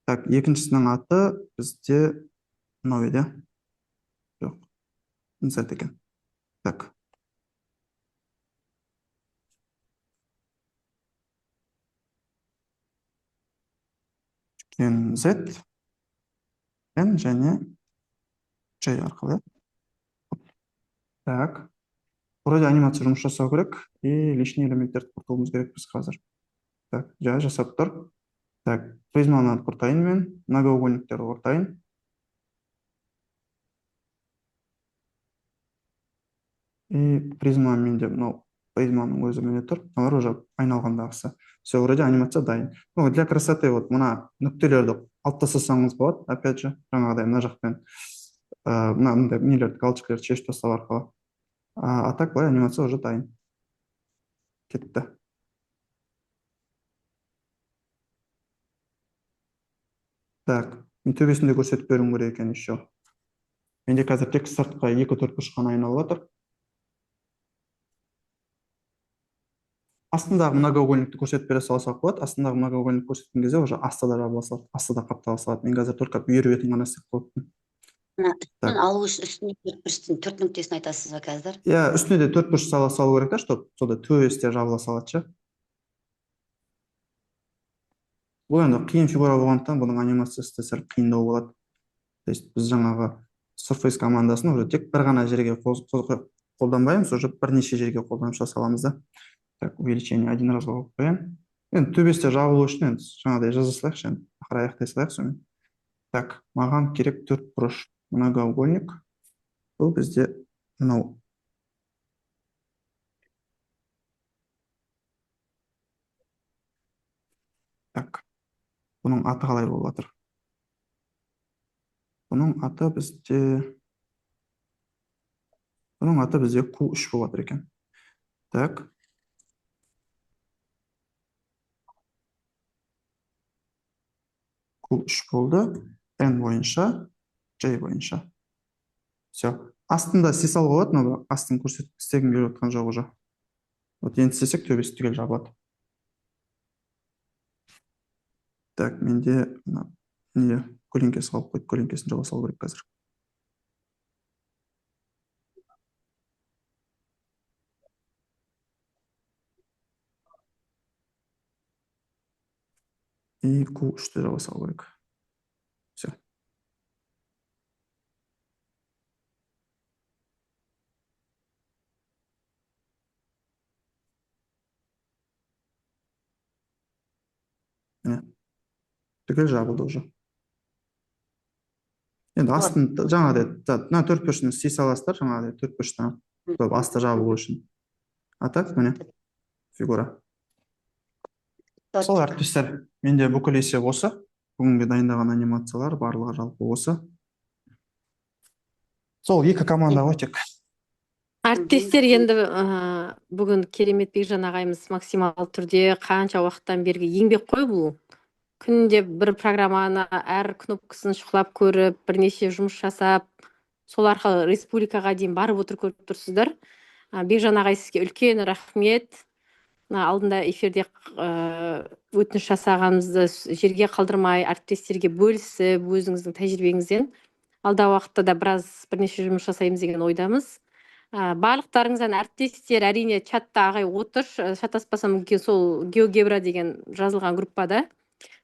[SPEAKER 2] Так, екіншісінің аты бізде мынау еді. Жоқ. Insert екен. Так. Үлкен Z және J арқылы. Так. Вроде анимация жұмыс жасау керек. И лишний элементтерді құртуымыз керек біз қазір. Так, жасап тұр. Так, призманы құртайын мен. Многоугольниктерді құртайын. И призма менде мынау призманың өзі менде тұр. Олар уже айналғандағысы. Все, вроде анимация дайын. Ну, для красоты вот мына нүктелерді алып тастасаңыз болады. Опять же, жаңағыдай мына жақпен мынандай нелерді, галочкалерді шешіп тастау арқылы. А так былай анимация уже дайын. Кетті. Так, мен төбесінде көрсетіп беруім керек екен еще. Менде қазір тек сыртқа 2-4 бұрыш қана айналып жатыр. Астындағы многоугольникті көрсетіп бере салсақ болады. Астындағы многоугольник көрсеткен кезде уже астыда жабыла салады, астыда қаптала салады. Мен қазір только бүйір бетін ғана істеп қойыппын.
[SPEAKER 6] Үстінен алу үшін үстіне 4 нүктесін айтасыз ба қазір?
[SPEAKER 2] Иә, үстіне де 4 бұрыш салу керек та, чтобы сода төбесі жабыла салады ше. Бұл енді қиын фигура болғандықтан бұның анимациясы сәл қиындау болады. То есть біз жаңағы Surface командасын уже тек бір ғана жерге қолданбаймыз, уже бірнеше жерге қолданып саламыз да. Так, увеличение один раз қойып қоямын. Енді төбесі жабылу үшін енді жаңағыдай жаза салайықшы, енді ақыры аяқтай салайық сонымен. Так, маған керек 4 бұрыш многоугольник. Бұл бізде мынау. Так, бұның аты қалай болып жатыр? Бұның аты бізде Q3 болып жатыр екен. Так. Q3 болды. N бойынша, J бойынша. Все. Астында сесал болады, но астын көрсетіп істегім келіп отқан жоқ уже. Вот енді істесек төбесі түгел жабылады. Так, менде не көлеңкесі қалып қойды, көлеңкесін жаба салу керек қазір. И Q3-ті жаба салу керек. Все. Түгел жабылды уже. Енді астын жаңағыдай, мына 4 бұрышын істей саласыздар, жаңағыдай 4 бұрыштан асты жабылу үшін. А так, міне фигура. Сол әріптестер, менде бүкіл есеп осы. Бүгінгі дайындаған анимациялар барлығы жалпы осы. Сол 2 команда ғой тек.
[SPEAKER 1] Әріптестер, енді бүгін керемет Бекжан ағайымыз максимал түрде қанша уақыттан бергі еңбек қой бұл. Күнде бір программаны әр кнопкасын шұқылап көріп, бірнеше жұмыс жасап, сол арқылы республикаға дейін барып отыр көріп тұрсыздар. Бекжан ағай сізге үлкен рахмет. Алдында эфирде өтініш жасағанымызды жерге қалдырмай, әріптестерге бөлісіп, өзіңіздің тәжірибеңізден алдағы уақытта да бірнеше жұмыс жасаймыз деген ойдамыз. Барлықтарыңыздан әріптестер, әрине чатта ағай отыр, шатаспасам сол GeoGebra деген жазылған группада.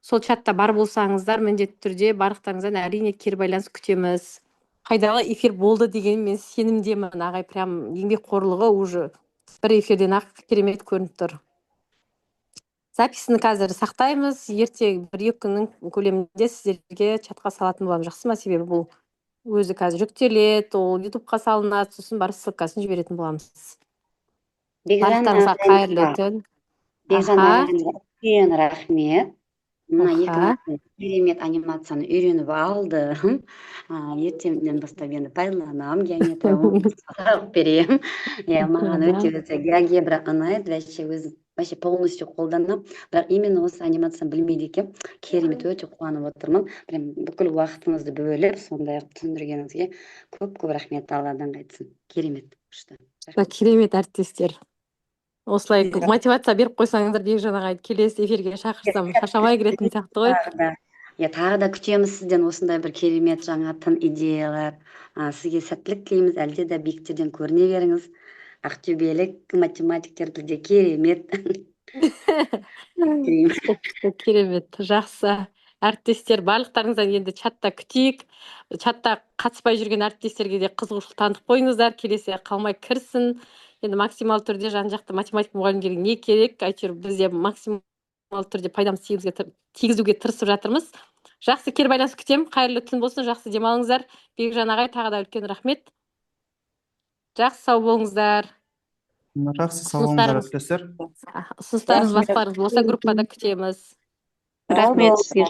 [SPEAKER 1] Сол чатта бар болсаңыздар, міндетті түрде барлықтарыңыздан әрине кері байланыс күтеміз. Қайдағы эфир болды деген мен сенімдемін. Ағай прям еңбекқорлығы уже бір эфирден ақ керемет көрініп тұр. Записін қазір сақтаймыз. Ерте 1-2 күннің көлемінде сіздерге чатқа салатын боламын. Жақсы ма? Себебі бұл өзі қазір жүктеледі, ол YouTube-қа салынады, сосын бар ссылкасын жіберетін боламыз. Барлықтарыңызға қайырлы түн.
[SPEAKER 6] Бекжан ағайымызға үлкен рахмет. Мына 2 керемет анимацияны үйреніп алдым. Ертеңнен бастап енді пайдаланамын, геометрия оқып беремін. Маған өте GeoGebra ұнайды, вообще вообще полностью қолданып, бірақ именно осы анимацияны білмейді екен. Керемет, өте қуанып отырмын. Прям бүкіл уақытыңызды бөліп, сондай ақ түсіндіргеніңізге көп рахмет, Алладан қайтсын. Керемет. Күшті.
[SPEAKER 1] Керемет әріптестер. Осылай мотивация беріп қойсаңыздар, Бекжан ағайды келесі эфирге шақырсам шаршамай кіретін сияқты ғой.
[SPEAKER 6] Тағы да күтеміз сізден осындай бір керемет жаңа тың идеялар. Сізге сәттілік тілейміз, әлде де биіктерден көріне беріңіз. Ақтөбелік математиктер бізде керемет.
[SPEAKER 1] Керемет, жақсы. Әріптестер, барлықтарыңыздан енді чатта күтейік. Чатта қатыспай жүрген әріптестерге де қызығушылық танытып қойыңыздар, келесі қалмай кірсін. Енді максимал түрде жан-жақты математика мұғалімдерге не керек? Әйтеуір бізде максимал түрде пайдамызды тигізуге тырысып жатырмыз. Жақсы, кері байланыс күтем. Қайырлы түн болсын, жақсы демалыңыздар. Бекжан ағай, тағы да үлкен рахмет. Жақсы, сау болыңыздар.
[SPEAKER 2] Жақсы, сау болыңыздар, әріптестер.
[SPEAKER 1] Ұсыныстарыңыз, басқаларыңыз болса группада күтеміз.
[SPEAKER 3] Рахмет сізге.